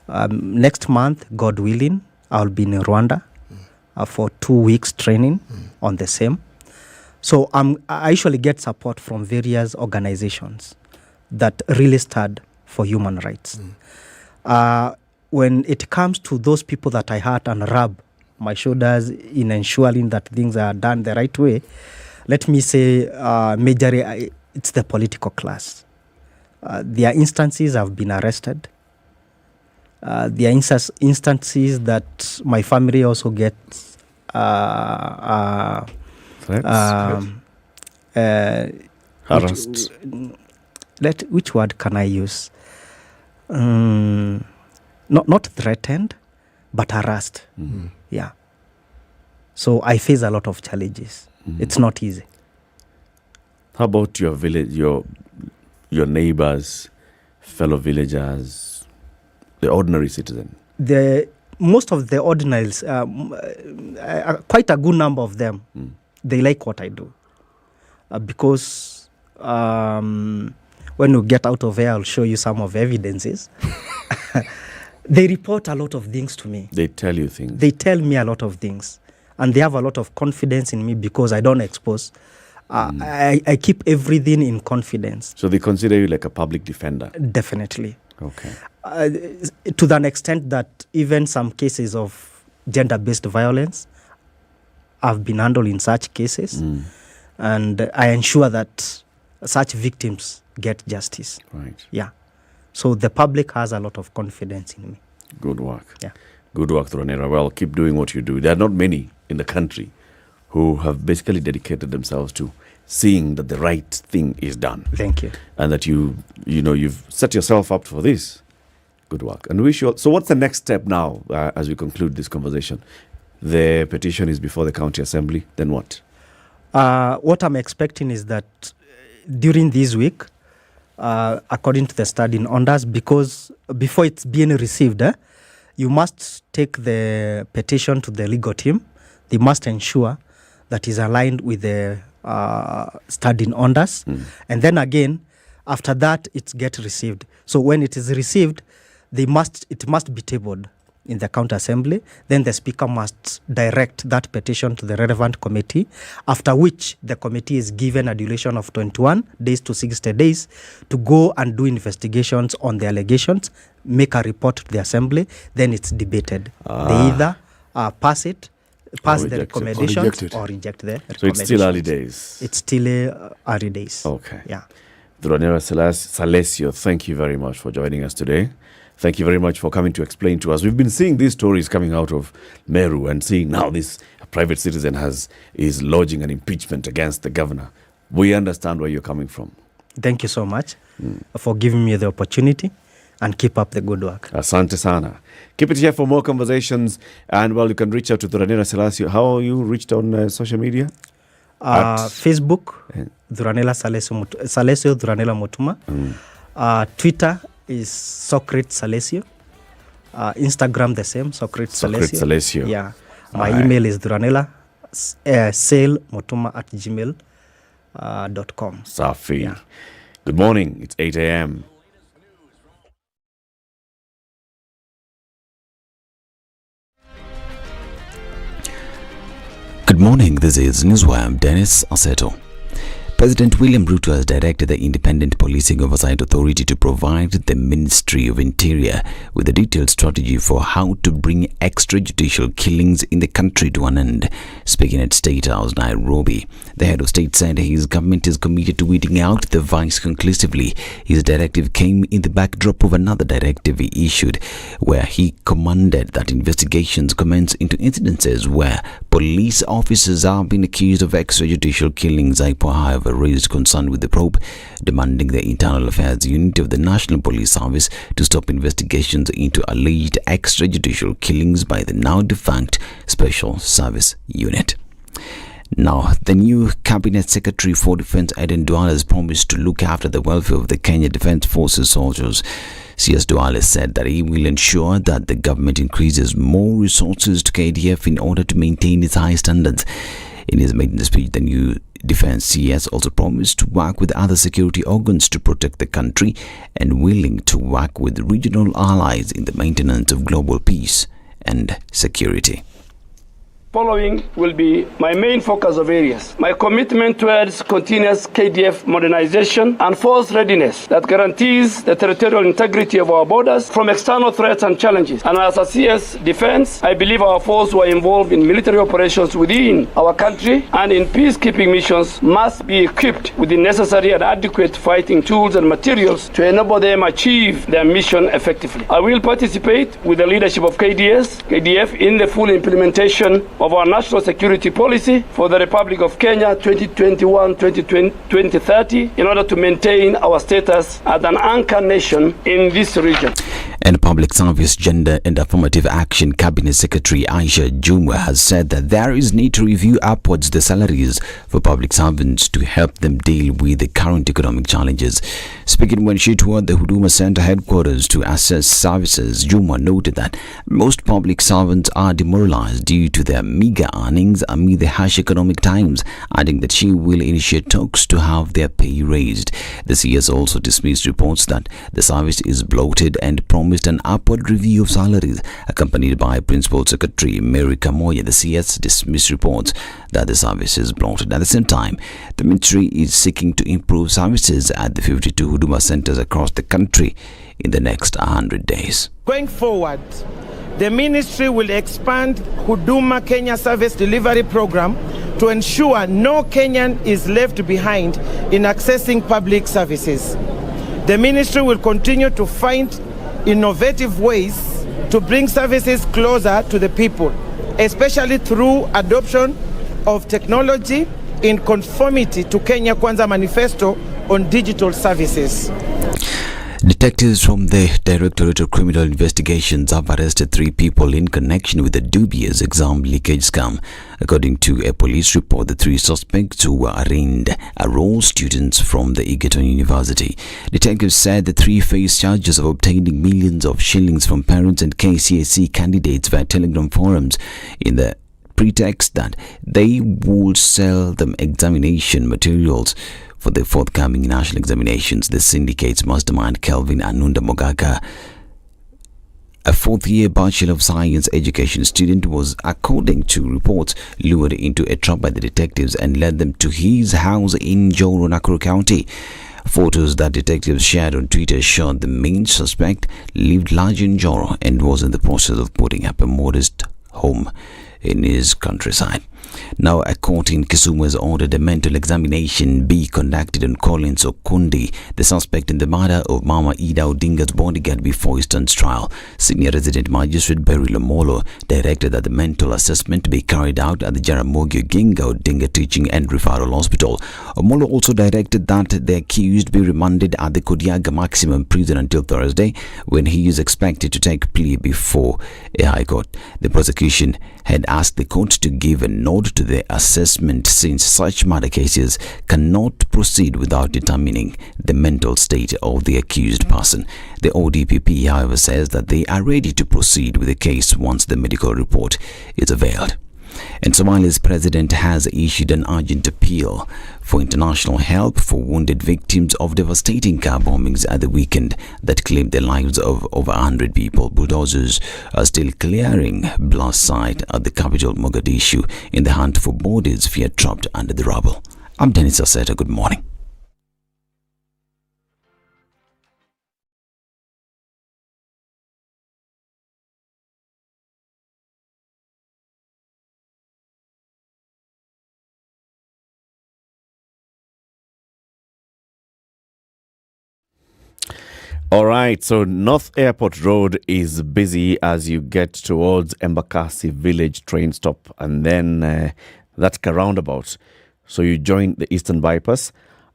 Next month, God willing, I'll be in Rwanda for 2 weeks training on the same. So I usually get support from various organizations that really stand for human rights. When it comes to those people that I hurt and rub my shoulders in ensuring that things are done the right way, let me say majorly it's the political class. There are instances I've been arrested. There are instances that my family also gets harassed. Which word can I use? Not threatened, but harassed. Yeah. So I face a lot of challenges. It's not easy. How about your village, your neighbors, fellow villagers, the ordinary citizen? Most of the ordinaries, quite a good number of them, they like what I do. Because when we get out of here, I'll show you some of the evidences. They report a lot of things to me. They tell you things. They tell me a lot of things. And they have a lot of confidence in me because I don't expose. I keep everything in confidence. So they consider you like a public defender? Definitely. Okay. To an extent that even some cases of gender-based violence have been handled in such cases. And I ensure that such victims get justice. Right. Yeah. So the public has a lot of confidence in me. Good work. Yeah. Good work, Thuranera. Well, keep doing what you do. There are not many in the country who have basically dedicated themselves to seeing that the right thing is done. Thank you. And that you've set yourself up for this. Good work. And wish you all. So what's the next step now as we conclude this conversation? The petition is before the County Assembly. Then what? What I'm expecting is that during this week, according to the study in Ondas, because before it's being received, you must take the petition to the legal team. They must ensure that is aligned with the study in Ondas. And then again, after that, it gets received. So when it is received, it must be tabled in the County Assembly. Then the Speaker must direct that petition to the relevant committee, after which the committee is given a duration of 21 days to 60 days to go and do investigations on the allegations, make a report to the Assembly, then it's debated. They either pass the recommendations or reject the recommendations. So it's still early days? It's still early days. Okay. Yeah. Thuranera Salesio, thank you very much for joining us today. Thank you very much for coming to explain to us. We've been seeing these stories coming out of Meru and seeing now this private citizen is lodging an impeachment against the governor. We understand where you're coming from. Thank you so much for giving me the opportunity, and keep up the good work. Asante sana. Keep it here for more conversations, and well, you can reach out to Thuranera Salesio. How are you reached on social media? Facebook, Thuranera Salesio Thuranera Mutuma. Twitter is Socrates Salesio. Instagram the same, Socrates Salesio. Yeah. My email is Thuranera Sale Mutuma @gmail. .com. Safi. Yeah. Good morning. It's 8 a.m. Good morning, this is Newswire. I'm Dennis Aseto. President William Ruto has directed the Independent Policing Oversight Authority to provide the Ministry of Interior with a detailed strategy for how to bring extrajudicial killings in the country to an end. Speaking at State House, Nairobi, the head of state said his government is committed to weeding out the vice conclusively. His directive came in the backdrop of another directive he issued, where he commanded that investigations commence into incidences where police officers have been accused of extrajudicial killings. IPOA, however, raised concern with the probe, demanding the Internal Affairs Unit of the National Police Service to stop investigations into alleged extrajudicial killings by the now defunct Special Service Unit. Now, the new Cabinet Secretary for Defence, Ednah, has promised to look after the welfare of the Kenya Defence Forces soldiers. CS Duale said that he will ensure that the government increases more resources to KDF in order to maintain its high standards. In his maiden speech, the new Defence CS also promised to work with other security organs to protect the country and willing to work with regional allies in the maintenance of global peace and security. Following will be my main focus of areas. My commitment towards continuous KDF modernization and force readiness that guarantees the territorial integrity of our borders from external threats and challenges. And as a CS defense, I believe our force who are involved in military operations within our country and in peacekeeping missions must be equipped with the necessary and adequate fighting tools and materials to enable them achieve their mission effectively. I will participate with the leadership of KDF in the full implementation of our national security policy for the Republic of Kenya 2021-2030 in order to maintain our status as an anchor nation in this region. And Public Service, Gender and Affirmative Action Cabinet Secretary Aisha Jumwa has said that there is need to review upwards the salaries for public servants to help them deal with the current economic challenges. Speaking when she toured the Huduma Center headquarters to assess services, Jumwa noted that most public servants are demoralized due to their meager earnings amid the harsh economic times, adding that she will initiate talks to have their pay raised. The CS also dismissed reports that the service is bloated and promised an upward review of salaries. Accompanied by Principal Secretary Meru County, the CS dismissed reports that the service is bloated. At the same time, the ministry is seeking to improve services at the 52 Huduma centers across the country in the next 100 days. Going forward, the ministry will expand Huduma Kenya Service Delivery Program to ensure no Kenyan is left behind in accessing public services. The ministry will continue to find innovative ways to bring services closer to the people, especially through adoption of technology in conformity to Kenya Kwanza Manifesto on digital services. Detectives from the Directorate of Criminal Investigations have arrested 3 people in connection with a dubious exam leakage scam. According to a police report, the 3 suspects who were arraigned are all students from the Egerton University. Detectives said the 3 faced charges of obtaining millions of shillings from parents and KCSE candidates via Telegram forums in the pretext that they would sell them examination materials for the forthcoming national examinations. The syndicate's mastermind, Kelvin Anunda Mogaka, a 4th-year Bachelor of Science education student, was, according to reports, lured into a trap by the detectives and led them to his house in Njoro, Nakuru County. Photos that detectives shared on Twitter showed the main suspect lived large in Njoro and was in the process of putting up a modest home in his countryside. Now, a court in Kisumu has ordered a mental examination be conducted on Collins Okundi, the suspect in the murder of Mama Ida Odinga's bodyguard, before he stands trial. Senior Resident Magistrate Barry Lomolo directed that the mental assessment be carried out at the Jaramogi Oginga Odinga Teaching and Referral Hospital. Omolo also directed that the accused be remanded at the Kodiaga Maximum Prison until Thursday, when he is expected to take plea before a high court. The prosecution had asked the court to give a nod to the assessment, since such murder cases cannot proceed without determining the mental state of the accused person. The ODPP, however, says that they are ready to proceed with the case once the medical report is availed. And Somalia's president has issued an urgent appeal for international help for wounded victims of devastating car bombings at the weekend that claimed the lives of over 100 people. Bulldozers are still clearing blast site at the capital Mogadishu in the hunt for bodies feared trapped under the rubble. I'm Dennis Aseta. Good morning. All right, so North Airport Road is busy as you get towards Embakasi Village train stop, and then that's a roundabout. So you join the Eastern Bypass.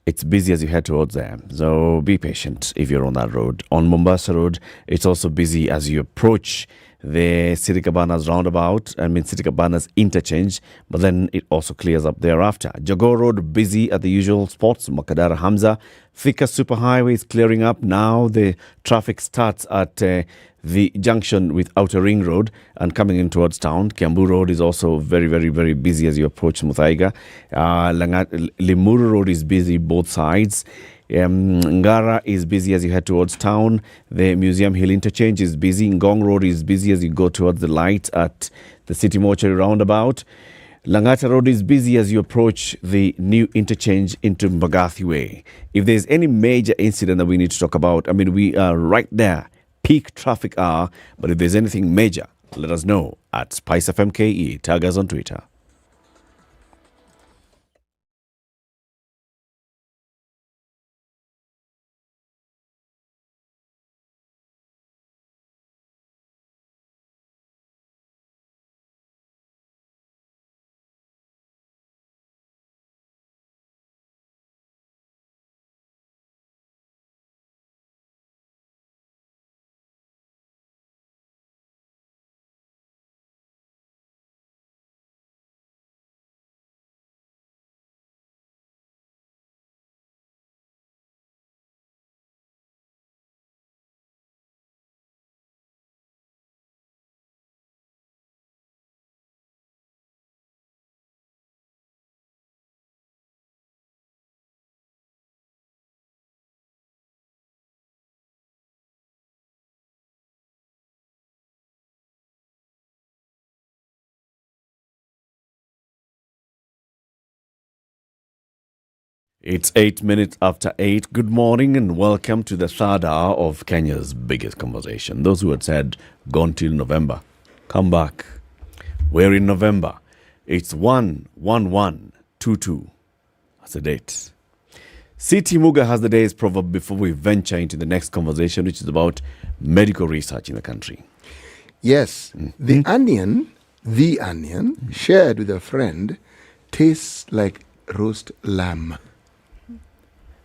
It's busy as you head towards there. So be patient if you're on that road. On Mombasa Road, it's also busy as you approach the Sirikabana's roundabout, Sirikabana's interchange, but then it also clears up thereafter. Jogoo Road, busy at the usual spots. Makadara Hamza. Thika Superhighway is clearing up. Now the traffic starts at the junction with Outer Ring Road and coming in towards town. Kiambu Road is also very, very, very busy as you approach Muthaiga. Limuru Road is busy both sides. Ngara is busy as you head towards town. The Museum Hill interchange is busy. Ngong Road is busy as you go towards the lights at the City Mortuary roundabout. Langata Road is busy as you approach the new interchange into Mbagathi Way. If there's any major incident that we need to talk about, we are right there, peak traffic hour, but if there's anything major, let us know at SpiceFM KE. Tag us on Twitter. It's 8 minutes after 8. Good morning and welcome to the third hour of Kenya's biggest conversation. Those who had said, gone till November, come back. We're in November. It's 1/11/22. That's the date. C.T. Muga has the day's proverb before we venture into the next conversation, which is about medical research in the country. Yes. The onion shared with a friend tastes like roast lamb.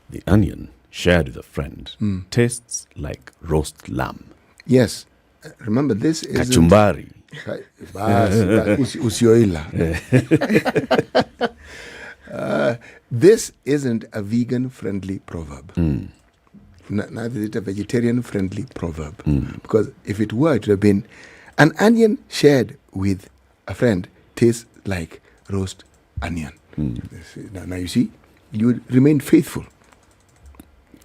The onion shared with a friend tastes like roast lamb. Yes. Remember, this is kachumbari. Usioila. This isn't a vegan-friendly proverb. Neither is it a vegetarian-friendly proverb. Because if it were, it would have been an onion shared with a friend tastes like roast onion. Now you see, you would remain faithful.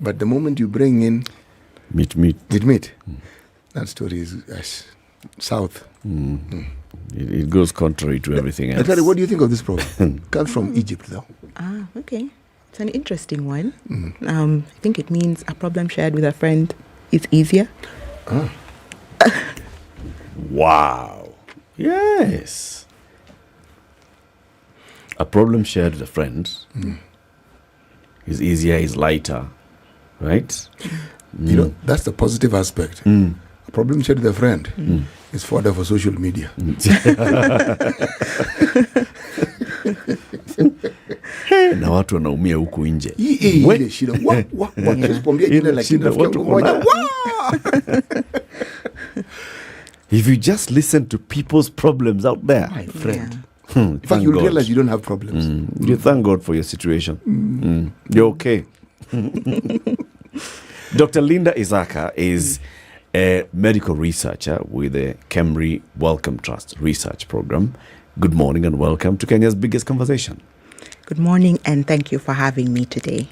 But the moment you bring in meat, that story is south. It goes contrary to everything else. What do you think of this proverb? Comes from Egypt, though. Okay. It's an interesting one. I think it means a problem shared with a friend is easier. Wow. Yes. A problem shared with a friend is easier, is lighter, right? You know, that's the positive aspect. A problem shared with a friend is fodder for social media. Na watu wanaumia huku nje. If you just listen to people's problems out there, my friend. In fact, you'll realize you don't have problems. You thank God for your situation. You're okay. Dr. Linda Isaka is a medical researcher with the Kemri Wellcome Trust research program. Good morning and welcome to Kenya's biggest conversation. Good morning and thank you for having me today.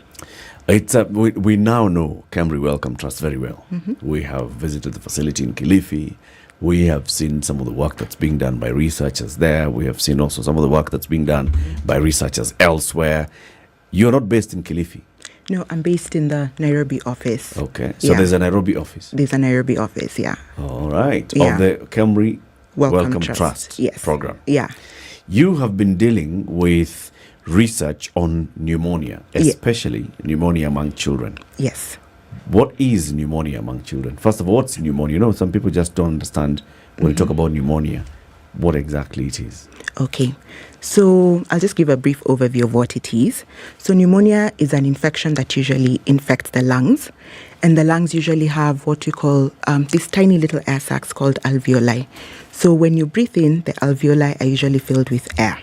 It's we now know Camry Wellcome Trust very well. We have visited the facility in Kilifi. We have seen some of the work that's being done by researchers there. We have seen also some of the work that's being done by researchers elsewhere. You're not based in Kilifi? No, I'm based in the Nairobi office. Okay, so there's a Nairobi office? There's a Nairobi office, yeah. All right, Yeah. of the Camry Welcome Trust Yes. program. Yeah. You have been dealing with research on pneumonia, especially pneumonia among children. Yes. What is pneumonia among children? First of all, what's pneumonia? You know, some people just don't understand when you talk about pneumonia, what exactly it is. Okay, so I'll just give a brief overview of what it is. So pneumonia is an infection that usually infects the lungs, and the lungs usually have what we call these tiny little air sacs called alveoli. So when you breathe in, the alveoli are usually filled with air.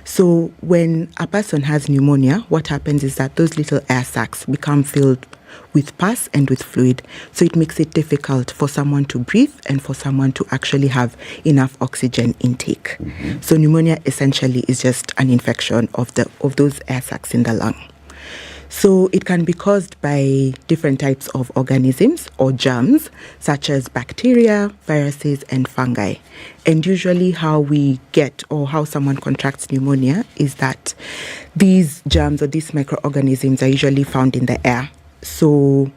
So when a person has pneumonia, what happens is that those little air sacs become filled with pus and with fluid. So it makes it difficult for someone to breathe and for someone to actually have enough oxygen intake. So pneumonia essentially is just an infection of those air sacs in the lung. So it can be caused by different types of organisms or germs, such as bacteria, viruses, and fungi. And usually how we get or how someone contracts pneumonia is that these germs or these microorganisms are usually found in the air. So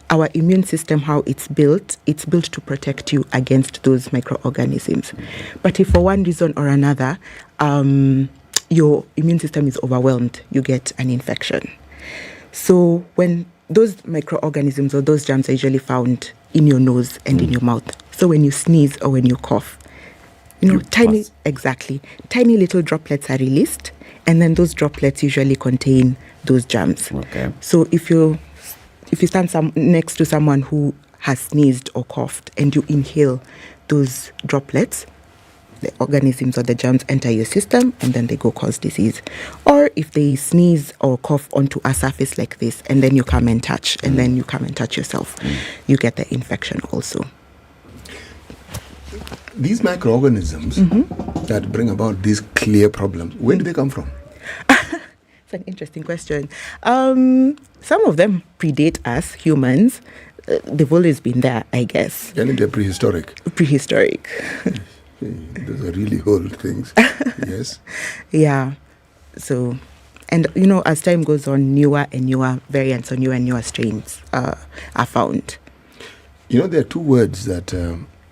our immune system, how it's built to protect you against those microorganisms. But if for one reason or another, your immune system is overwhelmed, you get an infection. So when those microorganisms or those germs are usually found in your nose and in your mouth. So when you sneeze or when you cough, tiny little droplets are released, and then those droplets usually contain those germs. Okay. So if you stand next to someone who has sneezed or coughed and you inhale those droplets, the organisms or the germs enter your system and then they go cause disease. Or if they sneeze or cough onto a surface like this and then you come and touch and then you come and touch yourself, you get the infection also. These microorganisms that bring about these clear problems, where do they come from? It's an interesting question. Some of them predate us, humans. They've always been there, I guess. And they're prehistoric. Prehistoric. Those are really old things. Yes. Yeah. So, and as time goes on, newer and newer variants or newer and newer strains are found. There are two words that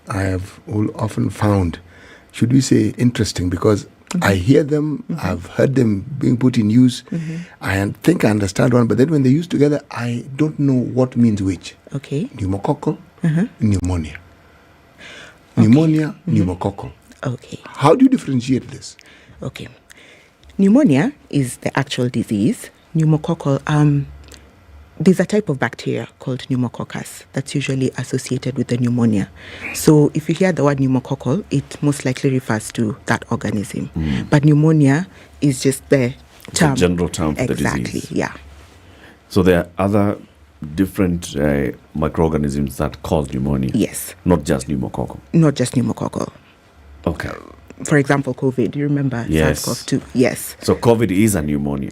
I have often found, should we say, interesting, because I hear them, I've heard them being put in use. I think I understand one, but then when they're used together, I don't know what means which. Okay. Pneumococcal, pneumonia. Pneumonia, pneumococcal. Okay. How do you differentiate this? Okay. Pneumonia is the actual disease. Pneumococcal, there's a type of bacteria called pneumococcus that's usually associated with the pneumonia. So if you hear the word pneumococcal, it most likely refers to that organism. But pneumonia is just the term. It's a general term for the disease. Exactly, yeah. So there are other different microorganisms that cause pneumonia? Yes. Not just pneumococcal? Not just pneumococcal. Okay. For example, COVID. Do you remember SARS-CoV-2? Yes. So COVID is a pneumonia?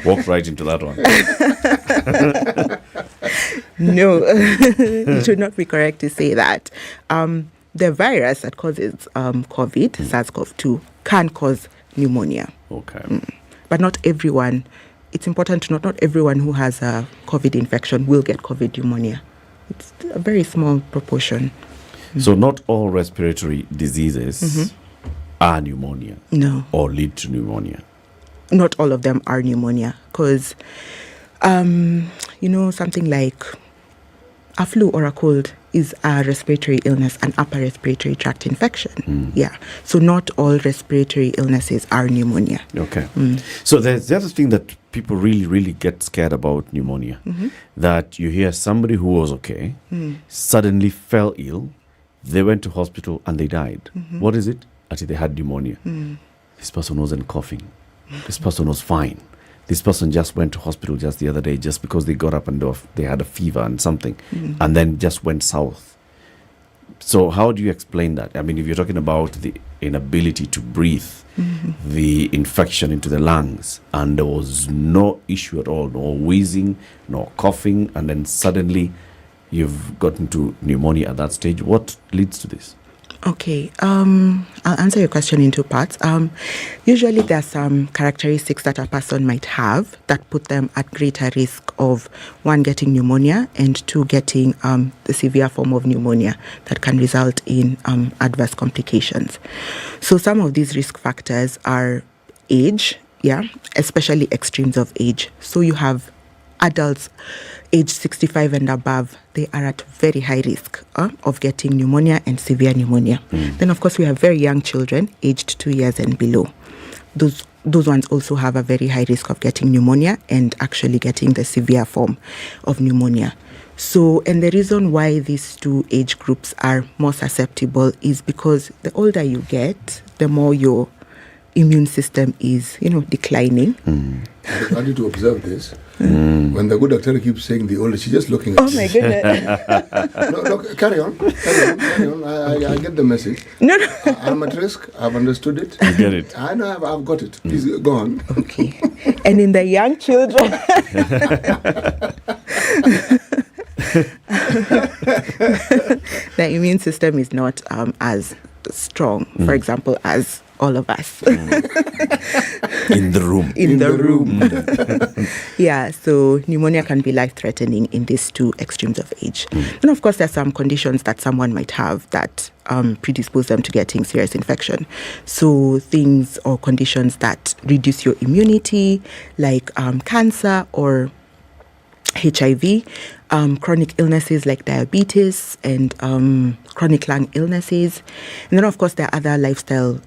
Walk right into that one. No, it should not be correct to say that. The virus that causes COVID, SARS-CoV-2, can cause pneumonia. Okay. But not everyone. It's important to note, not everyone who has a COVID infection will get COVID pneumonia. It's a very small proportion. So not all respiratory diseases are pneumonia. No. Or lead to pneumonia. Not all of them are pneumonia, because, something like a flu or a cold is a respiratory illness, an upper respiratory tract infection. Yeah. So not all respiratory illnesses are pneumonia. Okay. So there's the other thing that people really, really get scared about pneumonia. That you hear somebody who was okay, suddenly fell ill, they went to hospital and they died. What is it? Actually, they had pneumonia. This person wasn't coughing. This person was fine. This person just went to hospital just the other day just because they got up and they had a fever and something, and then just went south. So how do you explain that? I mean, if you're talking about the inability to breathe, the infection into the lungs, and there was no issue at all, no wheezing, no coughing, and then suddenly you've gotten to pneumonia at that stage, what leads to this? Okay, I'll answer your question in two parts. Usually there are some characteristics that a person might have that put them at greater risk of, one, getting pneumonia, and two, getting the severe form of pneumonia that can result in adverse complications. So some of these risk factors are age, especially extremes of age. So you have adults aged 65 and above, they are at very high risk of getting pneumonia and severe pneumonia. Then, of course, we have very young children aged 2 years and below. Those ones also have a very high risk of getting pneumonia and actually getting the severe form of pneumonia. So, and the reason why these two age groups are more susceptible is because the older you get, the more your immune system is, declining. I wanted to observe this. When the good doctor keeps saying the older, she's just looking at Oh my goodness. No, carry on. I get the message. No. I'm at risk. I've understood it. You get it. I know, I've got it. Please go on. Okay. And in the young children, the immune system is not as strong, for example, as all of us. In the room. In the room. Yeah, so pneumonia can be life-threatening in these two extremes of age. And of course, there are some conditions that someone might have that predispose them to getting serious infection. So things or conditions that reduce your immunity, like cancer or HIV, chronic illnesses like diabetes and chronic lung illnesses. And then, of course, there are other lifestyle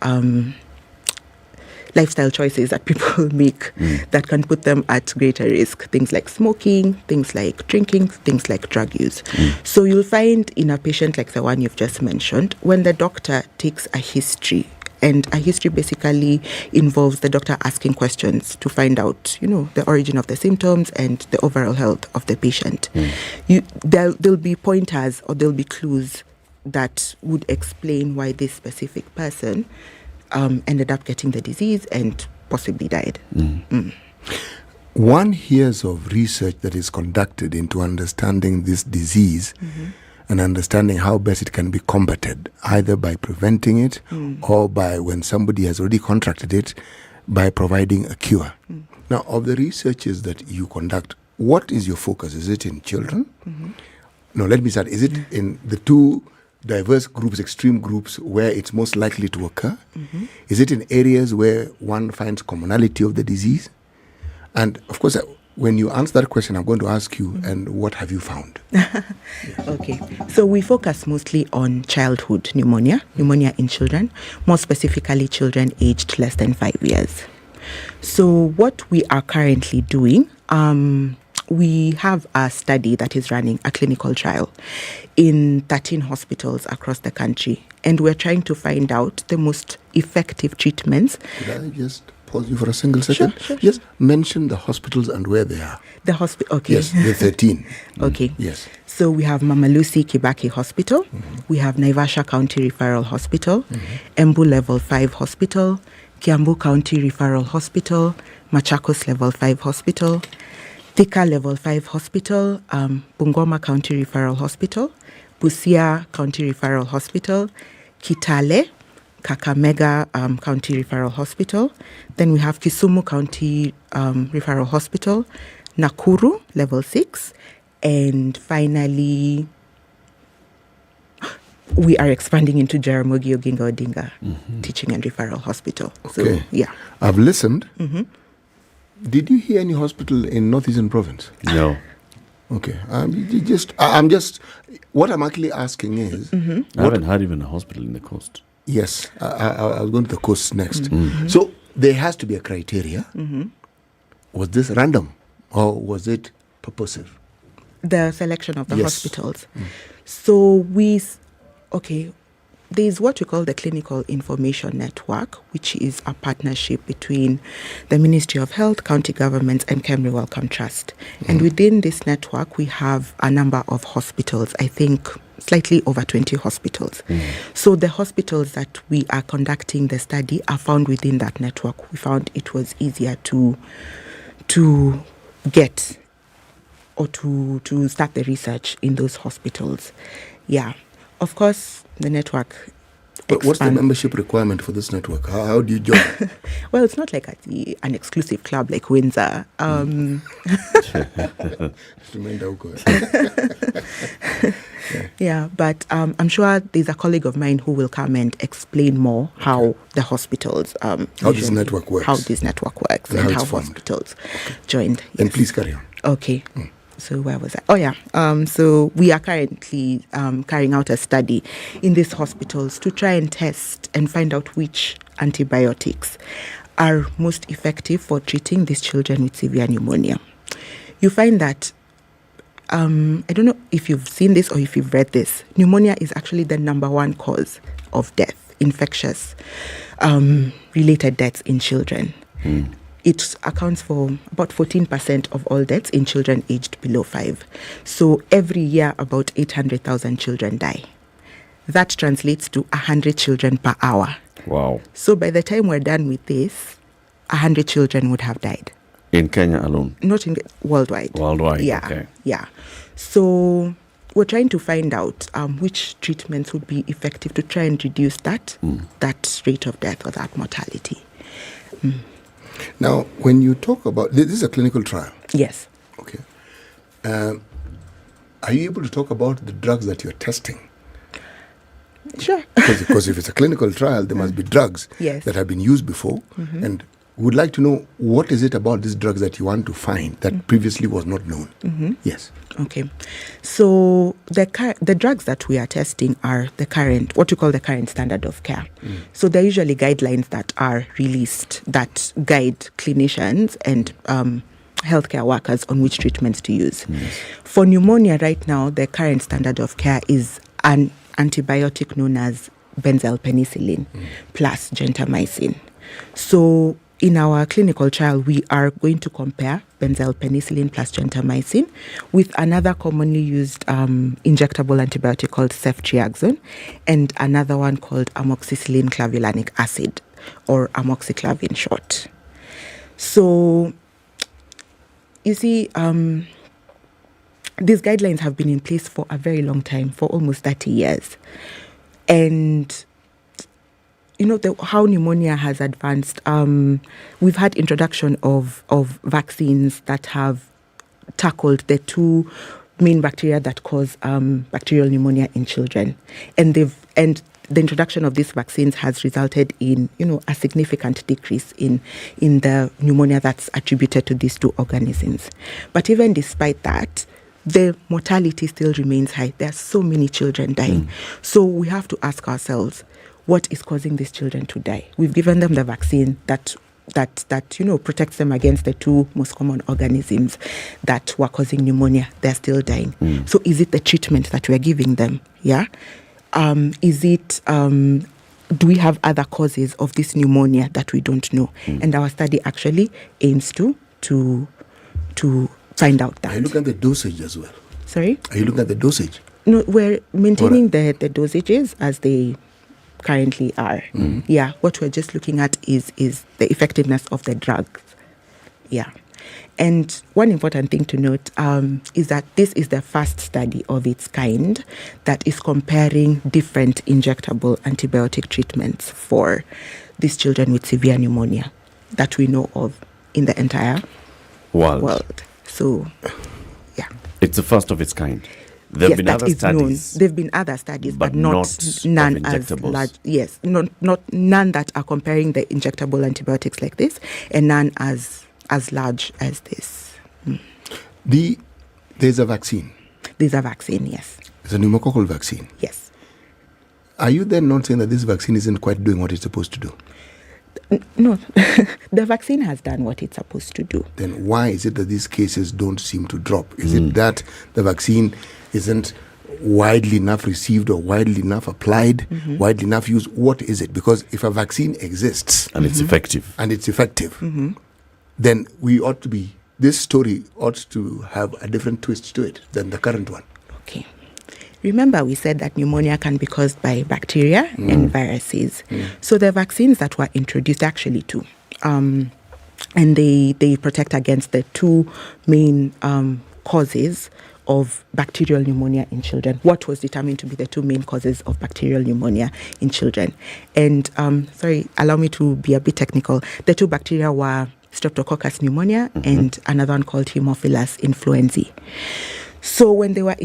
choices that people make that can put them at greater risk. Things like smoking, things like drinking, things like drug use. So you'll find in a patient like the one you've just mentioned, when the doctor takes a history, and a history basically involves the doctor asking questions to find out, the origin of the symptoms and the overall health of the patient. There'll be pointers or there'll be clues that would explain why this specific person ended up getting the disease and possibly died. One hears of research that is conducted into understanding this disease and understanding how best it can be combated, either by preventing it or by, when somebody has already contracted it, by providing a cure. Now, of the researches that you conduct, what is your focus? Is it in children? No, let me start. Is it in the two diverse groups, extreme groups, where it's most likely to occur? Is it in areas where one finds commonality of the disease? And, of course, when you answer that question, I'm going to ask you, and what have you found? Okay. So we focus mostly on childhood pneumonia in children, more specifically children aged less than 5 years. So what we are currently doing, we have a study that is running, a clinical trial, in 13 hospitals across the country. And we're trying to find out the most effective treatments. Could I just pause you for a single second? Sure. Just mention the hospitals and where they are. The hospital, okay. Yes, the 13. Okay. Yes. So we have Mama Lucy Kibaki Hospital. We have Naivasha County Referral Hospital, Embu Level 5 Hospital, Kiambu County Referral Hospital, Machakos Level 5 Hospital, Thika Level 5 Hospital, Bungoma County Referral Hospital, Busia County Referral Hospital, Kitale, Kakamega County Referral Hospital. Then we have Kisumu County Referral Hospital, Nakuru Level 6, and finally we are expanding into Jaramogi Oginga Odinga Teaching and Referral Hospital. Okay. So, yeah. I've listened. Did you hear any hospital in Northeastern Province? No. Okay. What I'm actually asking is... I haven't heard even a hospital in the coast. Yes. I was going to the coast next. So there has to be a criteria. Was this random or was it purposive? The selection of the hospitals. So there's what we call the Clinical Information Network, which is a partnership between the Ministry of Health, county governments, and Kemri Wellcome Trust. And within this network, we have a number of hospitals. I think slightly over 20 hospitals. So the hospitals that we are conducting the study are found within that network. We found it was easier to get or to start the research in those hospitals. Yeah. Of course, the network. But what's the membership requirement for this network? How do you join? Well, it's not like an exclusive club like Windsor. Yeah, but I'm sure there's a colleague of mine who will come and explain more how the hospitals how this network works, and how hospitals joined. Yes. And please carry on. Okay. So where was I? Oh yeah. So we are currently carrying out a study in these hospitals to try and test and find out which antibiotics are most effective for treating these children with severe pneumonia. You find that I don't know if you've seen this or if you've read this. Pneumonia is actually the number one cause of death, infectious related deaths in children. It accounts for about 14% of all deaths in children aged below 5. So every year, about 800,000 children die. That translates to 100 children per hour. Wow. So by the time we're done with this, 100 children would have died. In Kenya alone? Not in worldwide. Worldwide, yeah, okay. Yeah. So we're trying to find out which treatments would be effective to try and reduce that rate of death or that mortality. Now, when you talk about this is a clinical trial. Yes. Okay. Are you able to talk about the drugs that you're testing? Sure. Because if it's a clinical trial, there must be drugs that have been used before. And we would like to know what is it about these drugs that you want to find that previously was not known. Yes. Okay. So the drugs that we are testing are what you call the current standard of care. So they're usually guidelines that are released that guide clinicians and healthcare workers on which treatments to use. For pneumonia right now, the current standard of care is an antibiotic known as benzyl penicillin plus gentamicin. So in our clinical trial, we are going to compare benzyl penicillin plus gentamicin with another commonly used injectable antibiotic called ceftriaxone and another one called amoxicillin clavulanic acid, or amoxiclav in short. So, you see, these guidelines have been in place for a very long time, for almost 30 years. And you know, how pneumonia has advanced. We've had introduction of vaccines that have tackled the two main bacteria that cause bacterial pneumonia in children, and the introduction of these vaccines has resulted in, you know, a significant decrease in the pneumonia that's attributed to these two organisms. But even despite that, the mortality still remains high. There are so many children dying. So we have to ask ourselves, what is causing these children to die? We've given them the vaccine that you know protects them against the two most common organisms that were causing pneumonia. They're still dying. So is it the treatment that we're giving them? Yeah. Is it? Do we have other causes of this pneumonia that we don't know? And our study actually aims to find out that. Are you looking at the dosage as well? Sorry? Are you looking at the dosage? No, we're maintaining the dosages as they currently are. Yeah, what we're just looking at is the effectiveness of the drugs. Yeah. And one important thing to note is that this is the first study of its kind that is comparing different injectable antibiotic treatments for these children with severe pneumonia that we know of in the entire world. So, yeah. It's the first of its kind. There have been other studies. There have been other studies, but none as large. Yes, not none that are comparing the injectable antibiotics like this, and none as large as this. There's a vaccine. There's a vaccine, yes. It's a pneumococcal vaccine. Yes. Are you then not saying that this vaccine isn't quite doing what it's supposed to do? No, the vaccine has done what it's supposed to do. Then why is it that these cases don't seem to drop? Is it that the vaccine isn't widely enough received or widely enough applied, widely enough used? What is it? Because if a vaccine exists and it's effective, then this story ought to have a different twist to it than the current one. Okay. Remember, we said that pneumonia can be caused by bacteria and viruses. So the vaccines that were introduced, actually two, and they protect against the two main causes of bacterial pneumonia in children. What was determined to be the two main causes of bacterial pneumonia in children? And sorry, allow me to be a bit technical. The two bacteria were Streptococcus pneumonia and another one called Haemophilus influenzae. So when they were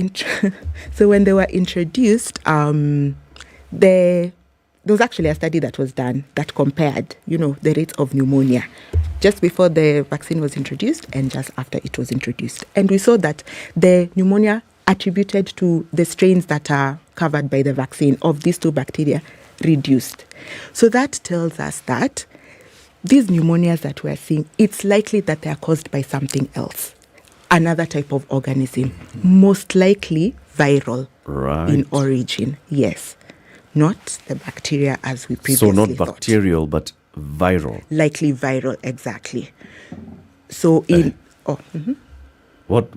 introduced, there was actually a study that was done that compared, the rates of pneumonia just before the vaccine was introduced and just after it was introduced. And we saw that the pneumonia attributed to the strains that are covered by the vaccine of these two bacteria reduced. So that tells us that these pneumonias that we're seeing, it's likely that they are caused by something else. Another type of organism, most likely viral in origin. Yes, not the bacteria as we previously thought. So not bacterial, but viral. Likely viral, exactly. So what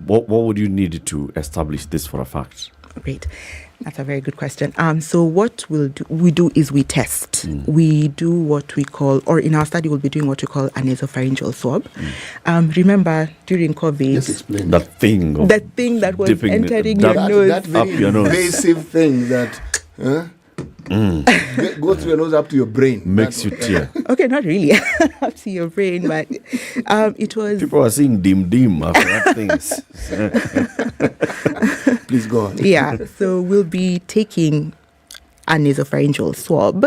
would you need to establish this for a fact? Great. That's a very good question. So what we do is we test. We do what we call, or in our study we'll be doing what we call a nasopharyngeal swab. Remember during COVID, Just explain that thing that was entering your nose. That very invasive thing that goes through your nose up to your brain. Makes you tear. Okay, not really up to your brain, but it was... People are seeing dim after that things. Please go on. Yeah, so we'll be taking a nasopharyngeal swab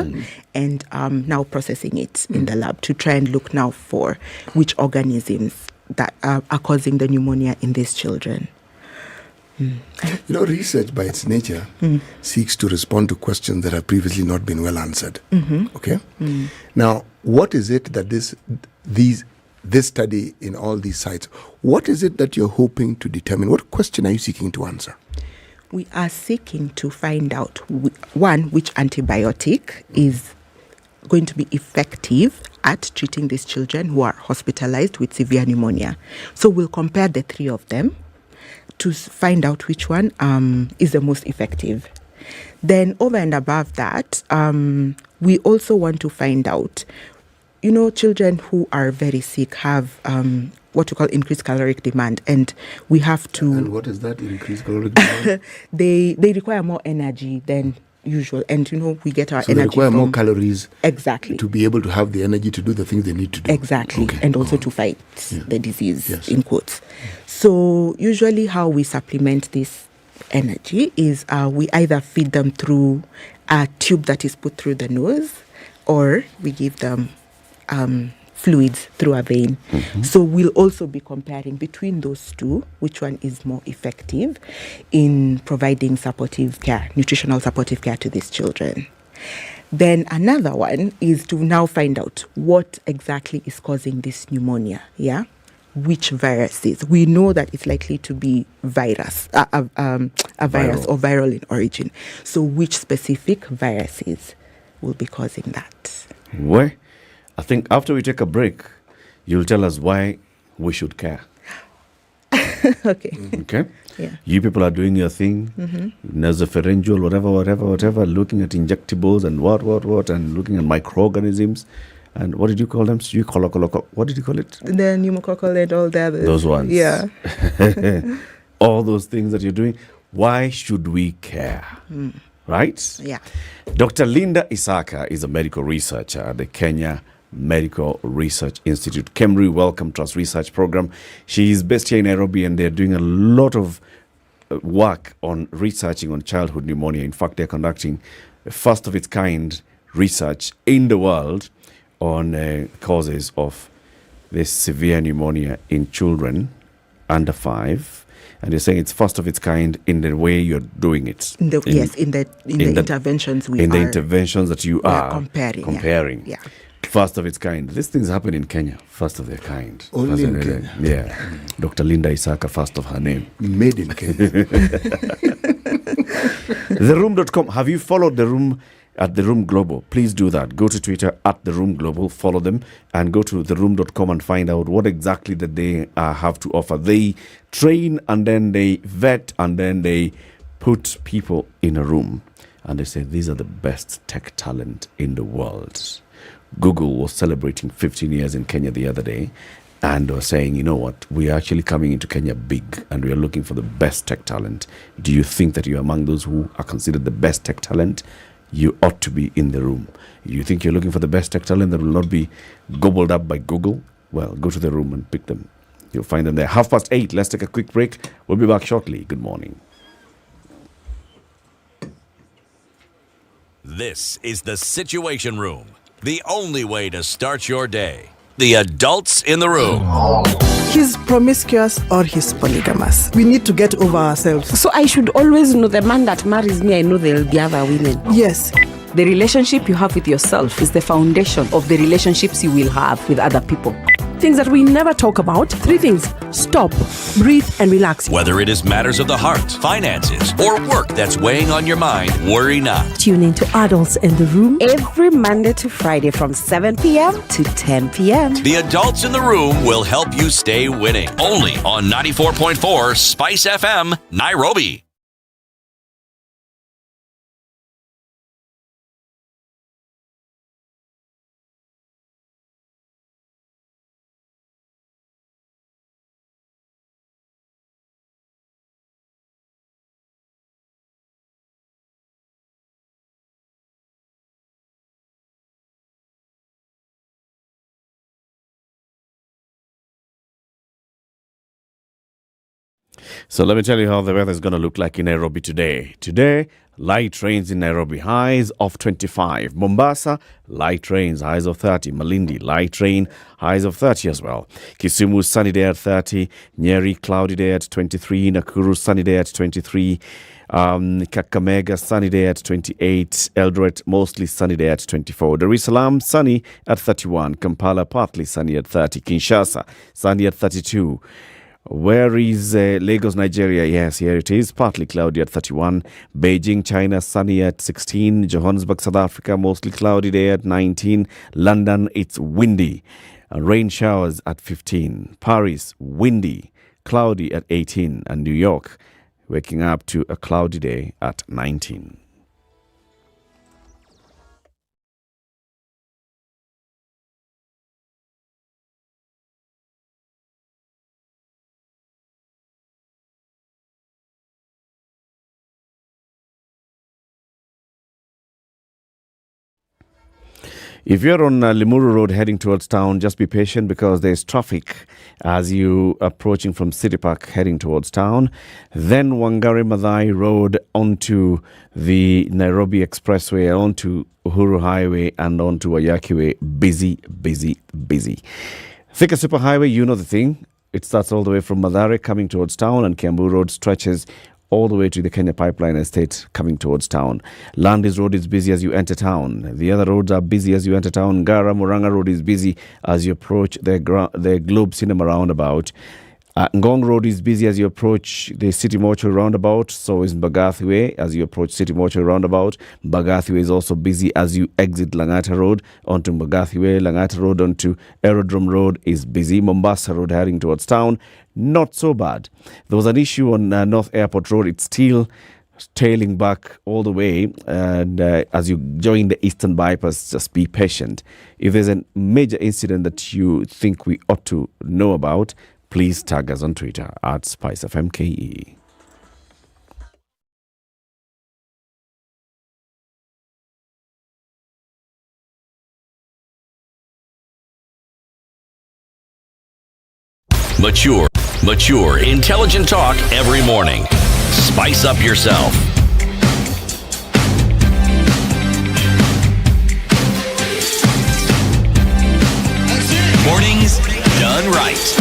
and now processing it in the lab to try and look now for which organisms that are causing the pneumonia in these children. Research by its nature seeks to respond to questions that have previously not been well answered. Okay? Now, what is it that this study in all these sites, what is it that you're hoping to determine? What question are you seeking to answer? We are seeking to find out, one, which antibiotic is going to be effective at treating these children who are hospitalized with severe pneumonia. So we'll compare the three of them to find out which one is the most effective. Then over and above that, we also want to find out, children who are very sick have what we call increased caloric demand, and we have to... And what is that, increased caloric demand? They require more energy than usual, and we get our energy. They require more calories, exactly, to be able to have the energy to do the things they need to do. Exactly, okay. And also to fight the disease, in quotes. So usually, how we supplement this energy is we either feed them through a tube that is put through the nose, or we give them fluids through a vein. So we'll also be comparing between those two, which one is more effective in providing supportive care, nutritional supportive care to these children. Then another one is to now find out what exactly is causing this pneumonia, which viruses. We know that it's likely to be a virus or viral in origin. So which specific viruses will be causing that? Well, I think after we take a break, you'll tell us why we should care. Okay. Okay? Yeah. You people are doing your thing, nasopharyngeal, whatever, looking at injectables and what, and looking at microorganisms. And what did you call them? What did you call it? The pneumococcal and all the others. Those ones. Yeah. All those things that you're doing. Why should we care? Right? Yeah. Dr. Linda Isaka is a medical researcher at the Kenya Medical Research Institute, KEMRI Wellcome Trust Research Program. She is based here in Nairobi, and they're doing a lot of work on researching on childhood pneumonia. In fact, they're conducting a first of its kind research in the world on causes of this severe pneumonia in children under 5. And you're saying it's first of its kind in the way you're doing it. In the interventions we are. In the interventions that you are comparing. Yeah. First of its kind. These things happen in Kenya. First of their kind. Only in Kenya. Yeah. Dr. Linda Isaka, first of her name. Made in Kenya. TheRoom.com. Have you followed The Room at The Room Global? Please do that. Go to Twitter at The Room Global, follow them, and go to TheRoom.com and find out what exactly that they have to offer. They train, and then they vet, and then they put people in a room and they say, these are the best tech talent in the world. Google was celebrating 15 years in Kenya the other day and was saying, you know what, we are actually coming into Kenya big and we are looking for the best tech talent. Do you think that you're among those who are considered the best tech talent? You ought to be in the room. You think you're looking for the best tech talent that will not be gobbled up by Google? Well, go to the room and pick them. You'll find them there. 8:30. Let's take a quick break. We'll be back shortly. Good morning. This is the Situation Room, the only way to start your day. The adults in the room. He's promiscuous or he's polygamous. We need to get over ourselves. So I should always know the man that marries me, I know there'll be other women. Yes. The relationship you have with yourself is the foundation of the relationships you will have with other people. Things that we never talk about. 3 things. Stop, breathe, and relax. Whether it is matters of the heart, finances, or work that's weighing on your mind, worry not. Tune in to Adults in the Room every Monday to Friday from 7 p.m. to 10 p.m. The adults in the room will help you stay winning. Only on 94.4 Spice FM, Nairobi. So let me tell you how the weather is going to look like in Nairobi today. Today, light rains in Nairobi, highs of 25. Mombasa, light rains, highs of 30. Malindi, light rain, highs of 30 as well. Kisumu, sunny day at 30. Nyeri, cloudy day at 23. Nakuru, sunny day at 23. Kakamega, sunny day at 28. Eldoret, mostly sunny day at 24. Dar es Salaam, sunny at 31. Kampala, partly sunny at 30. Kinshasa, sunny at 32. Where is Lagos, Nigeria? Yes, here it is. Partly cloudy at 31. Beijing, China, sunny at 16. Johannesburg, South Africa, mostly cloudy day at 19. London, it's windy. Rain showers at 15. Paris, windy, cloudy at 18. And New York, waking up to a cloudy day at 19. If you're on Limuru Road heading towards town, just be patient because there's traffic as you approaching from City Park heading towards town. Then Wangari Maathai Road onto the Nairobi Expressway, onto Uhuru Highway and onto Wayaki Way. Busy, busy, busy. Thika Superhighway, you know the thing. It starts all the way from Mathare coming towards town, and Kiambu Road stretches all the way to the Kenya Pipeline Estate coming towards town. Landis Road is busy as you enter town. The other roads are busy as you enter town. Ngara Muranga Road is busy as you approach the Globe Cinema roundabout. Ngong Road is busy as you approach the City Mortuary roundabout. So is Mbagathi Way as you approach City Mortuary roundabout. Mbagathi Way is also busy as you exit Langata Road onto Mbagathi Way. Langata Road onto Aerodrome Road is busy. Mombasa Road heading towards town, not so bad. There was an issue on North Airport Road. It's still tailing back all the way. And as you join the Eastern Bypass, just be patient. If there's a major incident that you think we ought to know about, please tag us on Twitter at SpiceFMKE. Mature, intelligent talk every morning. Spice up yourself. Mornings done right.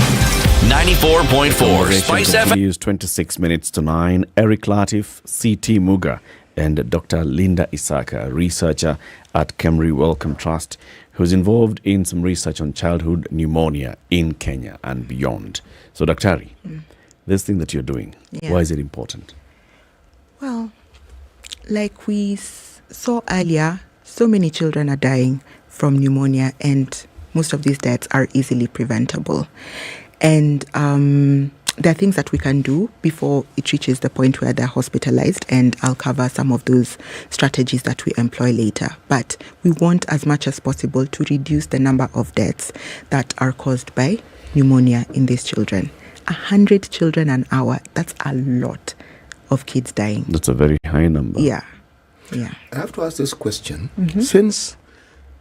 94.4 Spice FM. 26 minutes to 9. Eric Latif, C.T. Muga, and Dr. Linda Isaka, researcher at Kemri Wellcome Trust, who's involved in some research on childhood pneumonia in Kenya and beyond. So, Dr. This thing that you're doing, why is it important? Well, like we saw earlier, so many children are dying from pneumonia, and most of these deaths are easily preventable. And there are things that we can do before it reaches the point where they're hospitalized, and I'll cover some of those strategies that we employ later. But we want as much as possible to reduce the number of deaths that are caused by pneumonia in these children. 100 children an hour, that's a lot of kids dying. That's a very high number. Yeah. I have to ask this question. Since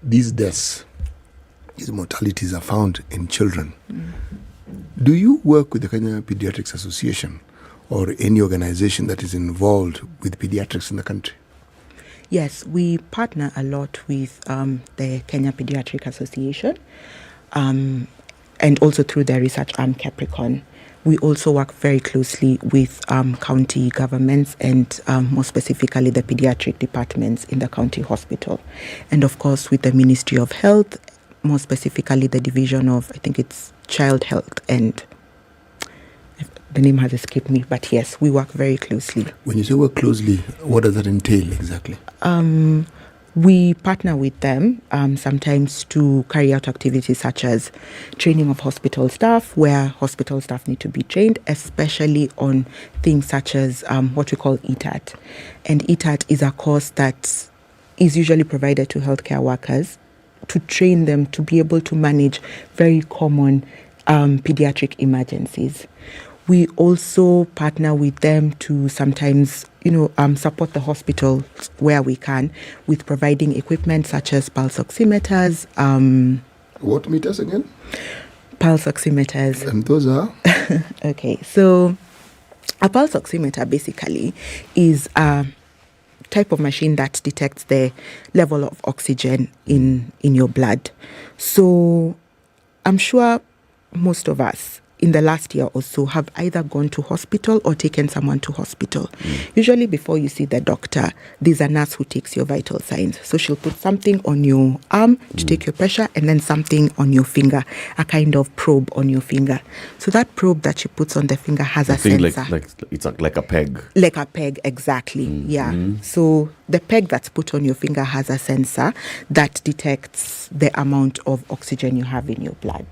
these deaths, these mortalities are found in children, do you work with the Kenya Pediatrics Association or any organization that is involved with pediatrics in the country? Yes, we partner a lot with the Kenya Pediatric Association and also through their research arm, Capricorn. We also work very closely with county governments and more specifically the pediatric departments in the county hospital. And of course with the Ministry of Health, more specifically the Division of, I think it's Child Health, and the name has escaped me, but yes, we work very closely. When you say work closely, what does that entail exactly? We partner with them sometimes to carry out activities such as training of hospital staff, where hospital staff need to be trained, especially on things such as what we call ETAT. And ETAT is a course that is usually provided to healthcare workers to train them to be able to manage very common pediatric emergencies. We also partner with them to sometimes, support the hospital where we can with providing equipment such as pulse oximeters. What meters again? Pulse oximeters. And those are? Okay, so a pulse oximeter basically is a type of machine that detects the level of oxygen in your blood. So I'm sure most of us in the last year or so have either gone to hospital or taken someone to hospital. Usually before you see the doctor, there's a nurse who takes your vital signs. So she'll put something on your arm to take your pressure and then something on your finger, a kind of probe on your finger. So that probe that she puts on the finger has a sensor. It's like a peg. Like a peg, exactly. Yeah. So the peg that's put on your finger has a sensor that detects the amount of oxygen you have in your blood.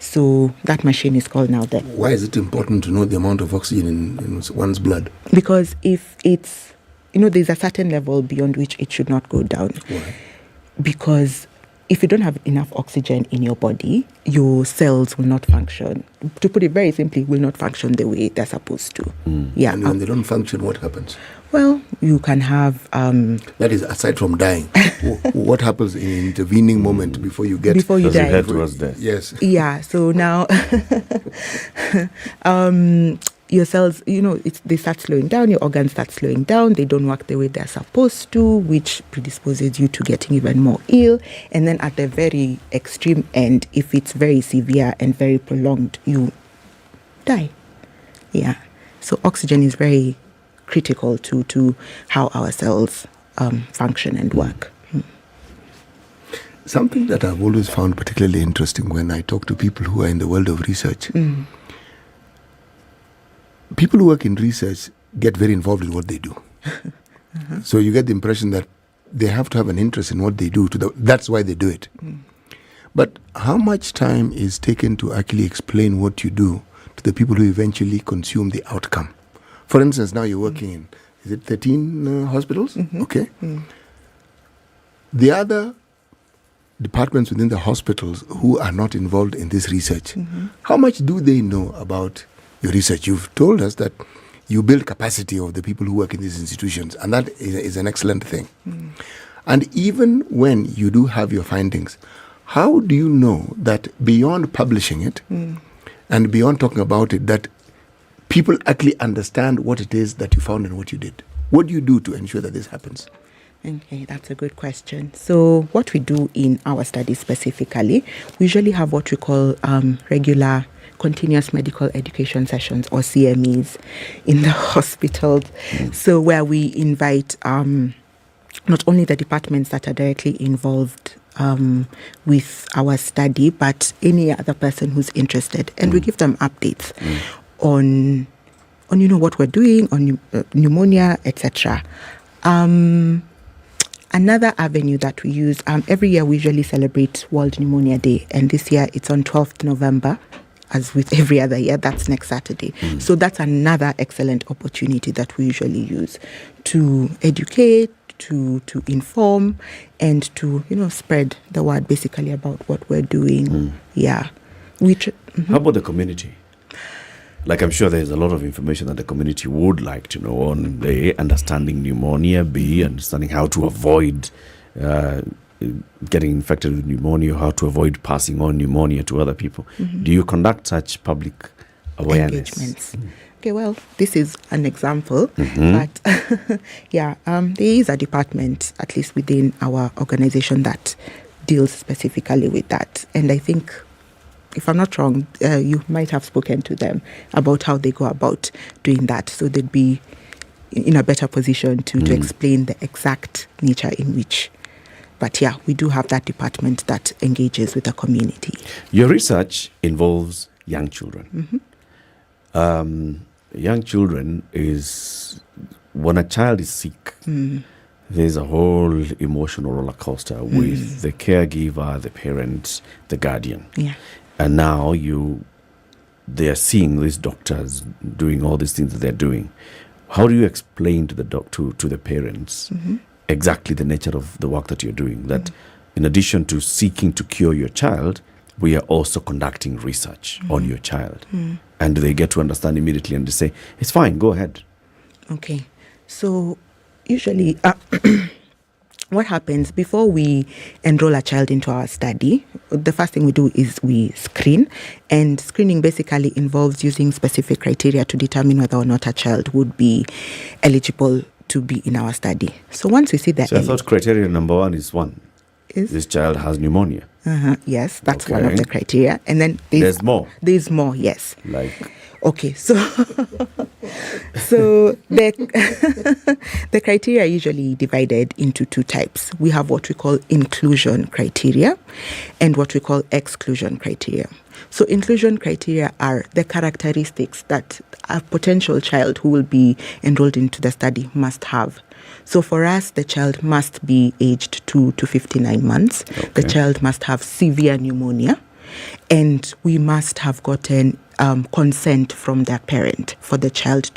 So that machine is called now that. Why is it important to know the amount of oxygen in one's blood? Because if it's, there's a certain level beyond which it should not go down. Why? Because if you don't have enough oxygen in your body, your cells will not function. To put it very simply, will not function the way they're supposed to. Yeah. And when they don't function, what happens? Well, you can have... that is aside from dying. What happens in an intervening moment before you die? Does it head towards death? Yes. Yeah, so now... your cells, they start slowing down, your organs start slowing down, they don't work the way they're supposed to, which predisposes you to getting even more ill. And then at the very extreme end, if it's very severe and very prolonged, you die. Yeah. So oxygen is very critical to how our cells function and work. Something that I've always found particularly interesting when I talk to people who are in the world of research, people who work in research get very involved in what they do. So you get the impression that they have to have an interest in what they do. That's why they do it. But how much time is taken to actually explain what you do to the people who eventually consume the outcome? For instance, now you're working in, is it 13 hospitals? Okay. The other departments within the hospitals who are not involved in this research, how much do they know about your research? You've told us that you build capacity of the people who work in these institutions, and that is an excellent thing. And even when you do have your findings, how do you know that beyond publishing it and beyond talking about it, that people actually understand what it is that you found and what you did? What do you do to ensure that this happens? Okay, that's a good question. So what we do in our study specifically, we usually have what we call regular continuous medical education sessions, or CMEs, in the hospitals. So where we invite not only the departments that are directly involved with our study, but any other person who's interested, and we give them updates on what we're doing on pneumonia, etc. Another avenue that we use, every year we usually celebrate World Pneumonia Day, and this year it's on 12th November. as with every other year, that's next Saturday. So that's another excellent opportunity that we usually use to educate, to inform, and to spread the word basically about what we're doing. Yeah. How about the community? Like, I'm sure there's a lot of information that the community would like to know on A, understanding pneumonia, B, understanding how to avoid getting infected with pneumonia, how to avoid passing on pneumonia to other people. Do you conduct such public awareness? Engagements. Okay, well, this is an example, but there is a department, at least within our organization, that deals specifically with that. And I think, if I'm not wrong, you might have spoken to them about how they go about doing that. So they'd be in a better position to explain the exact nature in which. But yeah, we do have that department that engages with the community. Your research involves young children. Young children is, when a child is sick, there's a whole emotional roller coaster with the caregiver, the parent, the guardian. Yeah. And now they are seeing these doctors doing all these things that they're doing. How do you explain to the parents exactly the nature of the work that you're doing? That in addition to seeking to cure your child, we are also conducting research on your child. And they get to understand immediately and they say, it's fine, go ahead. Okay. So usually what happens before we enroll a child into our study, the first thing we do is we screen. And screening basically involves using specific criteria to determine whether or not a child would be eligible to be in our study. So once we see that... So I thought criteria number one is one. This child has pneumonia. Yes, that's one of the criteria. And then there's more. There's more, yes. Like... Okay, so the criteria are usually divided into two types. We have what we call inclusion criteria and what we call exclusion criteria. So inclusion criteria are the characteristics that a potential child who will be enrolled into the study must have. So for us, the child must be aged 2 to 59 months. Okay. The child must have severe pneumonia. And we must have gotten consent from their parent for the child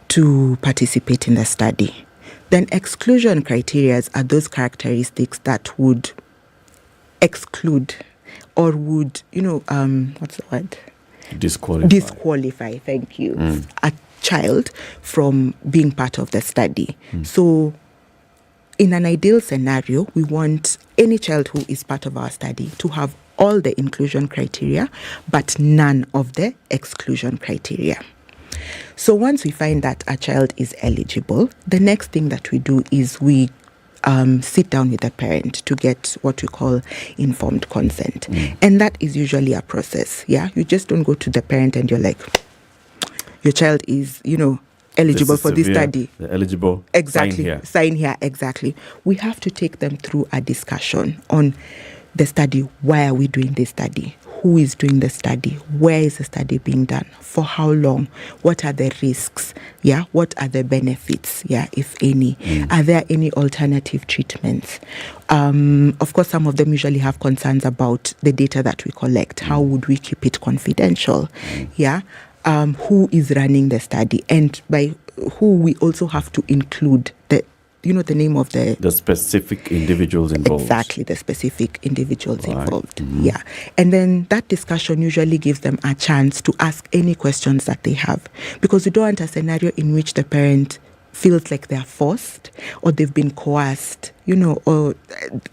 to participate in the study. Then exclusion criteria are those characteristics that would exclude or would, what's the word? Disqualify, thank you, a child from being part of the study. So in an ideal scenario, we want any child who is part of our study to have all the inclusion criteria, but none of the exclusion criteria. So once we find that a child is eligible, the next thing that we do is we sit down with the parent to get what we call informed consent. And that is usually a process. Yeah, you just don't go to the parent and you're like, your child is, eligible for this study. Eligible. Exactly. Sign here. Exactly. We have to take them through a discussion on the study. Why are we doing this study? Who is doing the study? Where is the study being done? For how long? What are the risks? Yeah. What are the benefits? Yeah, if any. Are there any alternative treatments? Of course, some of them usually have concerns about the data that we collect. How would we keep it confidential? Yeah. Who is running the study? And by who, we also have to include the name of the specific individuals involved. Exactly, the specific individuals involved. Yeah. And then that discussion usually gives them a chance to ask any questions that they have, because we don't want a scenario in which the parent feels like they're forced or they've been coerced, or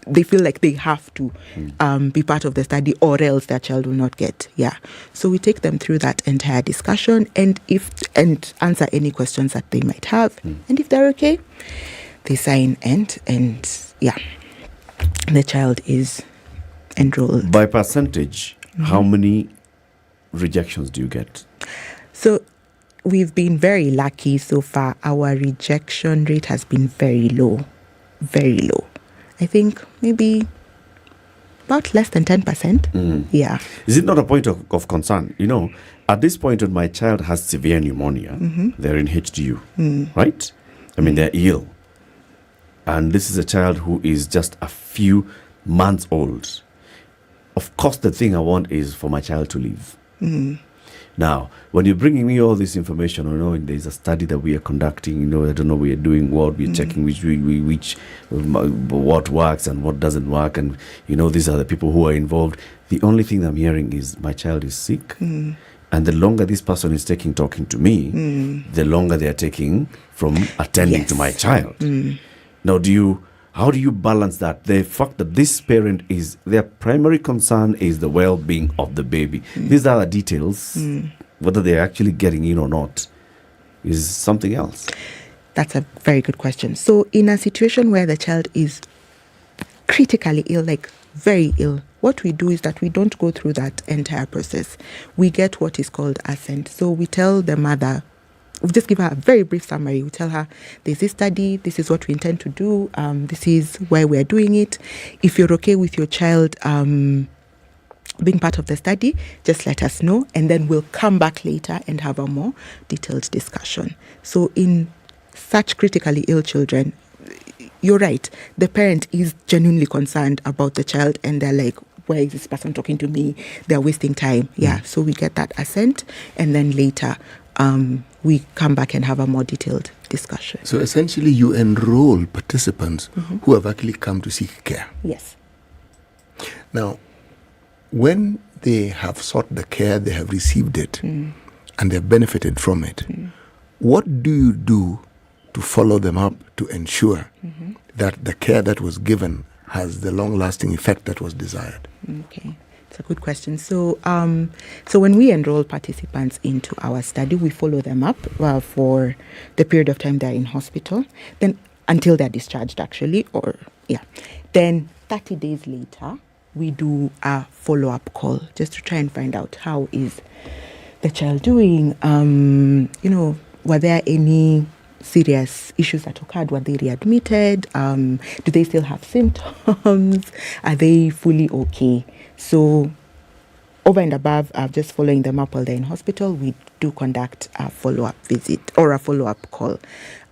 they feel like they have to be part of the study, or else their child will not get. Yeah. So we take them through that entire discussion and answer any questions that they might have. And if they're okay, they sign and the child is enrolled. By percentage, how many rejections do you get? So we've been very lucky so far. Our rejection rate has been very low. Very low. I think maybe about less than 10%. Yeah. Is it not a point of concern? At this point when my child has severe pneumonia, they're in HDU, right? I mean, they're ill. And this is a child who is just a few months old. Of course, the thing I want is for my child to live. Now, when you're bringing me all this information, there's a study that we are conducting, I don't know, we are doing what, we're checking what works and what doesn't work, and, these are the people who are involved. The only thing I'm hearing is my child is sick, and the longer this person is talking to me, the longer they are taking from attending to my child. Now, how do you balance that? The fact that this parent their primary concern is the well-being of the baby. These are the details. Whether they're actually getting in or not is something else. That's a very good question. So in a situation where the child is critically ill, like very ill, what we do is that we don't go through that entire process. We get what is called assent. So we tell the mother, we just give her a very brief summary. We tell her, there's this study, this is what we intend to do, this is why we're doing it. If you're okay with your child being part of the study, just let us know, and then we'll come back later and have a more detailed discussion. So in such critically ill children, you're right, the parent is genuinely concerned about the child, and they're like, why is this person talking to me? They're wasting time. So we get that assent, and then later we come back and have a more detailed discussion. So essentially you enroll participants who have actually come to seek care. Yes. Now, when they have sought the care, they have received it, and they've benefited from it, what do you do to follow them up to ensure that the care that was given has the long-lasting effect that was desired? Okay. It's a good question. So when we enroll participants into our study, we follow them up for the period of time they're in hospital, then until they're discharged, actually, Then 30 days later, we do a follow-up call just to try and find out how is the child doing. Were there any serious issues that occurred? Were they readmitted? Do they still have symptoms? Are they fully okay? So over and above just following them up while they're in hospital, we do conduct a follow-up visit or a follow-up call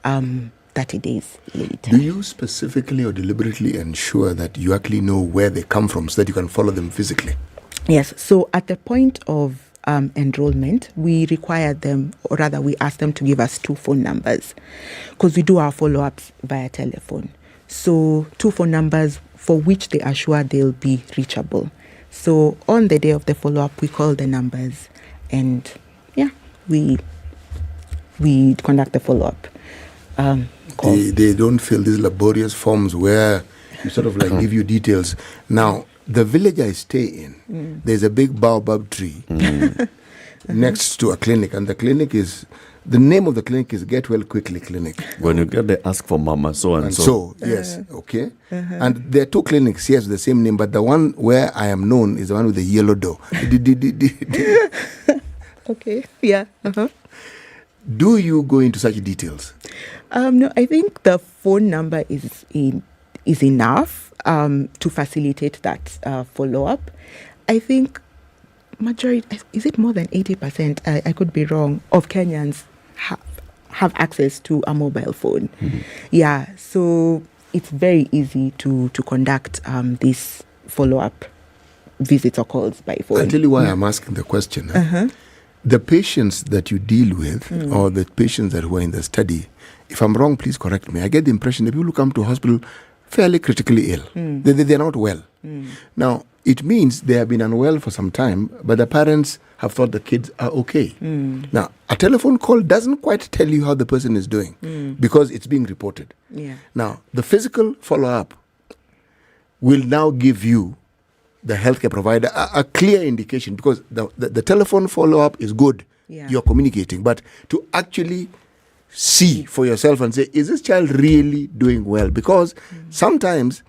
30 days later. Do you specifically or deliberately ensure that you actually know where they come from so that you can follow them physically? Yes. So at the point of enrollment, we require them, or rather we ask them to give us 2 phone numbers, because we do our follow-ups via telephone. So 2 phone numbers for which they are sure they'll be reachable. So on the day of the follow-up, we call the numbers, and we conduct the follow-up. They don't fill these laborious forms where you sort of give you details. Now, the village I stay in, there's a big baobab tree next to a clinic, and the name of the clinic is Get Well Quickly Clinic. When you get there, ask for Mama so and so. So, yes, okay. And there are 2 clinics, yes, with the same name, but the one where I am known is the one with the yellow door. Okay, yeah. Do you go into such details? No, I think the phone number is enough to facilitate that follow-up. I think majority, is it more than 80%, I could be wrong, of Kenyans have access to a mobile phone. So it's very easy to conduct this follow-up visits or calls by phone. I'll tell you why I'm asking the question. The patients that you deal with, or the patients that were in the study, if I'm wrong, please correct me. I get the impression that people who come to hospital fairly critically ill. They're not well. Now, it means they have been unwell for some time, but the parents have thought the kids are okay. Now, a telephone call doesn't quite tell you how the person is doing because it's being reported. Now, the physical follow-up will now give you, the healthcare provider, a clear indication, because the telephone follow-up is good. You're communicating, but to actually see for yourself and say, is this child really doing well? Because sometimes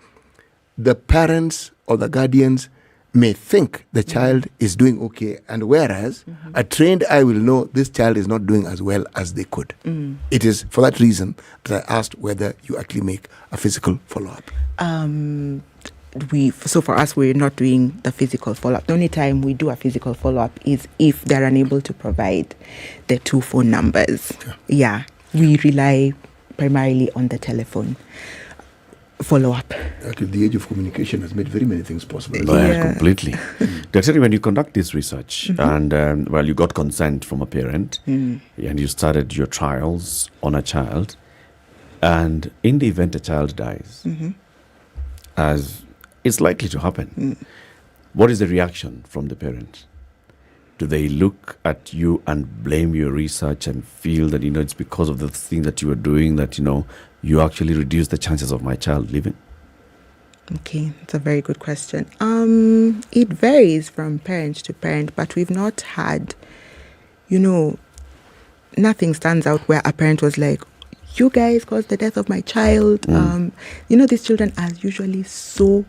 the parents or the guardians may think the child is doing okay, and whereas a trained eye will know this child is not doing as well as they could. It is for that reason that I asked whether you actually make a physical follow-up. So for us, we're not doing the physical follow-up. The only time we do a physical follow-up is if they're unable to provide the 2 phone numbers. We rely primarily on the telephone. follow up. Actually, the age of communication has made very many things possible. Completely. Actually, when you conduct this research and, you got consent from a parent and you started your trials on a child, and in the event a child dies, as it's likely to happen, what is the reaction from the parents? Do they look at you and blame your research and feel that, it's because of the thing that you are doing that, you actually reduce the chances of my child living? Okay, that's a very good question. It varies from parent to parent, but we've not had, nothing stands out where a parent was like, you guys caused the death of my child. These children are usually so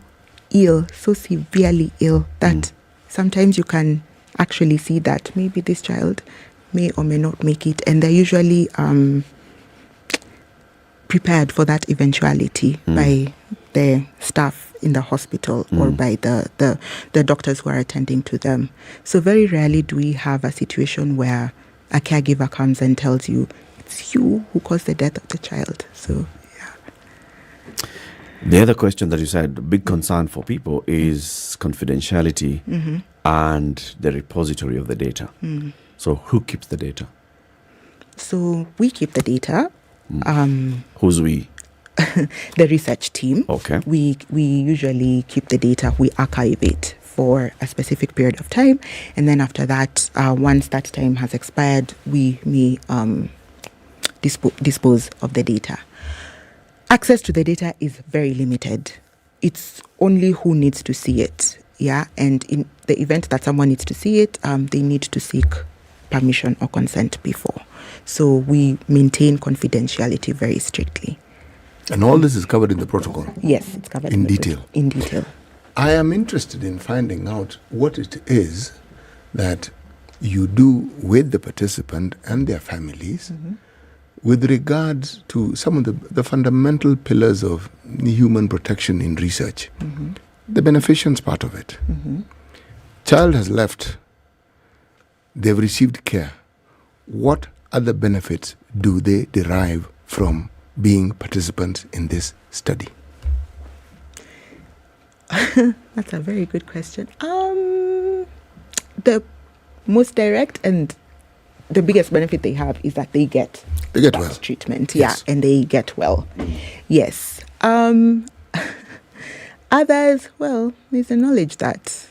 ill, so severely ill, that sometimes you can actually see that maybe this child may or may not make it, and they're usually prepared for that eventuality by the staff in the hospital or by the doctors who are attending to them. So very rarely do we have a situation where a caregiver comes and tells you it's you who caused the death of the child. So the other question that you said, a big concern for people, is confidentiality and the repository of the data. So who keeps the data? So we keep the data. Who's we? The research team. Okay. We usually keep the data. We archive it for a specific period of time, and then after that, once that time has expired, we may dispose of the data. Access to the data is very limited. It's only who needs to see it. Yeah, and in the event that someone needs to see it, they need to seek permission or consent before. So we maintain confidentiality very strictly. And all this is covered in the protocol? Yes, it's covered in detail. In detail. I am interested in finding out what it is that you do with the participant and their families with regards to some of the fundamental pillars of human protection in research. The beneficence part of it. Child has left. They've received care. What other benefits do they derive from being participants in this study? That's a very good question. The most direct and the biggest benefit they have is that they get well treatment. Yes. Yeah, and they get well. Yes. Others, well, there's the knowledge that,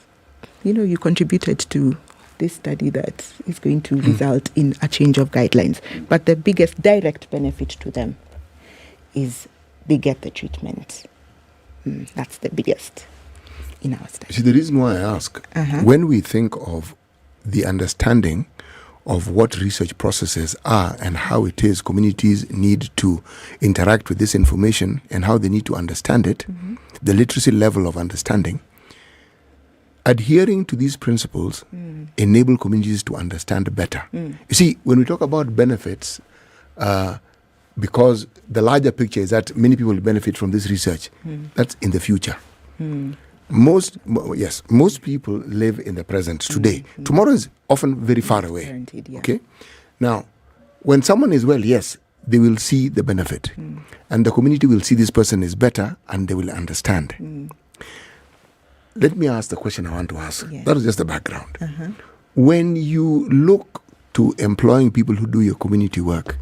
you contributed to this study that is going to result in a change of guidelines. But the biggest direct benefit to them is they get the treatment. That's the biggest in our study. See, the reason why I ask, when we think of the understanding of what research processes are and how it is communities need to interact with this information and how they need to understand it, the literacy level of understanding, adhering to these principles enable communities to understand better. You see, when we talk about benefits, because the larger picture is that many people will benefit from this research, that's in the future. Most people live in the present today. Tomorrow is often very far away. Guaranteed, yeah. Okay. Now, when someone is well, yes, they will see the benefit, and the community will see this person is better, and they will understand. Let me ask the question I want to ask. Yeah. That is just the background. When you look to employing people who do your community work,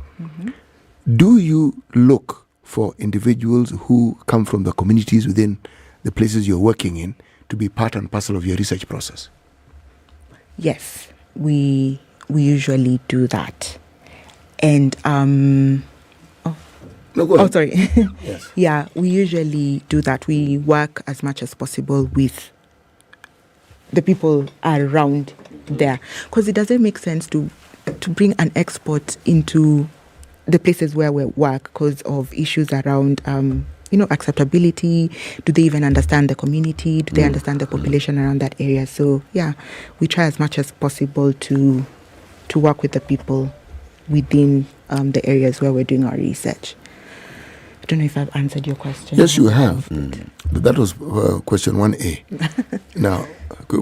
do you look for individuals who come from the communities within the places you're working in to be part and parcel of your research process? Yes, we usually do that. And No, go ahead. Oh, sorry. Yes. Yeah, we usually do that. We work as much as possible with the people around there, because it doesn't make sense to bring an expert into the places where we work because of issues around acceptability. Do they even understand the community? Do they understand the population around that area? So yeah, we try as much as possible to work with the people within the areas where we're doing our research. I don't know if I've answered your question. Yes, you have. That was question 1A. Now,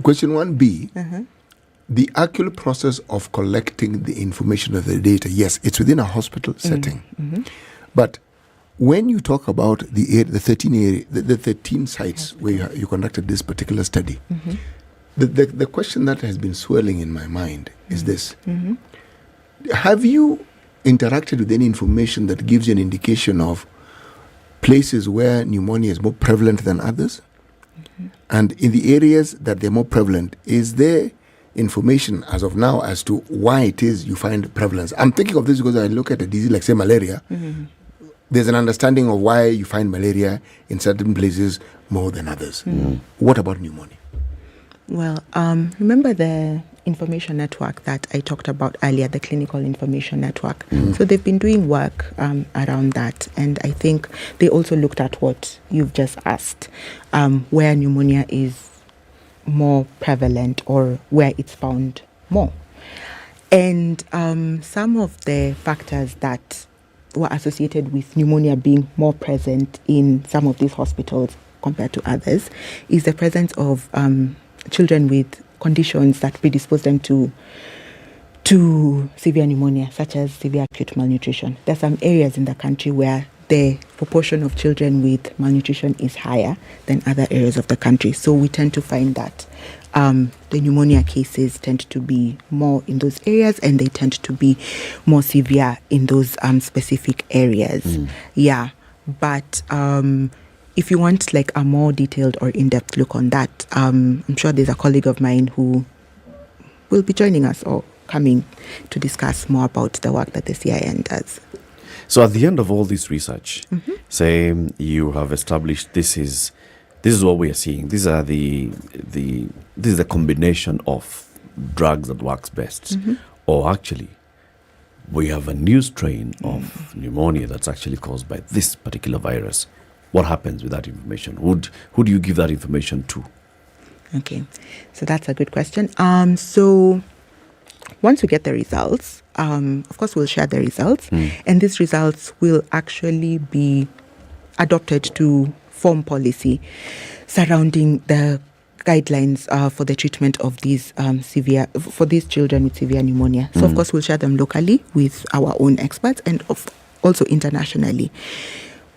question 1B, the actual process of collecting the information of the data, yes, it's within a hospital setting. But when you talk about the 13 sites where you conducted this particular study, the question that has been swirling in my mind is this. Have you interacted with any information that gives you an indication of places where pneumonia is more prevalent than others? And in the areas that they're more prevalent, is there information as of now as to why it is you find prevalence? I'm thinking of this because I look at a disease like, say, malaria. There's an understanding of why you find malaria in certain places more than others. What about pneumonia? Well, remember the information network that I talked about earlier, the clinical information network. So they've been doing work around that. And I think they also looked at what you've just asked, where pneumonia is more prevalent or where it's found more. And some of the factors that were associated with pneumonia being more present in some of these hospitals compared to others is the presence of children with conditions that predispose them to severe pneumonia, such as severe acute malnutrition. There are some areas in the country where the proportion of children with malnutrition is higher than other areas of the country. So we tend to find that the pneumonia cases tend to be more in those areas, and they tend to be more severe in those specific areas. Yeah, but if you want like a more detailed or in-depth look on that, I'm sure there's a colleague of mine who will be joining us or coming to discuss more about the work that the CIN does. So at the end of all this research, say you have established this is what we are seeing. These are this is the combination of drugs that works best, or actually we have a new strain of pneumonia that's actually caused by this particular virus. What happens with that information? Who do you give that information to? Okay, so that's a good question. So once we get the results, of course we'll share the results, and these results will actually be adopted to form policy surrounding the guidelines for the treatment of these for these children with severe pneumonia. So of course we'll share them locally with our own experts and also internationally.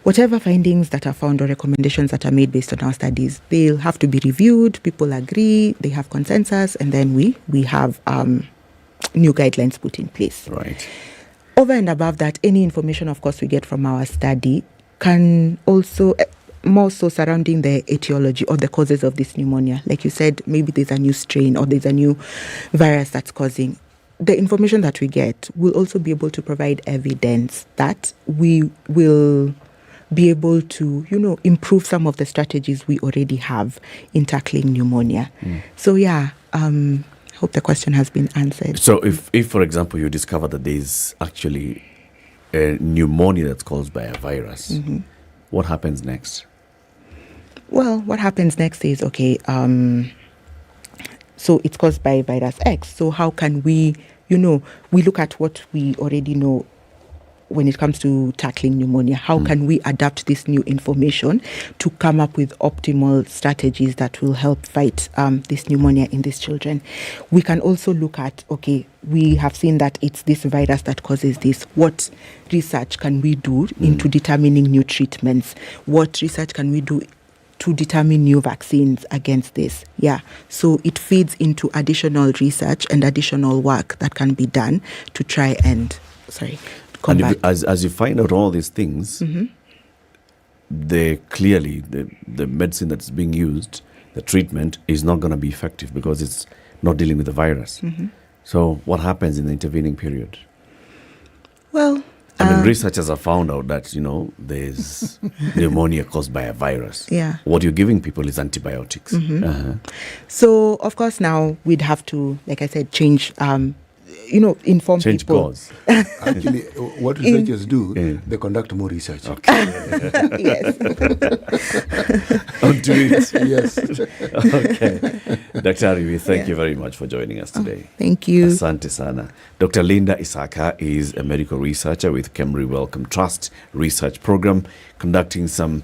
Whatever findings that are found or recommendations that are made based on our studies, they'll have to be reviewed, people agree, they have consensus, and then we have new guidelines put in place. Right. Over and above that, any information, of course, we get from our study can also, more so surrounding the etiology or the causes of this pneumonia. Like you said, maybe there's a new strain or there's a new virus that's causing. The information that we get will also be able to provide evidence that we will be able to, improve some of the strategies we already have in tackling pneumonia. So yeah, I hope the question has been answered. So if for example, you discover that there's actually a pneumonia that's caused by a virus, what happens next? Well, what happens next is, okay, so it's caused by virus X. So how can we, we look at what we already know when it comes to tackling pneumonia. How can we adapt this new information to come up with optimal strategies that will help fight this pneumonia in these children? We can also look at, okay, we have seen that it's this virus that causes this. What research can we do into determining new treatments? What research can we do to determine new vaccines against this? Yeah, so it feeds into additional research and additional work that can be done to try and, and as you find out all these things, the medicine that's being used, the treatment is not going to be effective because it's not dealing with the virus. So what happens in the intervening period? Well, researchers have found out that, there's pneumonia caused by a virus. Yeah. What you're giving people is antibiotics. So, of course, now we'd have to, like I said, change inform change people. Course. Actually, what researchers do, they conduct more research. Yes. On to it. Yes. Okay. Dr. Ariwi, thank you very much for joining us today. Thank you. Asante sana. Dr. Linda Isaka is a medical researcher with Kemri Wellcome Trust Research Program, conducting some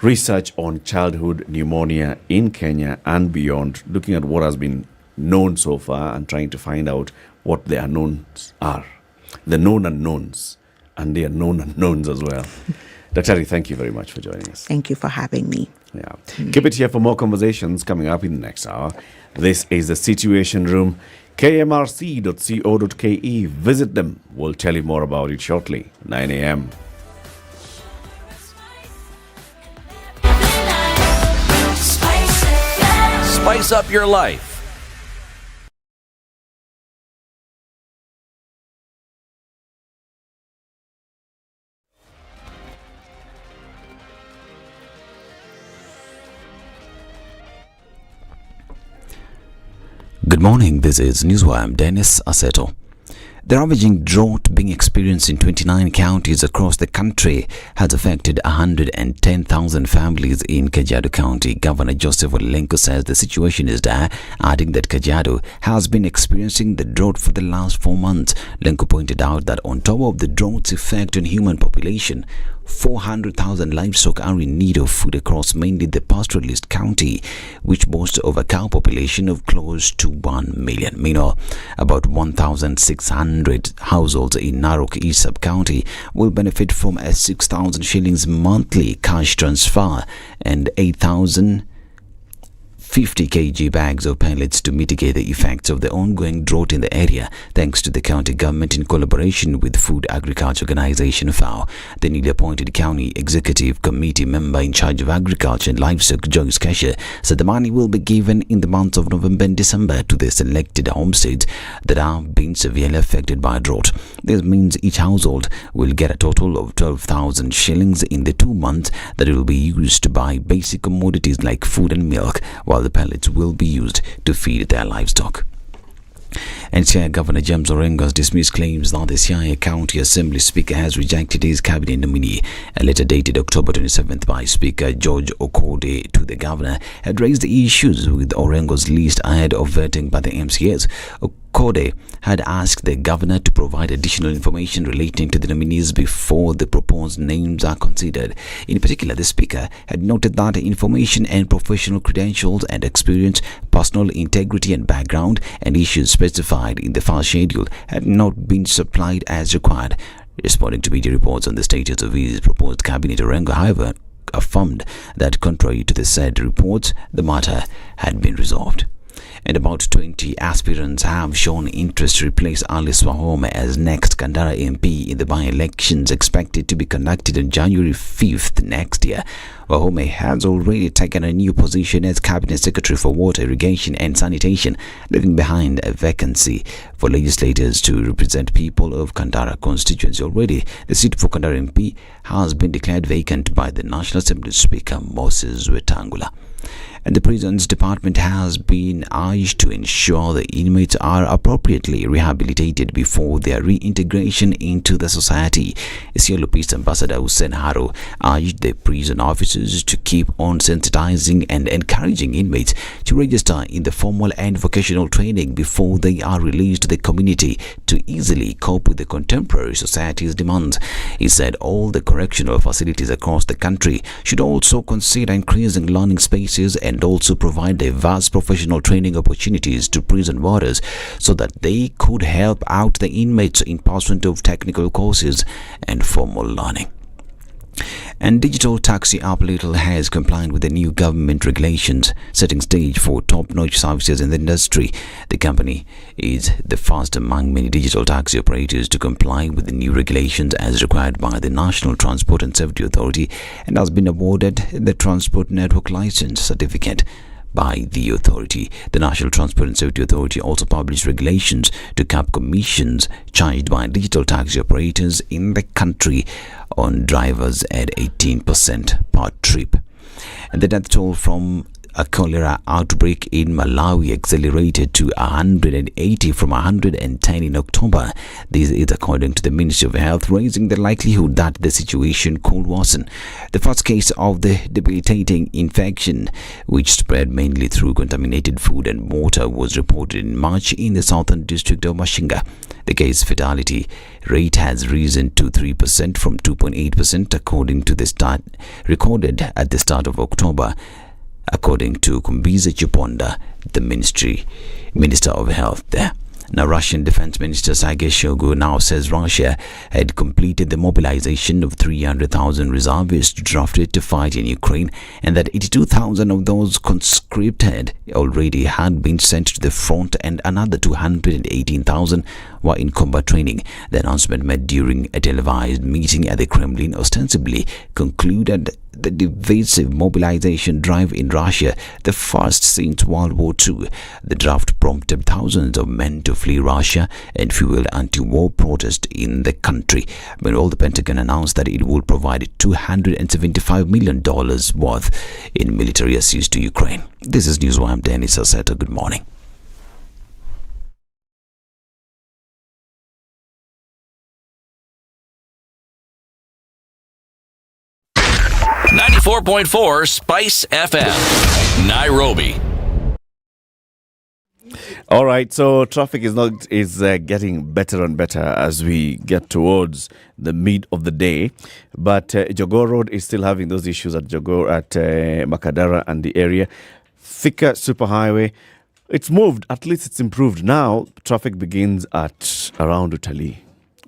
research on childhood pneumonia in Kenya and beyond, looking at what has been known so far and trying to find out what the unknowns are. The known unknowns and the unknown unknowns as well. Daktari, thank you very much for joining us. Thank you for having me. Yeah. Keep it here for more conversations coming up in the next hour. This is the Situation Room, kmrc.co.ke. Visit them. We'll tell you more about it shortly. 9 a.m. Spice up your life. Good morning, this is Newswire. I'm Dennis Aseto. The ravaging drought being experienced in 29 counties across the country has affected 110,000 families in Kajiado County. Governor Joseph Olenko says the situation is dire, adding that Kajiado has been experiencing the drought for the last 4 months. Olenko pointed out that on top of the drought's effect on human population, 400,000 livestock are in need of food across mainly the pastoralist county, which boasts of a cow population of close to 1 million. Meanwhile, about 1,600 households in Narok East Sub-County will benefit from a 6,000 shillings monthly cash transfer and 8,050 kg bags of pellets to mitigate the effects of the ongoing drought in the area, thanks to the county government in collaboration with Food Agriculture Organization FAO. The newly appointed county executive committee member in charge of agriculture and livestock, Joyce Keshe, said the money will be given in the months of November and December to the selected homesteads that have been severely affected by drought. This means each household will get a total of 12,000 shillings in the 2 months that will be used to buy basic commodities like food and milk, while the pellets will be used to feed their livestock. And Siaya Governor James Orengo has dismissed claims that the Siaya County Assembly Speaker has rejected his cabinet nominee. A letter dated October 27th by Speaker George Okode to the governor had raised the issues with Orengo's list ahead of vetting by the MCAs. Okode had asked the governor to provide additional information relating to the nominees before the proposed names are considered. In particular, the speaker had noted that information and professional credentials and experience, personal integrity and background, and issues specified in the first schedule had not been supplied as required. Responding to media reports on the status of his proposed cabinet, Orengo, however, affirmed that contrary to the said reports, the matter had been resolved. And about 20 aspirants have shown interest to replace Alice Wahome as next Kandara MP in the by-elections expected to be conducted on January 5th next year. Wahome has already taken a new position as Cabinet Secretary for Water, Irrigation and Sanitation, leaving behind a vacancy for legislators to represent people of Kandara constituency. Already, the seat for Kandara MP has been declared vacant by the National Assembly Speaker Moses Wetangula. And the Prisons Department has been urged to ensure the inmates are appropriately rehabilitated before their reintegration into the society. Isiolo Peace Ambassador Hussein Haro urged the prison officers to keep on sensitizing and encouraging inmates to register in the formal and vocational training before they are released to the community to easily cope with the contemporary society's demands. He said all the correctional facilities across the country should also consider increasing learning spaces and also provide diverse professional training opportunities to prison warders so that they could help out the inmates in pursuit of technical courses and formal learning. And digital taxi app Little has complied with the new government regulations, setting stage for top-notch services in the industry. The company is the first among many digital taxi operators to comply with the new regulations as required by the National Transport and Safety Authority and has been awarded the Transport Network License Certificate by the authority. The National Transport and Safety Authority also published regulations to cap commissions charged by digital taxi operators in the country on drivers at 18% per trip. And the death toll from a cholera outbreak in Malawi accelerated to 180 from 110 in October. This is according to the Ministry of Health, raising the likelihood that the situation could worsen. The first case of the debilitating infection, which spread mainly through contaminated food and water, was reported in March in the southern district of Mashinga. The case fatality rate has risen to 3% from 2.8% according to the start recorded at the start of October, according to Kumbiza Chiponda, the Minister of Health there. Now, Russian Defense Minister Sergei Shoigu now says Russia had completed the mobilization of 300,000 reservists drafted to fight in Ukraine, and that 82,000 of those conscripted already had been sent to the front, and another 218,000 were in combat training. The announcement made during a televised meeting at the Kremlin ostensibly concluded the divisive mobilization drive in Russia, the first since World War II. The draft prompted thousands of men to flee Russia and fueled anti-war protest in the country. Meanwhile, the Pentagon announced that it will provide $275 million worth in military assistance to Ukraine. This is Newswire. I'm Dennis Aseta. Good morning. .4 Spice FM, Nairobi. All right, so traffic is getting better and better as we get towards the mid of the day, but Jogoo Road is still having those issues at Makadara and the area. Thika Superhighway, it's moved, at least it's improved. Now traffic begins at around Utalii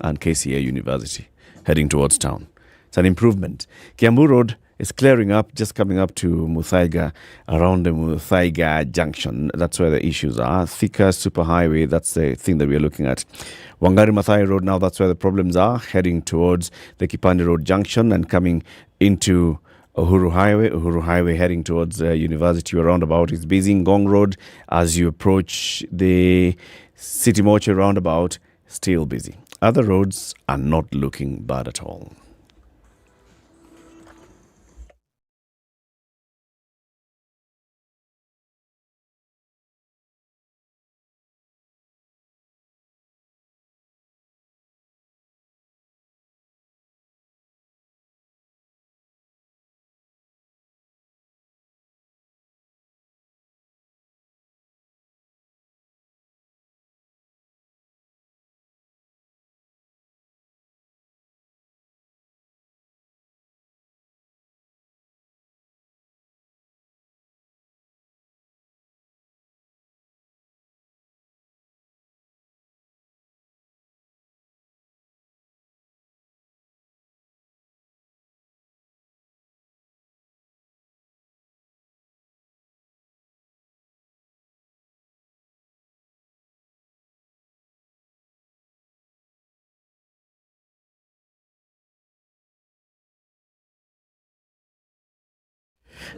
and KCA University, heading towards town. It's an improvement. Kiambu Road is clearing up, just coming up to Muthaiga, around the Muthaiga junction. That's where the issues are. Thika Superhighway, that's the thing that we're looking at. Wangari Maathai Road, now that's where the problems are, heading towards the Kipande Road junction and coming into Uhuru Highway heading towards University roundabout. It's busy. Ngong Road, as you approach the City Mortuary roundabout, still busy. Other roads are not looking bad at all.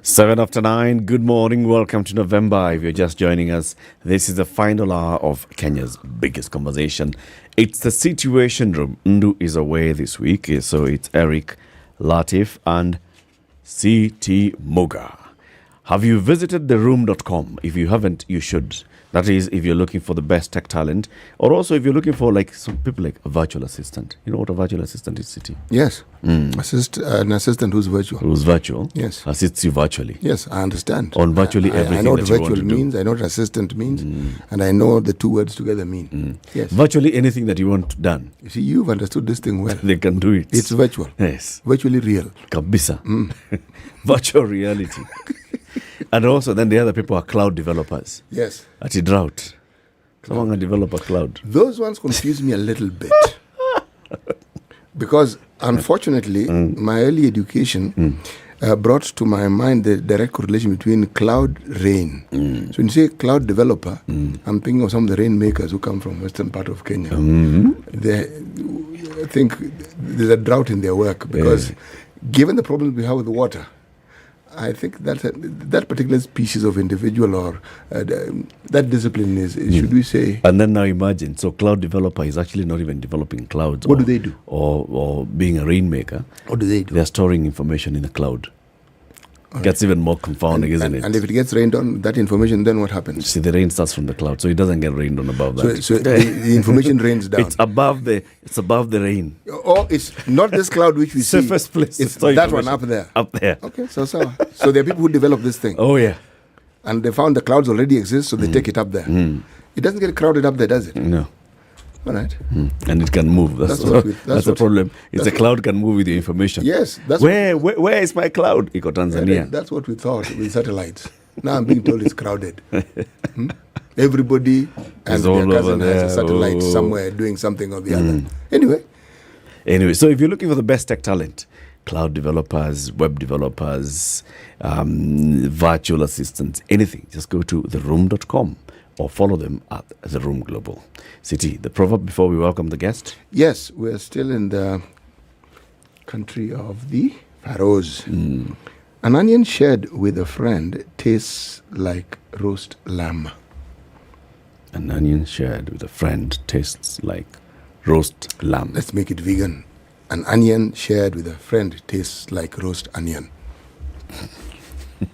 Seven after 9, good morning, welcome to November. If you're just joining us, this is the final hour of Kenya's biggest conversation. It's the Situation Room. Ndu is away this week, so it's Eric, Latif and C.T. Muga. Have you visited theroom.com? If you haven't, you should. That is, if you're looking for the best tech talent, or also if you're looking for like some people like a virtual assistant. You know what a virtual assistant is, City? Yes. An assistant who's virtual. Who's virtual? Yes. Assists you virtually. Yes, I understand. On virtually everything. I know what that you virtual want to means, do. I know what assistant means, and I know what the two words together mean. Yes. Virtually anything that you want done. You see, you've understood this thing well. They can do it. It's virtual. Yes. Virtually real. Kabisa. Virtual reality. And also, then the other people are cloud developers. Yes. At Drought. Someone can develop a cloud. Those ones confuse me a little bit. Because, unfortunately, my early education brought to my mind the direct correlation between cloud rain. So when you say cloud developer, I'm thinking of some of the rainmakers who come from western part of Kenya. I think there's a drought in their work because given the problems we have with water, I think that particular species of individual or that discipline is, should we say... And then now imagine, so cloud developer is actually not even developing clouds. What do they do? Or being a rainmaker. What do they do? They're storing information in the cloud. It gets even more confounding, isn't it? And if it gets rained on, that information, then what happens? See, the rain starts from the cloud, so it doesn't get rained on above that. So the information rains down. It's above the rain. Oh, it's not this cloud which we see. Surface place. It's that one up there. Up there. Okay, so there are people who develop this thing. Oh, yeah. And they found the clouds already exist, so they take it up there. It doesn't get crowded up there, does it? No. All right. And it can move. That's the problem. The cloud can move with the information. Yes. Where is my cloud? Iko Tanzania. That's what we thought with satellites. Now I'm being told it's crowded. Everybody and all their cousin over has a there. satellite Oh. somewhere doing something or the other. Anyway, so if you're looking for the best tech talent, cloud developers, web developers, virtual assistants, anything, just go to theroom.com or follow them at The Room Global. City, the proverb before we welcome the guest? yes, we're still in the country of the pharaohs. An onion shared with a friend tastes like roast lamb. An onion shared with a friend tastes like roast lamb. Let's make it vegan. An onion shared with a friend tastes like roast onion.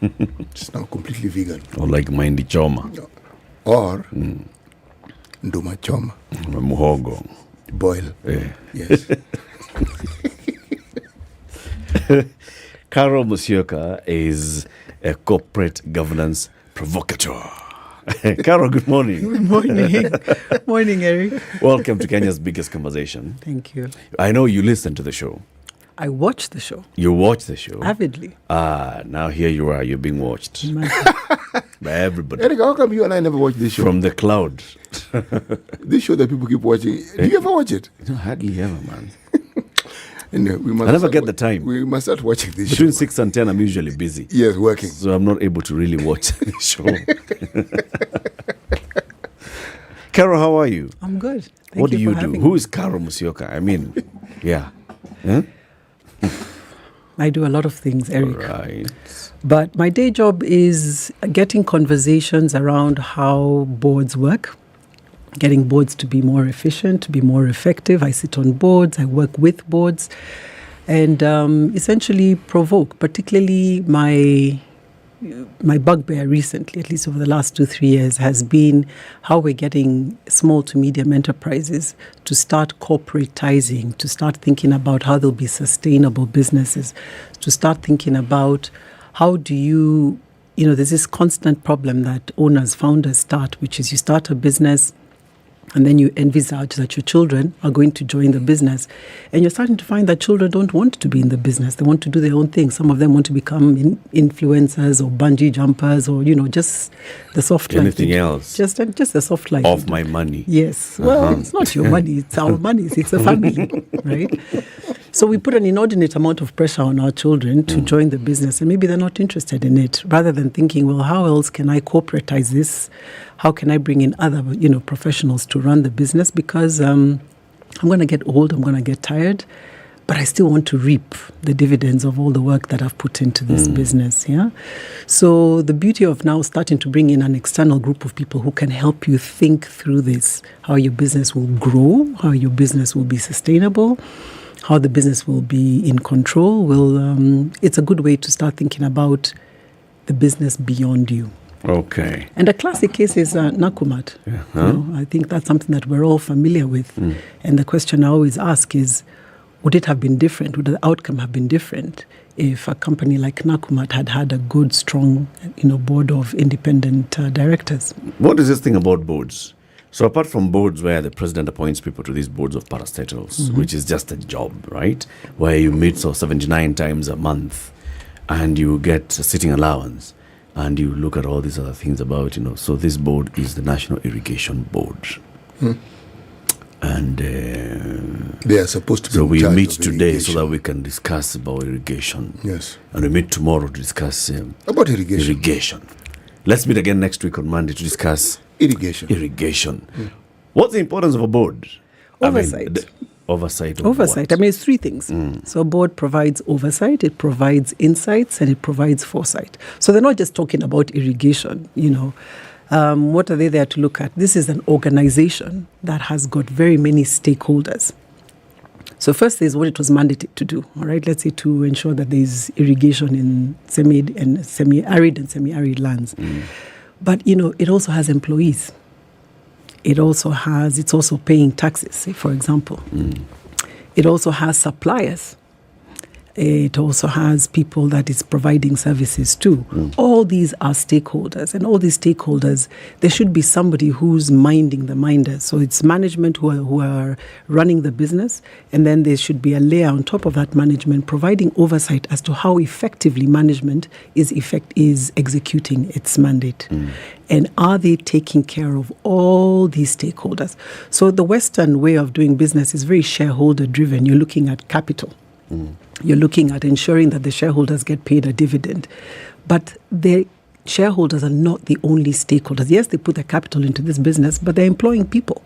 It's now completely vegan. Or like Mahindi choma. Or nduma choma. Muhogo. Boil. Yes. Carol Musyoka is a corporate governance provocateur. Carol, good morning. Good morning. Morning, Eric. Welcome to Kenya's biggest conversation. Thank you. I know you listen to the show. I watch the show. You watch the show? Avidly. Now here you are. You're being watched. By everybody. Eric, how come you and I never watch this show? From the cloud. This show that people keep watching. Do you ever watch it? No, hardly ever, man. We must I never get the time. We must start watching this Between show. 6 and 10, I'm usually busy. Yes, working. So I'm not able to really watch the show. Carol, how are you? I'm good. Thank What do you for do? having Who me. is Carol Musyoka? I mean, yeah. Huh? I do a lot of things, Eric. Right. But my day job is getting conversations around how boards work, getting boards to be more efficient, to be more effective. I sit on boards, I work with boards, and essentially provoke, particularly my bugbear recently, at least over the last 2-3 years, has been how we're getting small to medium enterprises to start corporatizing, to start thinking about how they'll be sustainable businesses, to start thinking about how do you, there's this constant problem that owners, founders start, which is you start a business and then you envisage that your children are going to join the business. And you're starting to find that children don't want to be in the business. They want to do their own thing. Some of them want to become influencers or bungee jumpers or, just the soft life. Anything else. Just the soft life. Of my money. Yes. Well, it's not your money. It's our money. It's a family, right? So we put an inordinate amount of pressure on our children to join the business, and maybe they're not interested in it, rather than thinking, well, how else can I corporatize this? How can I bring in other, professionals to run the business? Because I'm going to get old, I'm going to get tired, but I still want to reap the dividends of all the work that I've put into this business, yeah? So the beauty of now starting to bring in an external group of people who can help you think through this, how your business will grow, how your business will be sustainable, how the business will be in control, it's a good way to start thinking about the business beyond you. Okay. And a classic case is Nakumat. I think that's something that we're all familiar with. And the question I always ask is, would it have been different? Would the outcome have been different if a company like Nakumat had had a good, strong, board of independent directors? What is this thing about boards? So apart from boards where the president appoints people to these boards of parastatals, which is just a job, right? Where you meet 79 times a month and you get a sitting allowance and you look at all these other things about, So this board is the National Irrigation Board. And they are supposed to be so in we charge meet of today irrigation. so that we can discuss about irrigation. Yes. And we meet tomorrow to discuss about irrigation. Let's meet again next week on Monday to discuss irrigation. What's the importance of a board? Oversight. Oversight. Of Oversight. what? It's three things. So a board provides oversight, it provides insights, and it provides foresight. So they're not just talking about irrigation, What are they there to look at? This is an organization that has got very many stakeholders. So first is what it was mandated to do, all right? Let's say to ensure that there's irrigation in semi-arid and semi-arid lands. But, it also has employees. It's also paying taxes, say, for example. It also has suppliers. It also has people that is providing services to. All these are stakeholders, and all these stakeholders, there should be somebody who's minding the minders. So it's management who are running the business, and then there should be a layer on top of that management providing oversight as to how effectively management is executing its mandate. And are they taking care of all these stakeholders? So the Western way of doing business is very shareholder driven. You're looking at capital. You're looking at ensuring that the shareholders get paid a dividend. But the shareholders are not the only stakeholders. Yes, they put their capital into this business, but they're employing people.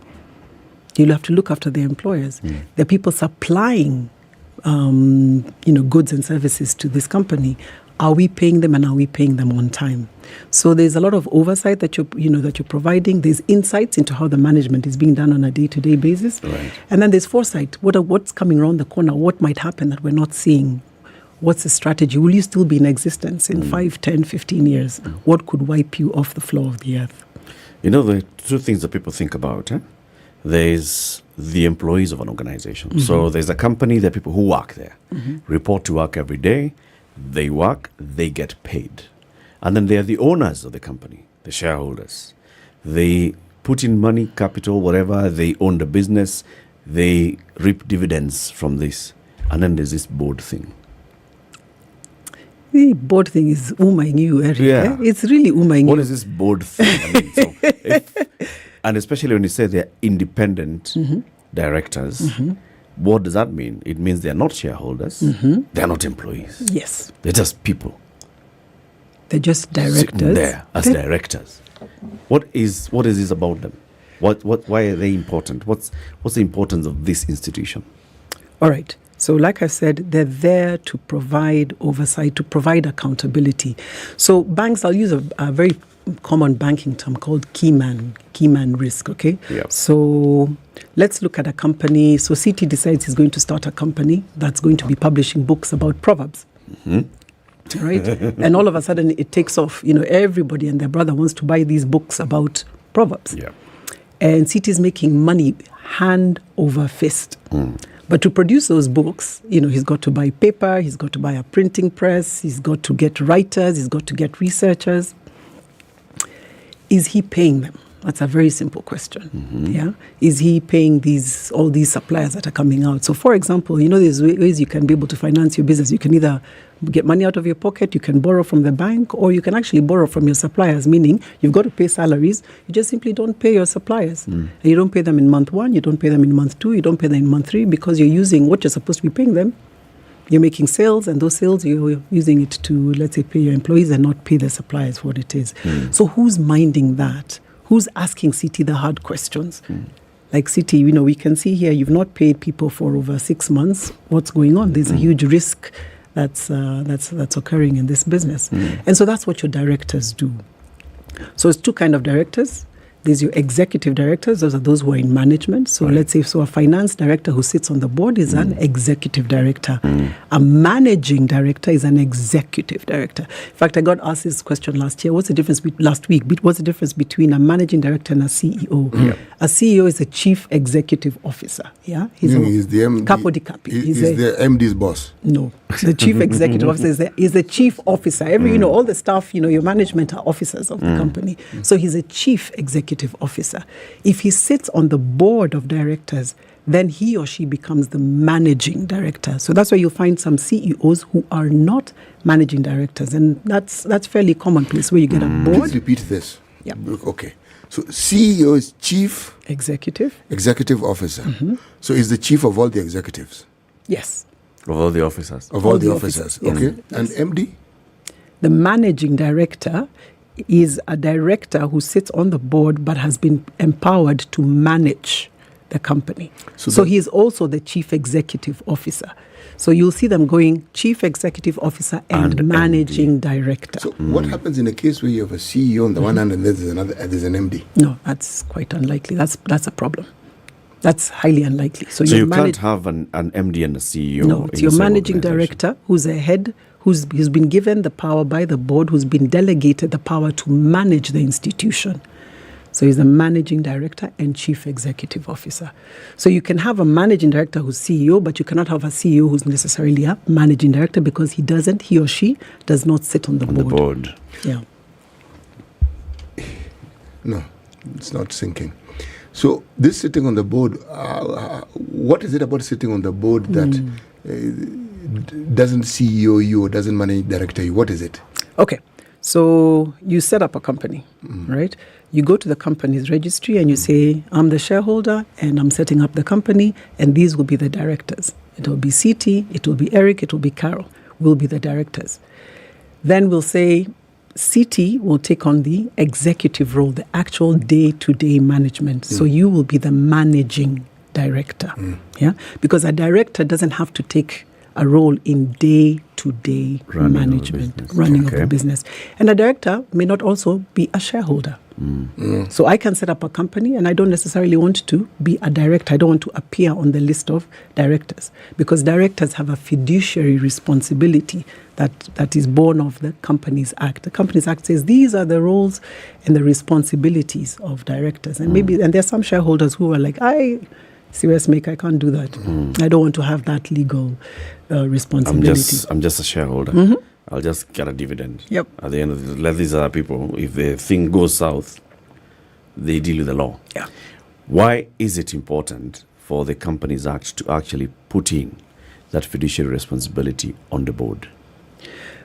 You'll have to look after their employers. The people supplying goods and services to this company. Are we paying them, and are we paying them on time? So there's a lot of oversight that you're providing. There's insights into how the management is being done on a day-to-day basis. Right. And then there's foresight. What's coming around the corner? What might happen that we're not seeing? What's the strategy? Will you still be in existence in 5, 10, 15 years? What could wipe you off the floor of the earth? You know, the two things that people think about, there's the employees of an organization. So there's a company, there are people who work there, report to work every day. They work, they get paid. And then they are the owners of the company, the shareholders. They put in money, capital, whatever. They own the business. They reap dividends from this. And then there's this board thing. The board thing is you, Eric. Yeah. It's really you. What is this board thing? I mean, and especially when you say they're independent directors, what does that mean? It means they're not shareholders. They're not employees. Yes. They're just people. They're just directors. Sitting there as directors. What is this about them? Why are they important? What's the importance of this institution? All right. So like I said, they're there to provide oversight, to provide accountability. So banks, I'll use a very common banking term called key man risk, okay? Yep. So let's look at a company. So CT decides he's going to start a company that's going to be publishing books about proverbs. Right? And all of a sudden it takes off. Everybody and their brother wants to buy these books about proverbs. Yeah. And CT is making money hand over fist. But to produce those books, he's got to buy paper, he's got to buy a printing press, he's got to get writers, he's got to get researchers. Is he paying them? That's a very simple question. Yeah, is he paying all these suppliers that are coming out? So, for example, there's ways you can be able to finance your business. You can either get money out of your pocket, you can borrow from the bank, or you can actually borrow from your suppliers. Meaning, you've got to pay salaries. You just simply don't pay your suppliers, and you don't pay them in month 1. You don't pay them in month 2. You don't pay them in month 3 because you're using what you're supposed to be paying them. You're making sales, and those sales you're using it to, let's say, pay your employees and not pay the suppliers for what it is. So who's minding that? Who's asking CT the hard questions? Like CT, we can see here you've not paid people for over 6 months. What's going on? There's a huge risk that's occurring in this business. And so that's what your directors do. So it's two kinds of directors. There's your executive directors. Those are those who are in management. So let's say, a finance director who sits on the board is an executive director. A managing director is an executive director. In fact, I got asked this question last week. What's the difference between a managing director and a CEO? A CEO is a chief executive officer. Yeah, he's the MD. Capo di capi. He's the MD's boss. No, the chief executive officer is the chief officer. All the staff, your management are officers of the company. So he's a chief executive officer. If he sits on the board of directors, then he or she becomes the managing director. So that's why you'll find some CEOs who are not managing directors, and that's fairly commonplace where you get a board. Please repeat this. Yeah. Okay. So CEO is chief executive officer. So is the chief of all the executives? Yes. Of all the officers. Of all the officers. Okay. Yes. And MD? The managing director is a director who sits on the board but has been empowered to manage the company. So he is also the chief executive officer. So you'll see them going chief executive officer and managing director. So what happens in a case where you have a CEO on the one hand and there's an MD? No, that's quite unlikely. That's a problem. That's highly unlikely. So you can't have an MD and a CEO. No, it's your managing director who's a head, who's been given the power by the board, who's been delegated the power to manage the institution. So he's the managing director and chief executive officer. So you can have a managing director who's CEO, but you cannot have a CEO who's necessarily a managing director because he or she does not sit on the board. Yeah. No, it's not sinking. So this sitting on the board, what is it about sitting on the board that doesn't CEO you or doesn't manage director you? What is it? Okay. So you set up a company, right? You go to the company's registry and you say, I'm the shareholder and I'm setting up the company and these will be the directors. It will be CT, it will be Eric, it will be Carol, will be the directors. Then we'll say CT will take on the executive role, the actual day-to-day management. So you will be the managing director, yeah? Because a director doesn't have to take a role in day-to-day management, running of the business. And a director may not also be a shareholder. So I can set up a company and I don't necessarily want to be a director. I don't want to appear on the list of directors because directors have a fiduciary responsibility that is born of the Companies Act. The Companies Act says these are the roles and the responsibilities of directors. And and there are some shareholders who are like, serious make, I can't do that. I don't want to have that legal responsibility. I'm just a shareholder. I'll just get a dividend. Yep. At the end of the day, let these other people, if the thing goes south, they deal with the law. Yeah. Why is it important for the Companies Act to actually put in that fiduciary responsibility on the board?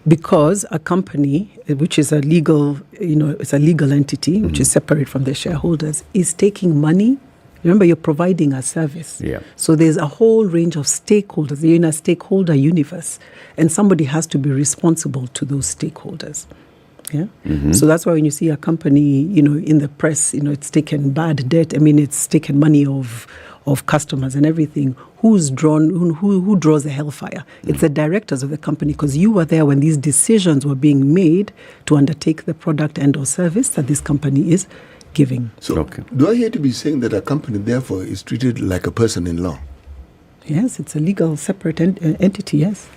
Because a company, which is a legal, it's a legal entity, which is separate from the shareholders, is taking money. Remember, you're providing a service. Yeah. So there's a whole range of stakeholders. You're in a stakeholder universe, and somebody has to be responsible to those stakeholders. Yeah. So that's why when you see a company, in the press, it's taken bad debt. I mean, it's taken money of customers and everything. Who draws the hellfire? It's the directors of the company, because you were there when these decisions were being made to undertake the product and or service that this company is giving. So do I hear to be saying that a company therefore is treated like a person in law? Yes, it's a legal separate entity, yes.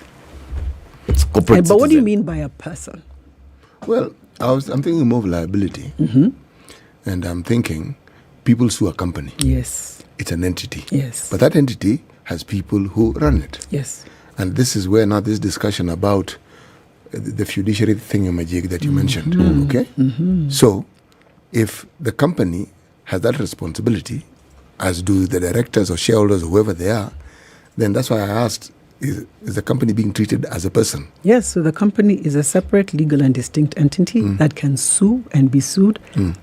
It's corporate but what do you mean by a person? Well, I'm thinking more of liability. And I'm thinking people sue a company. Yes. It's an entity. Yes. But that entity has people who run it. Yes. And this is where now this discussion about the fiduciary thingamajig that you mentioned, okay? So if the company has that responsibility, as do the directors or shareholders or whoever they are, then that's why I asked, is the company being treated as a person? Yes, so the company is a separate legal and distinct entity that can sue and be sued,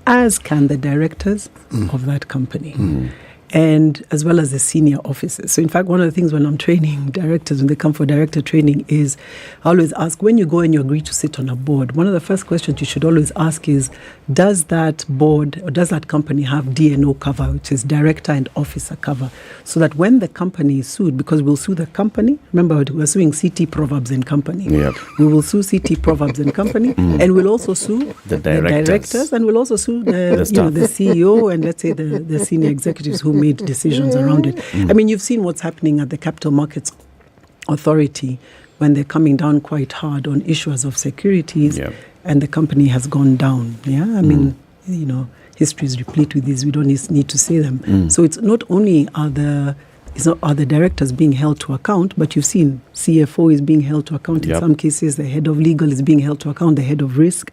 as can the directors of that company. And as well as the senior officers. So in fact, one of the things when I'm training directors, when they come for director training, is I always ask, when you go and you agree to sit on a board, one of the first questions you should always ask is, does that board or does that company have DNO cover, which is director and officer cover, so that when the company is sued, because we'll sue the company, remember we're suing CT Proverbs and Company. Yep. We will sue CT Proverbs and Company, and we'll also sue the directors, and we'll also sue the CEO and let's say the senior executives who made decisions around it. I mean, you've seen what's happening at the Capital Markets Authority when they're coming down quite hard on issuers of securities, and the company has gone down. Yeah, I mean, history is replete with these. We don't need to say them. So it's not only are the directors being held to account, but you've seen CFO is being held to account. In some cases, the head of legal is being held to account, the head of risk.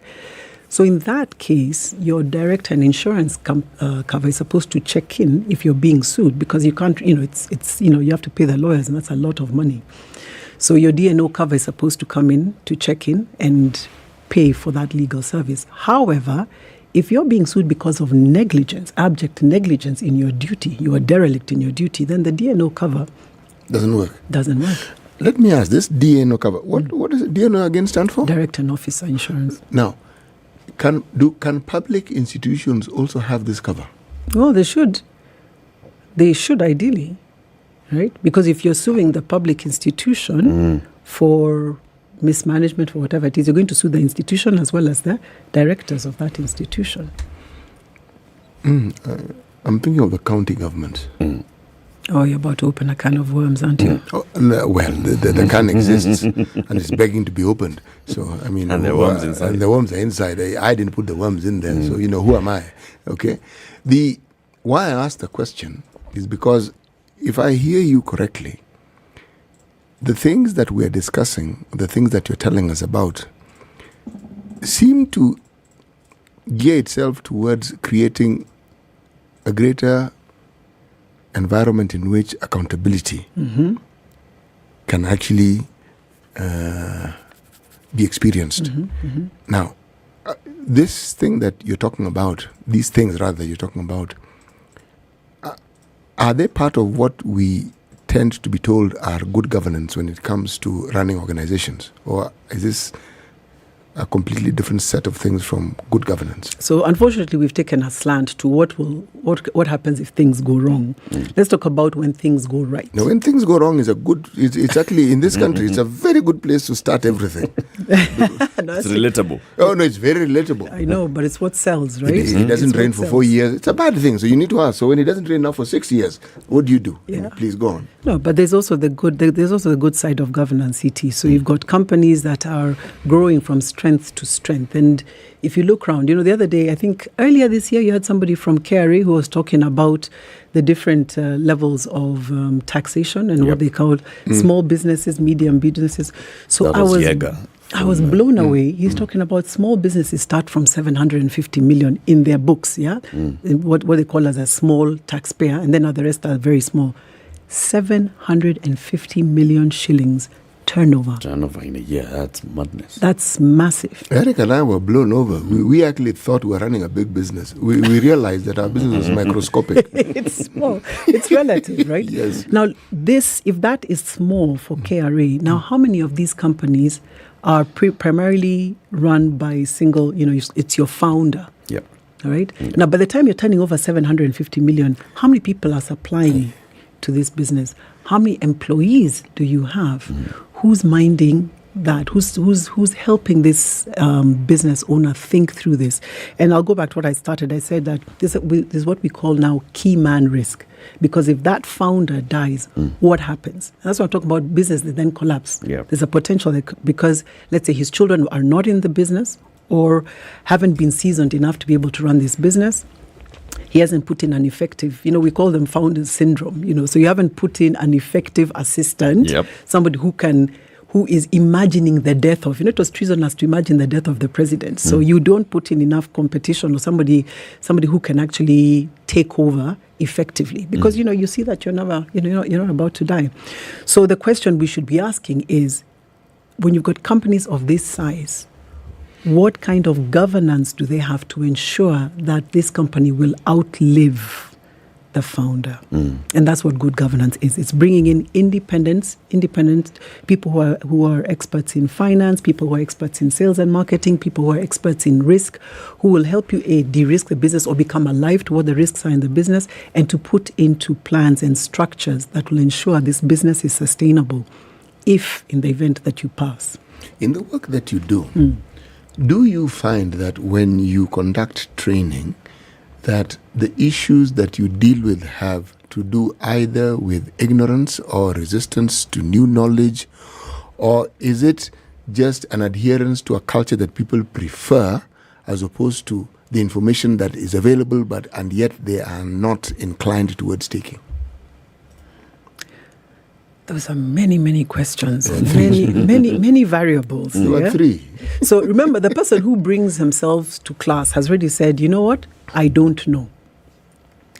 So in that case, your director and insurance cover is supposed to check in if you're being sued, because you can't, you have to pay the lawyers, and that's a lot of money. So your DNO cover is supposed to come in to check in and pay for that legal service. However, if you're being sued because of negligence, abject negligence in your duty, you are derelict in your duty, then the DNO cover doesn't work. Let me ask this DNO cover. What does DNO again stand for? Director and Officer Insurance. Now, can public institutions also have this cover? Well, they should. They should ideally, right? Because if you're suing the public institution for mismanagement, for whatever it is, you're going to sue the institution as well as the directors of that institution. I'm thinking of the county government. Oh, you're about to open a can of worms, aren't you? Oh, no, well, the can exists and it's begging to be opened. So, I mean, and the worms inside. And the worms are inside. I didn't put the worms in there. So, who am I? Okay. Why I asked the question is because if I hear you correctly, the things that we're discussing, the things that you're telling us about, seem to gear itself towards creating a greater environment in which accountability can actually be experienced. Now, this thing that you're talking about, these things rather you're talking about, are they part of what we tend to be told are good governance when it comes to running organizations? Or is this a completely different set of things from good governance? So unfortunately, we've taken a slant to what happens if things go wrong. Let's talk about when things go right. Now, when things go wrong it's actually, in this country, it's a very good place to start everything. It's relatable. Oh, no, it's very relatable. I know, but it's what sells, right? It doesn't rain for 4 years. It's a bad thing. So you need to ask. So when it doesn't rain now for 6 years, what do you do? Yeah. Please go on. No, but there's also the good side of governance, CT. So you've got companies that are growing from strength to strength. And if you look around, the other day, I think earlier this year, you had somebody from Nyeri who was talking about the different levels of taxation and what they call small businesses, medium businesses. So I was blown away. He's talking about small businesses start from 750 million in their books, what they call as a small taxpayer, and then the rest are very small. 750 million shillings turnover in a year. That's madness. That's massive. Eric and I were blown over. We actually thought we were running a big business. We realized that our business was microscopic. It's small. It's relative, right? Yes. Now, if that is small for KRA, now how many of these companies are primarily run by single, it's your founder? Yep. All right? Now, by the time you're turning over 750 million, how many people are supplying to this business? How many employees do you have? Who's minding that? Who's helping this business owner think through this? And I'll go back to what I started. I said that this is what we call now key man risk. Because if that founder dies, what happens? And that's what I'm talking about, business that then collapse. Yep. There's a potential because, let's say, his children are not in the business or haven't been seasoned enough to be able to run this business. He hasn't put in an effective, we call them founder syndrome, so you haven't put in an effective assistant, somebody who is imagining the death of, it was treasonous to imagine the death of the president. So you don't put in enough competition or somebody who can actually take over effectively because, you see that you're not about to die. So the question we should be asking is, when you've got companies of this size, what kind of governance do they have to ensure that this company will outlive the founder? And that's what good governance is. It's bringing in independent people who are experts in finance, people who are experts in sales and marketing, people who are experts in risk, who will help you de-risk the business or become alive to what the risks are in the business and to put into plans and structures that will ensure this business is sustainable if in the event that you pass. In the work that you do, do you find that when you conduct training, that the issues that you deal with have to do either with ignorance or resistance to new knowledge, or is it just an adherence to a culture that people prefer as opposed to the information that is available and yet they are not inclined towards taking? Those are many, many questions, many variables. There are 3. So remember, the person who brings himself to class has already said, you know what, I don't know.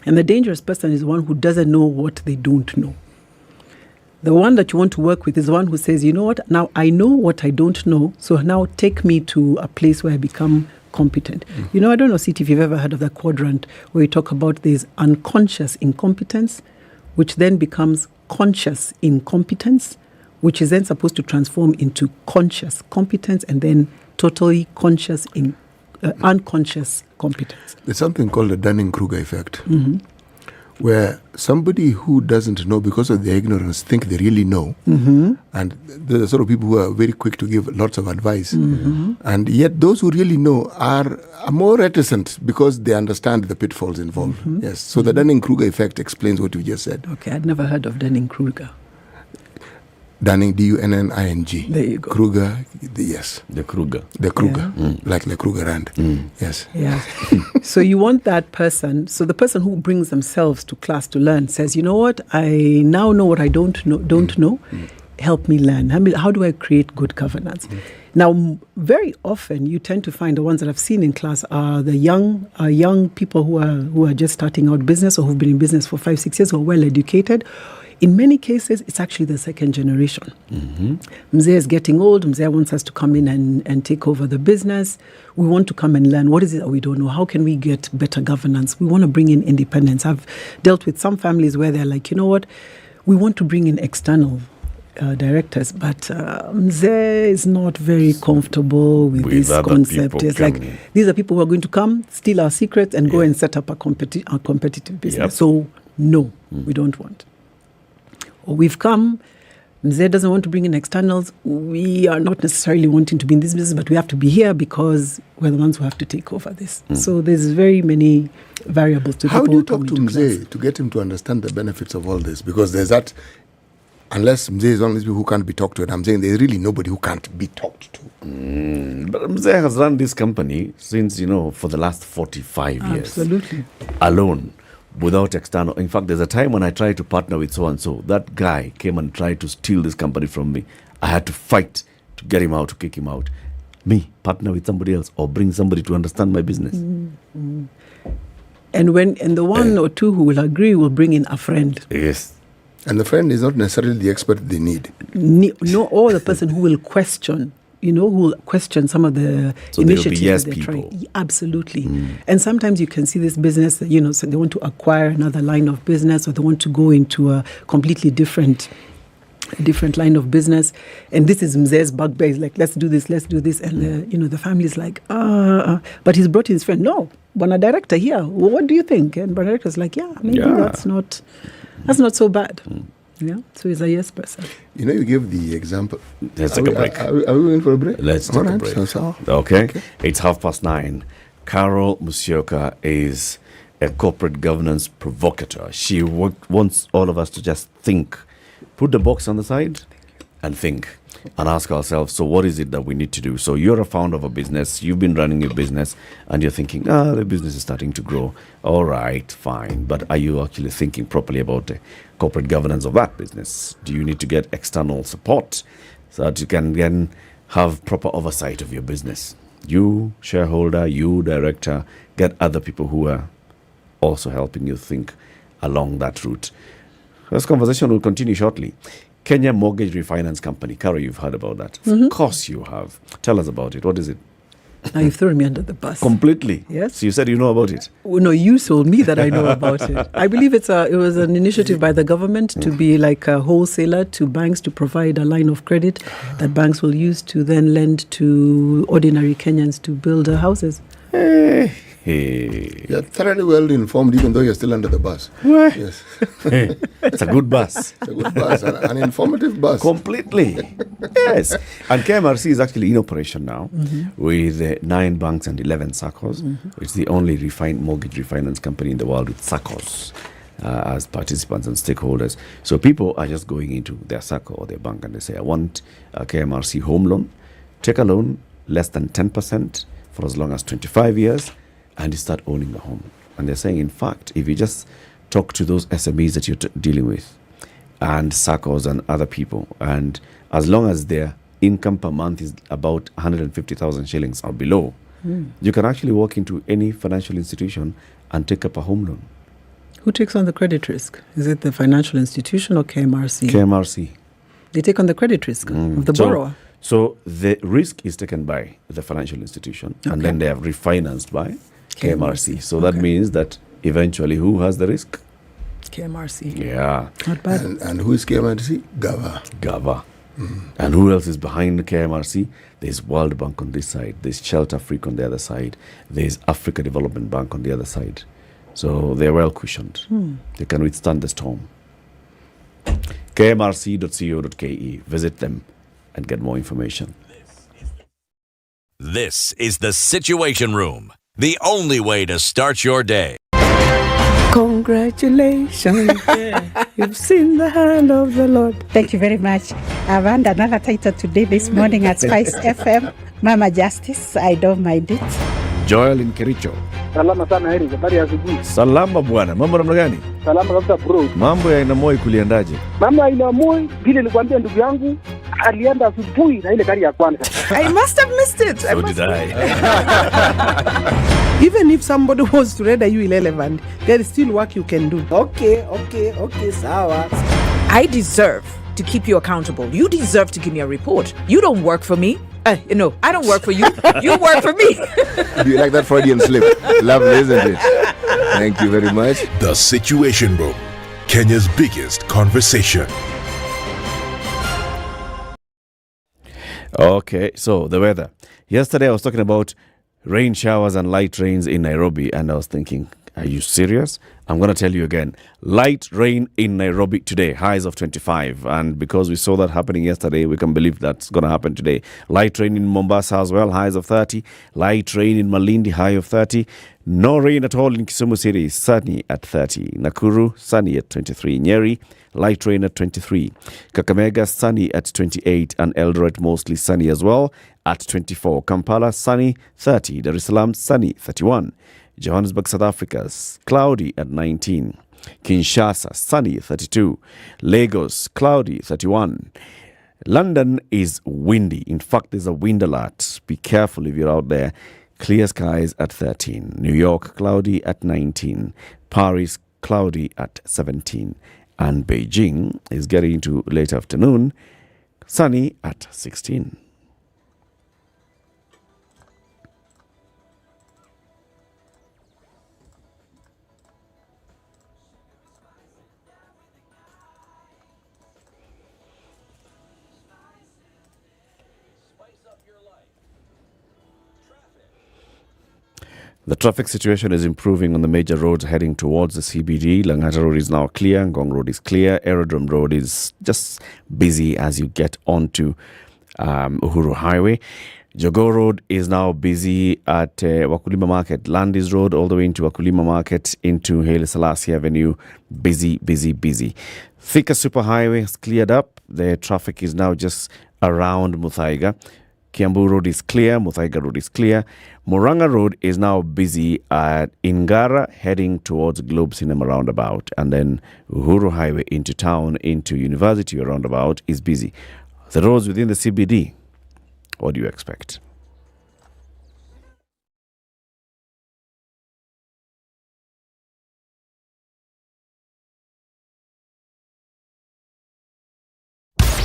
And the dangerous person is the one who doesn't know what they don't know. The one that you want to work with is the one who says, you know what, now I know what I don't know, so now take me to a place where I become competent. I don't know, CT, if you've ever heard of the quadrant where we talk about this unconscious incompetence, which then becomes conscious incompetence, which is then supposed to transform into conscious competence and then totally conscious unconscious competence. There's something called the Dunning-Kruger effect. where somebody who doesn't know because of their ignorance think they really know, and the sort of people who are very quick to give lots of advice, and yet those who really know are more reticent because they understand the pitfalls involved. Yes, so the Dunning-Kruger effect explains what you just said. Okay, I'd never heard of Dunning-Kruger. Dunning, D-U-N-N-I-N-G. There you go. Kruger, yes. The Kruger. The Kruger, like the Kruger Rand. Yes. Yeah. So you want that person, so the person who brings themselves to class to learn says, you know what, I now know what I don't know. Help me learn. How do I create good governance? Now, very often you tend to find the ones that I've seen in class are the young people who are just starting out business or who've been in business for 5-6 years, who are well educated. In many cases, it's actually the second generation. Mzee is getting old. Mzee wants us to come in and take over the business. We want to come and learn. What is it that we don't know? How can we get better governance? We want to bring in independence. I've dealt with some families where they're like, you know what? We want to bring in external directors, but Mzee is not very comfortable with this concept. It's like, these are people who are going to come, steal our secrets, and go and set up a competitive business. So, no, we don't want. Or we've come, Mzee doesn't want to bring in externals. We are not necessarily wanting to be in this business, but we have to be here because we're the ones who have to take over this. So there's very many variables to How do you talk to Mzee to get him to understand the benefits of all this? Because there's that, unless Mzee is one of these people who can't be talked to, and I'm saying there's really nobody who can't be talked to. But Mzee has run this company since, for the last 45 years. Absolutely. Alone. Without external. In fact, there's a time when I tried to partner with so-and-so. That guy came and tried to steal this company from me. I had to fight to get him out, to kick him out. Me, partner with somebody else or bring somebody to understand my business. And the one or two who will agree will bring in a friend. Yes. And the friend is not necessarily the expert they need. No, or the person who will question. Who will question some of the initiatives that they're trying. Absolutely. And sometimes you can see this business, so they want to acquire another line of business or they want to go into a completely different line of business. And this is Mzee's bugbear. He's like, let's do this. And, the family's like, but he's brought his friend. No, Bwana director here. Well, what do you think? And Bwana director's like, that's not so bad. Yeah, so he's a yes person. You give the example. Let's take a break. Are we going for a break? Let's take a break. Okay. It's 9:30. Carol Musyoka is a corporate governance provocateur. She wants all of us to just think. Put the box on the side and think. And ask ourselves, so what is it that we need to do? So you're a founder of a business, you've been running your business, and you're thinking, the business is starting to grow. All right, fine. But are you actually thinking properly about the corporate governance of that business? Do you need to get external support so that you can then have proper oversight of your business? You, shareholder, you, director, get other people who are also helping you think along that route. This conversation will continue shortly. Kenya Mortgage Refinance Company. Kara, you've heard about that. Of course you have. Tell us about it. What is it? Now you've thrown me under the bus. Completely? Yes. So you said you know about it? No, you told me that I know about it. I believe it was an initiative by the government to be like a wholesaler to banks to provide a line of credit that banks will use to then lend to ordinary Kenyans to build houses. You're thoroughly well informed, even though you're still under the bus. What? Yes. It's a good bus. It's a good bus, an informative bus. Completely. Yes. And KMRC is actually in operation now with 9 banks and 11 SACCOs. It's the only mortgage refinance company in the world with SACCOs as participants and stakeholders. So people are just going into their SACCO or their bank and they say, I want a KMRC home loan. Take a loan less than 10% for as long as 25 years. And you start owning a home. And they're saying, in fact, if you just talk to those SMEs that you're dealing with and SACCOs and other people, and as long as their income per month is about 150,000 shillings or below, you can actually walk into any financial institution and take up a home loan. Who takes on the credit risk? Is it the financial institution or KMRC? KMRC. They take on the credit risk of the borrower? So the risk is taken by the financial institution, and then they are refinanced by KMRC. So that means that eventually who has the risk? KMRC. Yeah. Not bad. And who is KMRC? Gava. And who else is behind the KMRC? There's World Bank on this side. There's Shelter Africa on the other side. There's Africa Development Bank on the other side. So they're well cushioned. They can withstand the storm. kmrc.co.ke. Visit them and get more information. This is the Situation Room, the only way to start your day. Congratulations. You've seen the hand of the Lord. Thank you very much. I've earned another title today, this morning at SpiceFM. Mama Justice, I don't mind it. Joel in Kericho. Salama sana Heri, habari ya asubuhi. Salama bwana, mambo namna gani? Salama kabisa bro. Mambo ya Inamoi kuliendaje? Mambo ya Inamoi, vile nilikwambia ndugu yangu, alienda asubuhi na ile gari ya kwanza. I must have missed it. So did I. Even if somebody was to render you irrelevant, there is still work you can do. Okay, sawa. I deserve to keep you accountable. You deserve to give me a report. You don't work for me. No, I don't work for you. You work for me. Do you like that Freudian slip? Lovely, isn't it? Thank you very much. The Situation Room, Kenya's biggest conversation. Okay, so the weather. Yesterday I was talking about rain showers and light rains in Nairobi, and I was thinking, are you serious? I'm going to tell you again. Light rain in Nairobi today, highs of 25. And because we saw that happening yesterday, we can believe that's going to happen today. Light rain in Mombasa as well, highs of 30. Light rain in Malindi, high of 30. No rain at all in Kisumu City, sunny at 30. Nakuru, sunny at 23. Nyeri, light rain at 23. Kakamega, sunny at 28. And Eldoret, mostly sunny as well at 24. Kampala, sunny, 30. Dar es Salaam, sunny, 31. Johannesburg, South Africa, cloudy at 19. Kinshasa, sunny, 32. Lagos, cloudy, 31. London is windy. In fact, there's a wind alert. Be careful if you're out there. Clear skies at 13. New York, cloudy at 19. Paris, cloudy at 17. And Beijing is getting into late afternoon, sunny at 16. The traffic situation is improving on the major roads heading towards the CBD. Langata Road is now clear. Ngong Road is clear. Aerodrome Road is just busy as you get onto Uhuru Highway. Jogoo Road is now busy at Wakulima Market. Landis Road all the way into Wakulima Market into Haile Selassie Avenue. Busy. Thika Superhighway has cleared up. The traffic is now just around Muthaiga. Kiambu Road is clear. Muthaiga Road is clear. Murang'a Road is now busy at Ingara, heading towards Globe Cinema roundabout. And then Uhuru Highway into town, into University roundabout is busy. The roads within the CBD, what do you expect?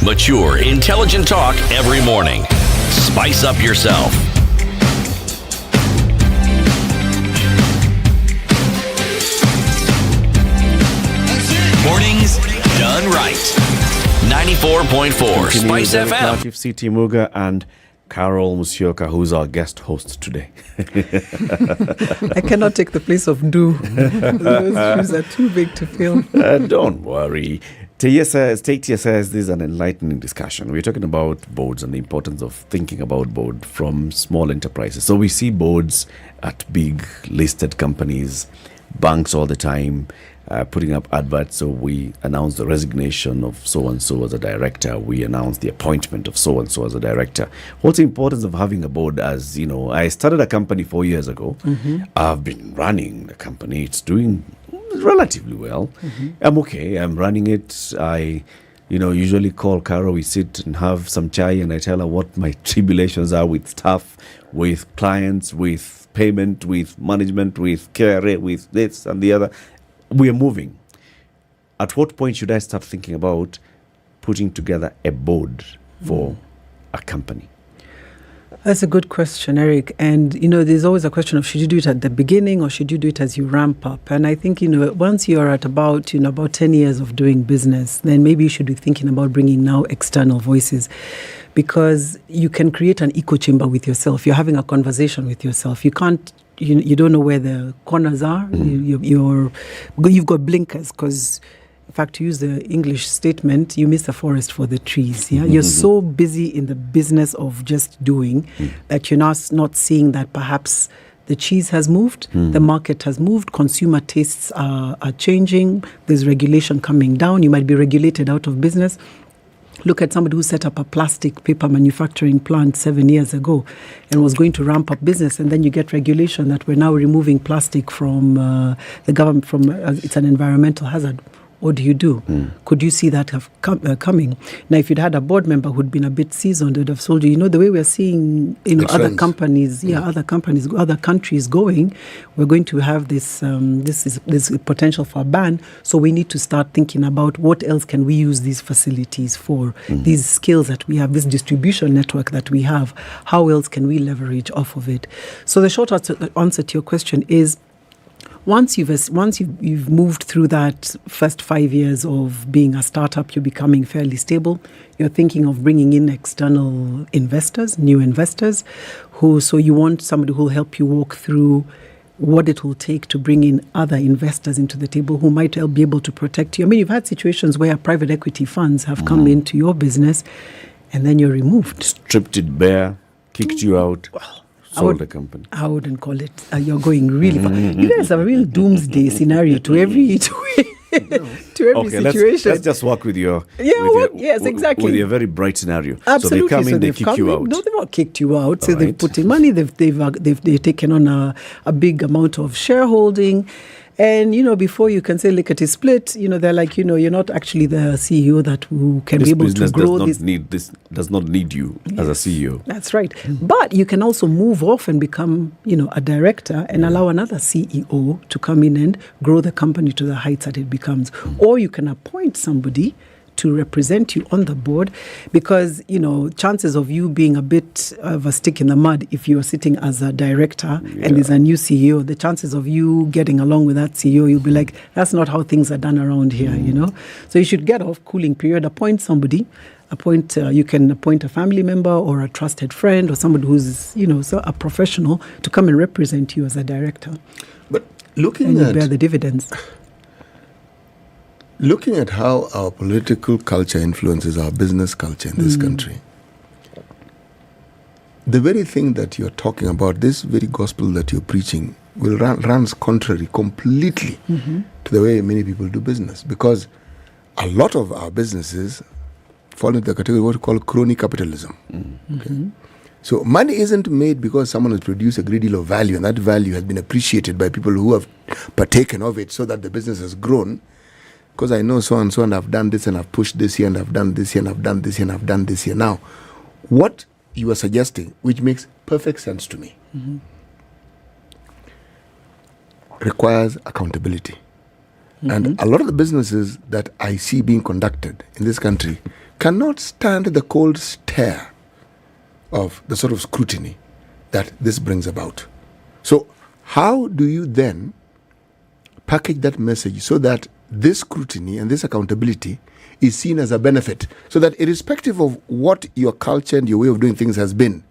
Mature, intelligent talk every morning. Spice up yourself. Mornings done right. 94.4 Spice FM. Chief C.T. Muga and Carol Musyoka, who's our guest host today. I cannot take the place of Do. Those shoes are too big to fill. Don't worry. Tia says this is an enlightening discussion. We're talking about boards and the importance of thinking about board from small enterprises. So we see boards at big listed companies, banks all the time, putting up adverts. So we announce the resignation of so-and-so as a director. We announce the appointment of so-and-so as a director. What's the importance of having a board? As you know, I started a company 4 years ago. I've been running the company. It's doing relatively well. I'm okay. I'm running it. I usually call Carol. We sit and have some chai and I tell her what my tribulations are with staff, with clients, with payment, with management, with care, with this and the other. We are moving. At what point should I start thinking about putting together a board for a company? That's a good question, Eric. And, there's always a question of should you do it at the beginning or should you do it as you ramp up? And I think, once you're at about 10 years of doing business, then maybe you should be thinking about bringing now external voices, because you can create an echo chamber with yourself. You're having a conversation with yourself. You can't you don't know where the corners are. You've got blinkers because, in fact, to use the English statement, you miss the forest for the trees. Yeah, you're so busy in the business of just doing that you're not seeing that perhaps the cheese has moved, the market has moved, consumer tastes are changing, there's regulation coming down, you might be regulated out of business. Look at somebody who set up a plastic paper manufacturing plant 7 years ago and was going to ramp up business, and then you get regulation that we're now removing plastic from the government, it's an environmental hazard. What do you do? Could you see that coming? Now, if you'd had a board member who'd been a bit seasoned, they'd have told you, the way we're seeing other companies, other countries going, we're going to have this potential for a ban. So we need to start thinking about what else can we use these facilities for, these skills that we have, this distribution network that we have. How else can we leverage off of it? So the short answer to your question is, once you've moved through that first 5 years of being a startup, you're becoming fairly stable. You're thinking of bringing in external investors, new investors, so you want somebody who will help you walk through what it will take to bring in other investors into the table who might be able to protect you. I mean, you've had situations where private equity funds have come into your business and then you're removed. Stripped it bare, kicked you out. Sold the company. I wouldn't call it. You're going really far. You guys have a real doomsday scenario to every situation. Let's just work with your. Yes, exactly. With your very bright scenario. Absolutely. So they come in, they kick you out. No, they've not kicked you out. So they've put in money. They've taken on a big amount of shareholding. And, before you can say lickety split, they're like, you're not actually the CEO who can be able to grow this. Does not need you as a CEO. That's right. But you can also move off and become, a director and allow another CEO to come in and grow the company to the heights that it becomes. Or you can appoint somebody to represent you on the board, because chances of you being a bit of a stick in the mud if you're sitting as a director and there's a new CEO, the chances of you getting along with that CEO, you'll be like, that's not how things are done around here. So you should get off cooling period, appoint somebody. You can appoint a family member or a trusted friend or somebody who's a professional to come and represent you as a director. But and you bear the dividends. Looking at how our political culture influences our business culture in this country, the very thing that you're talking about, this very gospel that you're preaching, runs contrary completely to the way many people do business. Because a lot of our businesses fall into the category of what we call crony capitalism. Okay? So money isn't made because someone has produced a great deal of value, and that value has been appreciated by people who have partaken of it so that the business has grown. Because I know so and so, and I've done this, and I've pushed this here, and I've done this here, and I've done this here, and I've done this here. Now, what you are suggesting, which makes perfect sense to me, requires accountability. And a lot of the businesses that I see being conducted in this country cannot stand the cold stare of the sort of scrutiny that this brings about. So how do you then package that message so that this scrutiny and this accountability is seen as a benefit, so that irrespective of what your culture and your way of doing things has been,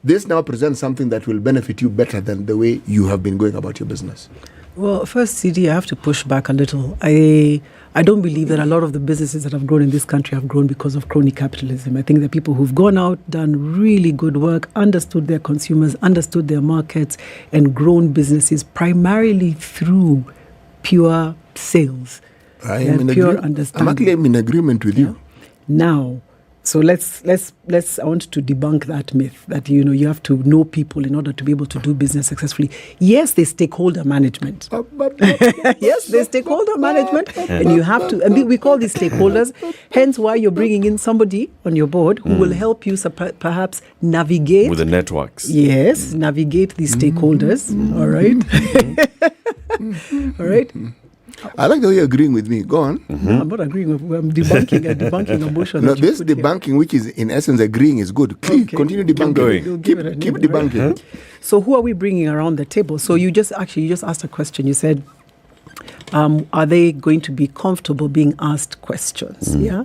this now presents something that will benefit you better than the way you have been going about your business? Well, first, CD, I have to push back a little. I don't believe that a lot of the businesses that have grown in this country have grown because of crony capitalism. I think the people who've gone out, done really good work, understood their consumers, understood their markets, and grown businesses primarily through pure sales. I'm actually in agreement with you. Now, so let's I want to debunk that myth that you have to know people in order to be able to do business successfully. Yes, there's stakeholder management. Yes, there's stakeholder management, and you have to. And we call these stakeholders. Hence, why you're bringing in somebody on your board who will help you perhaps navigate with the networks. Yes, navigate these stakeholders. All right. All right. I like the way you're agreeing with me. Go on. No, I'm not agreeing with you. I'm debunking a motion. No, this debunking, which is in essence agreeing, is good. Continue debunking. Keep debunking. So who are we bringing around the table? So you just asked a question. You said, are they going to be comfortable being asked questions? Yeah.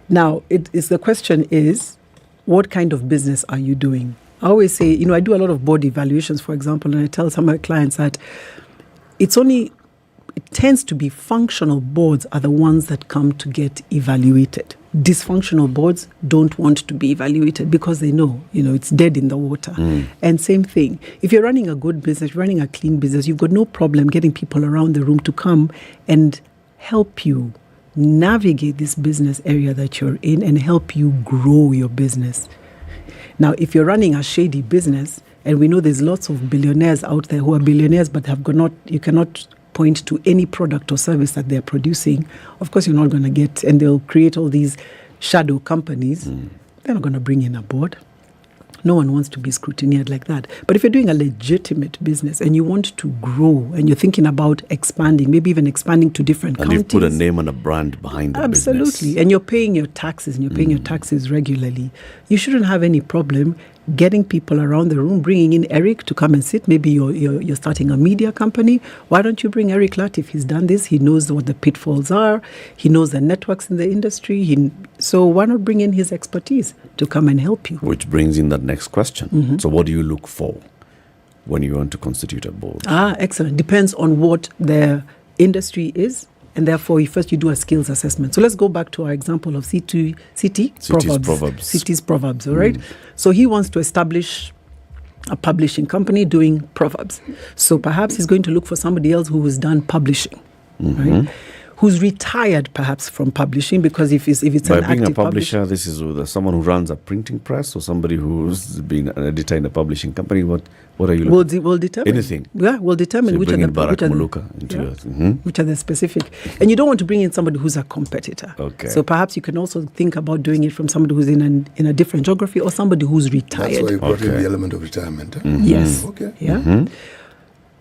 Now, the question is, what kind of business are you doing? I always say, I do a lot of board evaluations, for example, and I tell some of my clients that it tends to be functional boards are the ones that come to get evaluated. Dysfunctional boards don't want to be evaluated because they know, it's dead in the water. And same thing, if you're running a good business, running a clean business, you've got no problem getting people around the room to come and help you navigate this business area that you're in and help you grow your business. Now, if you're running a shady business, and we know there's lots of billionaires out there who are billionaires but you cannot point to any product or service that they're producing, of course you're not going to get, and they'll create all these shadow companies. They're not going to bring in a board. No one wants to be scrutinized like that. But if you're doing a legitimate business and you want to grow and you're thinking about expanding, maybe even expanding to different counties. And you put a name and a brand behind the business. Absolutely. And you're paying your taxes and you're paying your taxes regularly. You shouldn't have any problem getting people around the room, bringing in Eric to come and sit. Maybe you're starting a media company. Why don't you bring Eric Latif? He's done this. He knows what the pitfalls are. He knows the networks in the industry. So why not bring in his expertise to come and help you? Which brings in that next question. So what do you look for when you want to constitute a board? Excellent. Depends on what the industry is. And therefore, first you do a skills assessment. So let's go back to our example of CT's Proverbs, all right? So he wants to establish a publishing company doing Proverbs. So perhaps he's going to look for somebody else who has done publishing, right? Who's retired perhaps from publishing, because if it's By an being active a publisher, this is someone who runs a printing press or somebody who's been an editor in a publishing company. What are you looking We'll determine. Anything. Yeah, we'll determine so which are the which are the specific. And you don't want to bring in somebody who's a competitor. Okay. So perhaps you can also think about doing it from somebody who's in a different geography or somebody who's retired. That's why you put in the element of retirement. Huh? Yes. Okay. Yeah.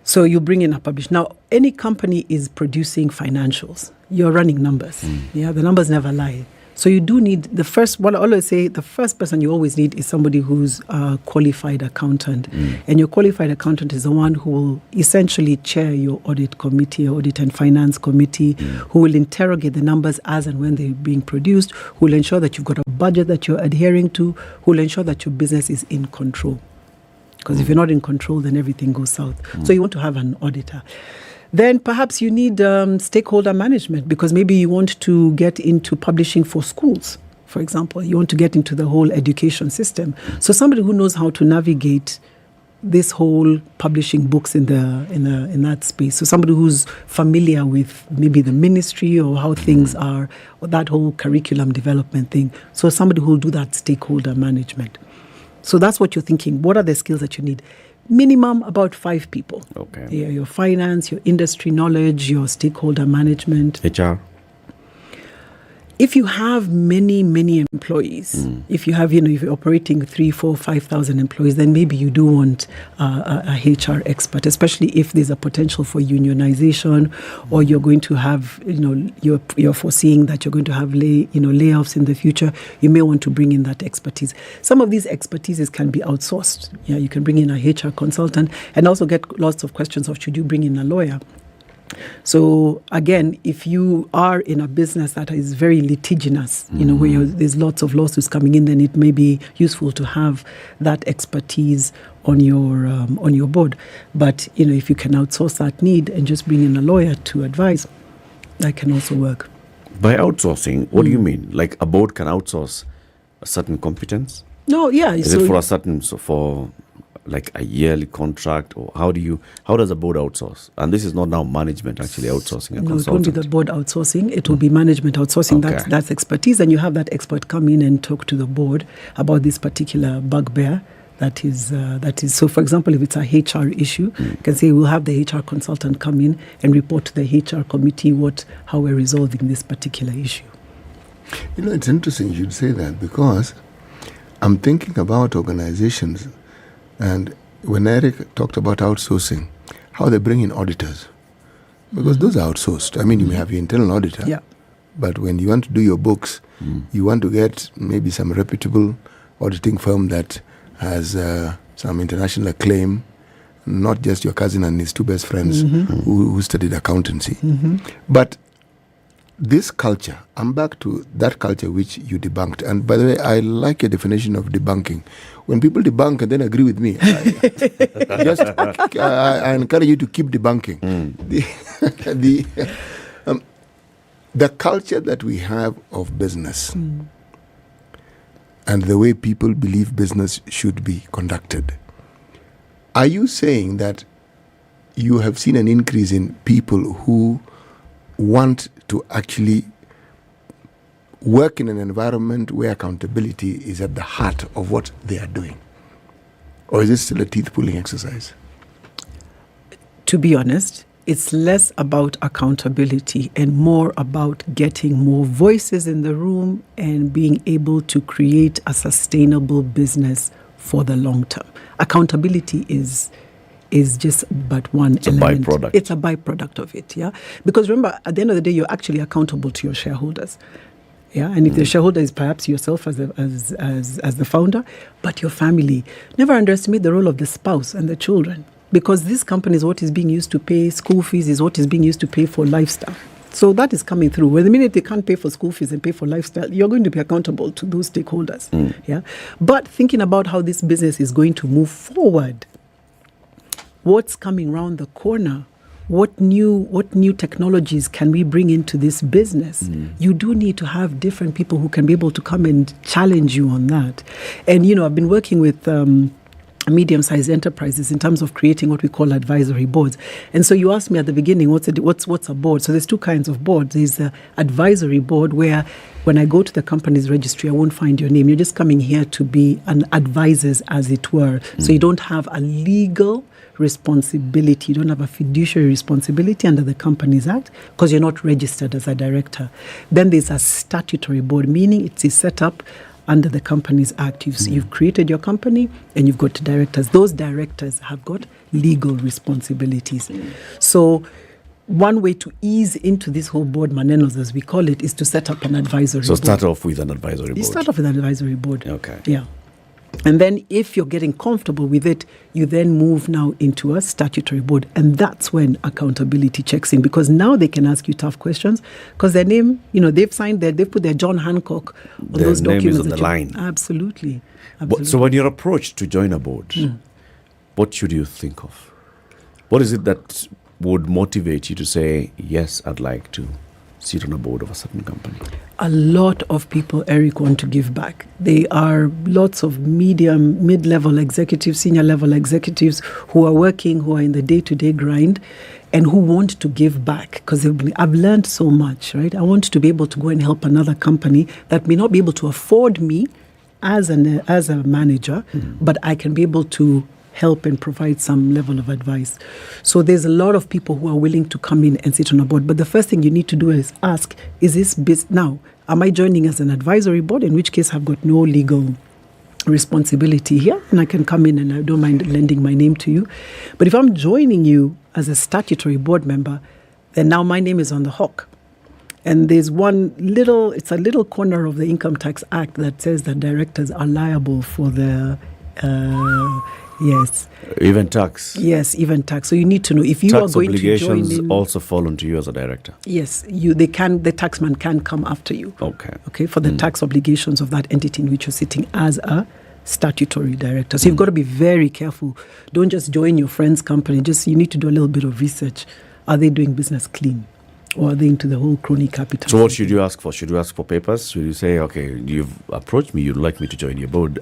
So you bring in a publisher. Now, any company is producing financials. You're running numbers. Yeah, the numbers never lie. So you do need the first person you always need is somebody who's a qualified accountant. And your qualified accountant is the one who will essentially chair your audit committee, audit and finance committee, who will interrogate the numbers as and when they're being produced, who will ensure that you've got a budget that you're adhering to, who will ensure that your business is in control. Because if you're not in control, then everything goes south. So you want to have an auditor. Then perhaps you need stakeholder management, because maybe you want to get into publishing for schools, for example. You want to get into the whole education system. So somebody who knows how to navigate this whole publishing books in that space. So somebody who's familiar with maybe the ministry or how things are, or that whole curriculum development thing. So somebody who will do that stakeholder management. So that's what you're thinking. What are the skills that you need? Minimum about 5 people. Okay. Yeah, your finance, your industry knowledge, your stakeholder management. HR. If you have many employees, if you have, if you're operating 3,000, 4,000, 5,000 employees, then maybe you do want a HR expert, especially if there's a potential for unionization, or you're going to have, you're foreseeing that you're going to have layoffs in the future. You may want to bring in that expertise. Some of these expertises can be outsourced. Yeah, you can bring in a HR consultant and also get lots of questions of should you bring in a lawyer. So again, if you are in a business that is very litigious, where there's lots of lawsuits coming in, then it may be useful to have that expertise on your board. But if you can outsource that need and just bring in a lawyer to advise, that can also work. By outsourcing, what do you mean? Like a board can outsource a certain competence? No, yeah. Is it for a certain for like a yearly contract, or how does a board outsource? And this is not now management actually outsourcing a consultant. No, it won't be the board outsourcing. It will be management outsourcing. Okay. That's expertise. And you have that expert come in and talk to the board about this particular bugbear. That is. So, for example, if it's a HR issue, you can say we'll have the HR consultant come in and report to the HR committee how we're resolving this particular issue. It's interesting you should say that, because I'm thinking about organizations. And when Eric talked about outsourcing, how they bring in auditors, because those are outsourced. I mean, you may have your internal auditor, but when you want to do your books, you want to get maybe some reputable auditing firm that has some international acclaim, not just your cousin and his 2 best friends who studied accountancy. But this culture, I'm back to that culture which you debunked. And by the way, I like your definition of debunking. When people debunk and then agree with me, I encourage you to keep debunking. The culture that we have of business and the way people believe business should be conducted. Are you saying that you have seen an increase in people who want to actually work in an environment where accountability is at the heart of what they are doing? Or is it still a teeth-pulling exercise? To be honest, it's less about accountability and more about getting more voices in the room and being able to create a sustainable business for the long term. Accountability is just but one element. Byproduct. It's a byproduct of it, yeah. Because remember, at the end of the day, you're actually accountable to your shareholders, yeah. And if the shareholder is perhaps yourself as the founder, but your family. Never underestimate the role of the spouse and the children, because this company is what is being used to pay school fees, is what is being used to pay for lifestyle. So that is coming through. Well, the minute they can't pay for school fees and pay for lifestyle, you're going to be accountable to those stakeholders, yeah. But thinking about how this business is going to move forward. What's coming around the corner? What new technologies can we bring into this business? You do need to have different people who can be able to come and challenge you on that. And, I've been working with medium-sized enterprises in terms of creating what we call advisory boards. And so you asked me at the beginning, what's a board? So there's two kinds of boards. There's the advisory board where when I go to the company's registry, I won't find your name. You're just coming here to be an advisor, as it were. So you don't have a legal responsibility. You don't have a fiduciary responsibility under the Companies Act because you're not registered as a director. Then there's a statutory board, meaning it is set up under the Companies Act. You've created your company and you've got directors. Those directors have got legal responsibilities. So one way to ease into this whole board manenos, as we call it, is to set up an advisory board. So start off with an advisory board. You start off with an advisory board. Okay. Yeah. And then if you're getting comfortable with it, you then move now into a statutory board. And that's when accountability checks in, because now they can ask you tough questions because their name, they've signed they've put their John Hancock on those documents. Their name is on the line. Absolutely. So when you're approached to join a board, what should you think of? What is it that would motivate you to say, yes, I'd like to sit on a board of a certain company? A lot of people, Eric, want to give back. There are lots of mid-level executives, senior-level executives who are working, who are in the day-to-day grind, and who want to give back because I've learned so much, right? I want to be able to go and help another company that may not be able to afford me as a manager, but I can be able to help and provide some level of advice. So there's a lot of people who are willing to come in and sit on a board. But the first thing you need to do is ask, is this business now? Am I joining as an advisory board? In which case I've got no legal responsibility here and I can come in and I don't mind lending my name to you. But if I'm joining you as a statutory board member, then now my name is on the hook. And there's it's a little corner of the Income Tax Act that says that directors are liable for the yes. Even tax. Yes, even tax. So you need to know if you tax are going to join in. Tax obligations also fall onto you as a director. Yes, the taxman can come after you. Okay, for the tax obligations of that entity in which you're sitting as a statutory director. So you've got to be very careful. Don't just join your friend's company. You need to do a little bit of research. Are they doing business clean? Or are they into the whole crony capital? So what should you ask for? Should you ask for papers? Should you say, okay, you've approached me, you'd like me to join your board.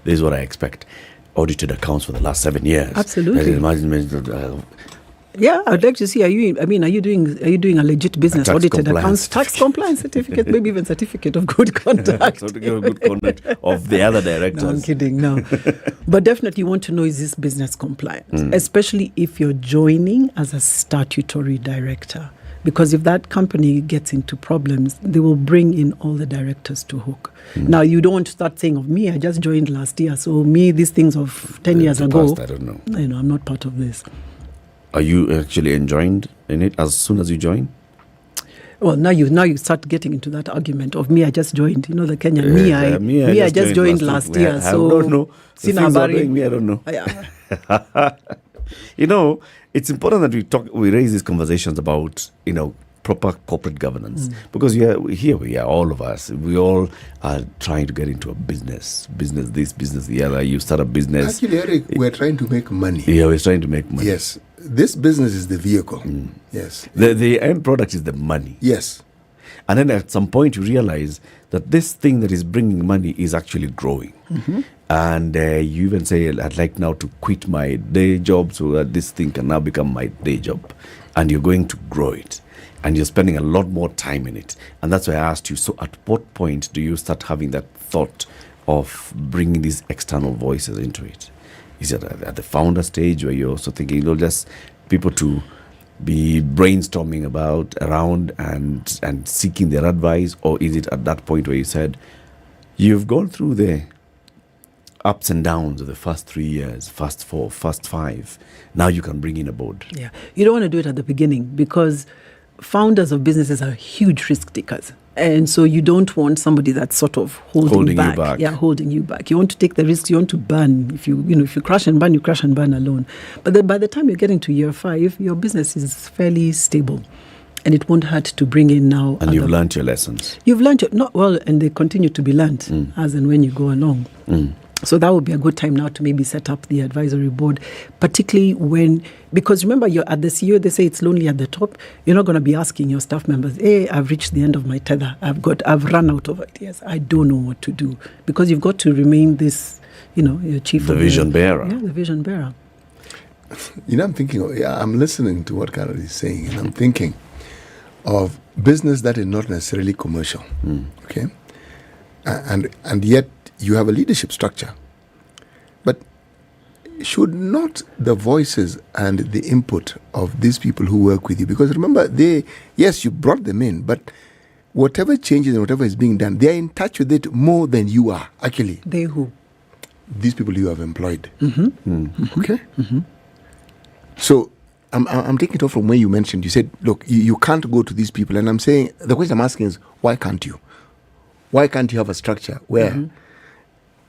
This is what I expect. Audited accounts for the last 7 years. Absolutely. Yeah, I'd like to see. Are you doing a legit business? Audited accounts, tax compliance certificate, maybe even certificate of good conduct. Certificate of good conduct of the other directors. No, I'm kidding. No, but definitely you want to know, is this business compliant? Especially if you're joining as a statutory director. Because if that company gets into problems, they will bring in all the directors to hook. Now, you don't want to start saying of me, I just joined last year. So me, these things of 10 years ago, I don't know. I'm not part of this. Are you actually enjoined in it as soon as you join? Well, now you start getting into that argument of me, I just joined. You know, the Kenyan, I just joined last year. So I don't know. I don't know. Yeah. It's important that we raise these conversations about, proper corporate governance. Because here we are, all of us. We all are trying to get into a business this, business the other. You start a business. Actually, Eric, we're trying to make money. Yeah, we're trying to make money. Yes. This business is the vehicle. Yes. The end product is the money. Yes. And then at some point you realize that this thing that is bringing money is actually growing. And you even say, I'd like now to quit my day job so that this thing can now become my day job. And you're going to grow it. And you're spending a lot more time in it. And that's why I asked you, so at what point do you start having that thought of bringing these external voices into it? Is it at the founder stage where you're also thinking, just people to be brainstorming around and seeking their advice? Or is it at that point where you said, you've gone through the ups and downs of the first 3 years, first 4, first 5, now you can bring in a board? Yeah, you don't want to do it at the beginning because founders of businesses are huge risk takers. And so you don't want somebody that's sort of holding you back. Yeah, holding you back. You want to take the risks. You want to burn. If you crash and burn, you crash and burn alone. But then by the time you're getting to year 5, your business is fairly stable, and it won't hurt to bring in now. And you've learned your lessons. You've learned and they continue to be learned as and when you go along. So that would be a good time now to maybe set up the advisory board, particularly because remember, you're at the CEO, they say it's lonely at the top. You're not going to be asking your staff members, hey, I've reached the end of my tether. I've run out of ideas. I don't know what to do. Because you've got to remain this, your chief. The vision bearer. Yeah, the vision bearer. I'm thinking, I'm listening to what Carol is saying, and I'm thinking of business that is not necessarily commercial. Okay? And yet, you have a leadership structure. But should not the voices and the input of these people who work with you, because remember, you brought them in, but whatever changes and whatever is being done, they are in touch with it more than you are, actually. They who? These people you have employed. Okay? So I'm taking it off from where you mentioned. You said, look, you can't go to these people. And I'm saying, the question I'm asking is, why can't you? Why can't you have a structure where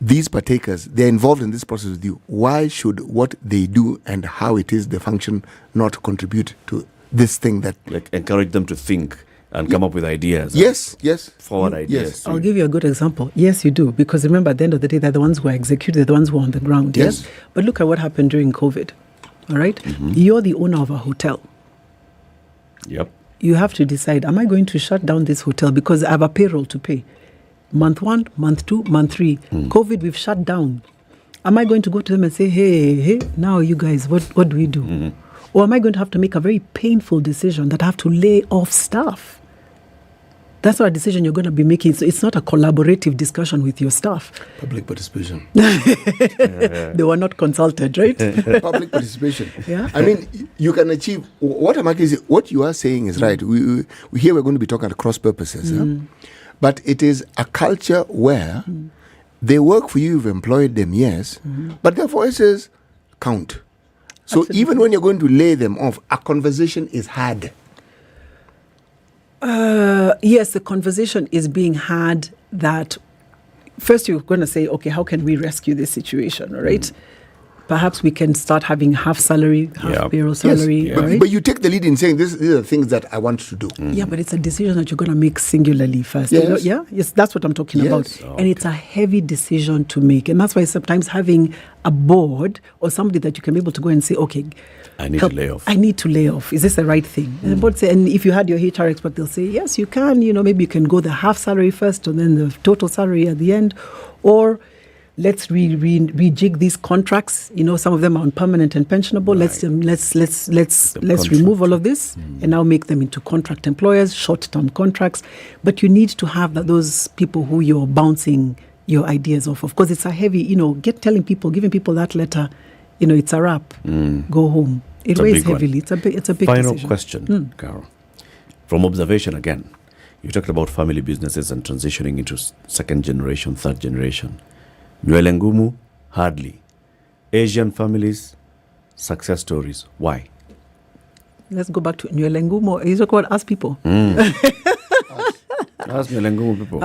these partakers, they're involved in this process with you? Why should what they do and how it is they function not contribute to this thing that... Like encourage them to think and come up with ideas. Yes. Forward ideas. Yes. I'll give you a good example. Yes, you do. Because remember, at the end of the day, they're the ones who are executed, they're the ones who are on the ground. Yes. But look at what happened during COVID. All right? You're the owner of a hotel. Yep. You have to decide, am I going to shut down this hotel because I have a payroll to pay? Month 1, month 2, month 3. COVID, we've shut down. Am I going to go to them and say, hey, now you guys, what do we do? Or am I going to have to make a very painful decision that I have to lay off staff? That's not a decision you're going to be making. So it's not a collaborative discussion with your staff. Public participation. They were not consulted, right? Public participation. Yeah. I mean, you can achieve... What you are saying is right. Here we're going to be talking at cross purposes. But it is a culture where they work for you, you've employed them, yes, but their voices count. So absolutely. Even when you're going to lay them off, a conversation is had. Yes, the conversation is being had that first you're going to say, okay, how can we rescue this situation, all right? Perhaps we can start having half salary, half payroll salary. Yes. Right? But you take the lead in saying these are the things that I want to do. Yeah, but it's a decision that you're going to make singularly first. Yes. Yes, that's what I'm talking about. Okay. And it's a heavy decision to make. And that's why sometimes having a board or somebody that you can be able to go and say, okay, I need to lay off. I need to lay off. Is this the right thing? And the board say, and if you had your HR expert, they'll say, yes, you can. Maybe you can go the half salary first and then the total salary at the end. Or let's rejig these contracts. Some of them are on permanent and pensionable. Right. Let's remove all of this and now make them into contract employers, short-term contracts. But you need to have those people who you're bouncing your ideas off of. Of course, it's a heavy, giving people that letter, it's a wrap. Go home. It weighs heavily. It's a big Final decision. question, Carol. From observation again, you talked about family businesses and transitioning into second generation, third generation. Nywele ngumu, hardly. Asian families, success stories. Why? Let's go back to nywele ngumu. Is it called ask people? Ask nywele ngumu people.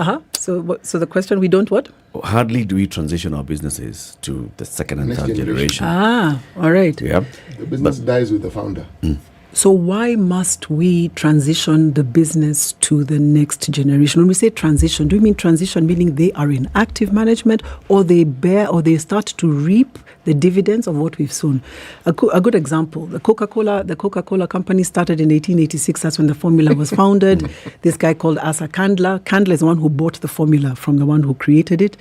So the question, we don't what? Hardly do we transition our businesses to the second and third generation. All right. Yeah. The business dies with the founder. So why must we transition the business to the next generation? When we say transition, do we mean transition meaning they are in active management, or they start to reap the dividends of what we've sown? A good example, the Coca-Cola company started in 1886. That's when the formula was founded. This guy called Asa Candler. Candler is the one who bought the formula from the one who created it.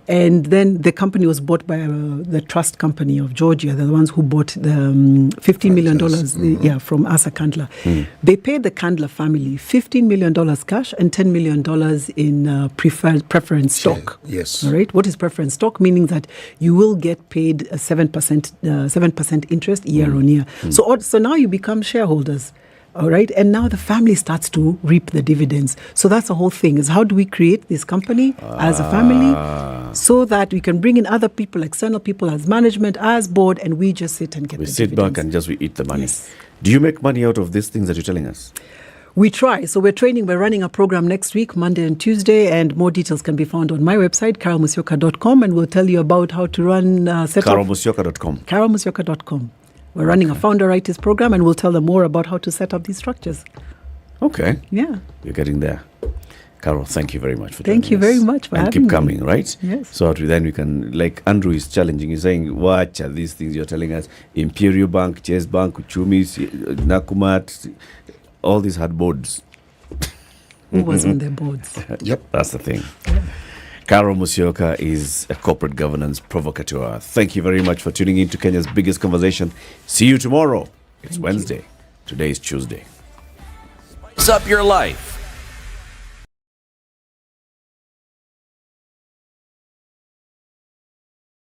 And then the company was bought by the trust company of Georgia. They're the ones who bought the $15 million from Asa Candler. They paid the Candler family $15 million cash and $10 million in preference stock. Yes. All right. What is preference stock? Meaning that you will get paid a 7% interest year on year. So now you become shareholders. All right. And now the family starts to reap the dividends. So that's the whole thing, is how do we create this company as a family so that we can bring in other people, external people as management, as board, and we just sit and get the dividends. We sit back and we eat the money. Yes. Do you make money out of these things that you're telling us? We try. So we're running a program next week, Monday and Tuesday, and more details can be found on my website, carolmusyoka.com, and we'll tell you about how to run carolmusyoka.com. carolmusyoka.com. We're running a founder-writers program, and we'll tell them more about how to set up these structures. Okay. Yeah. You're getting there. Carol, thank you very much for joining us. Thank you very much for having me. And keep coming, right? Yes. So then we can, like Andrew is challenging, he's saying, watch these things you're telling us. Imperial Bank, Chase Bank, Uchumis, Nakumat, all these had boards. Who was on their boards? Yep. That's the thing. Yeah. Carol Musyoka is a corporate governance provocateur. Thank you very much for tuning in to Kenya's biggest conversation. See you tomorrow. It's Wednesday. Today is Tuesday. Spice up your life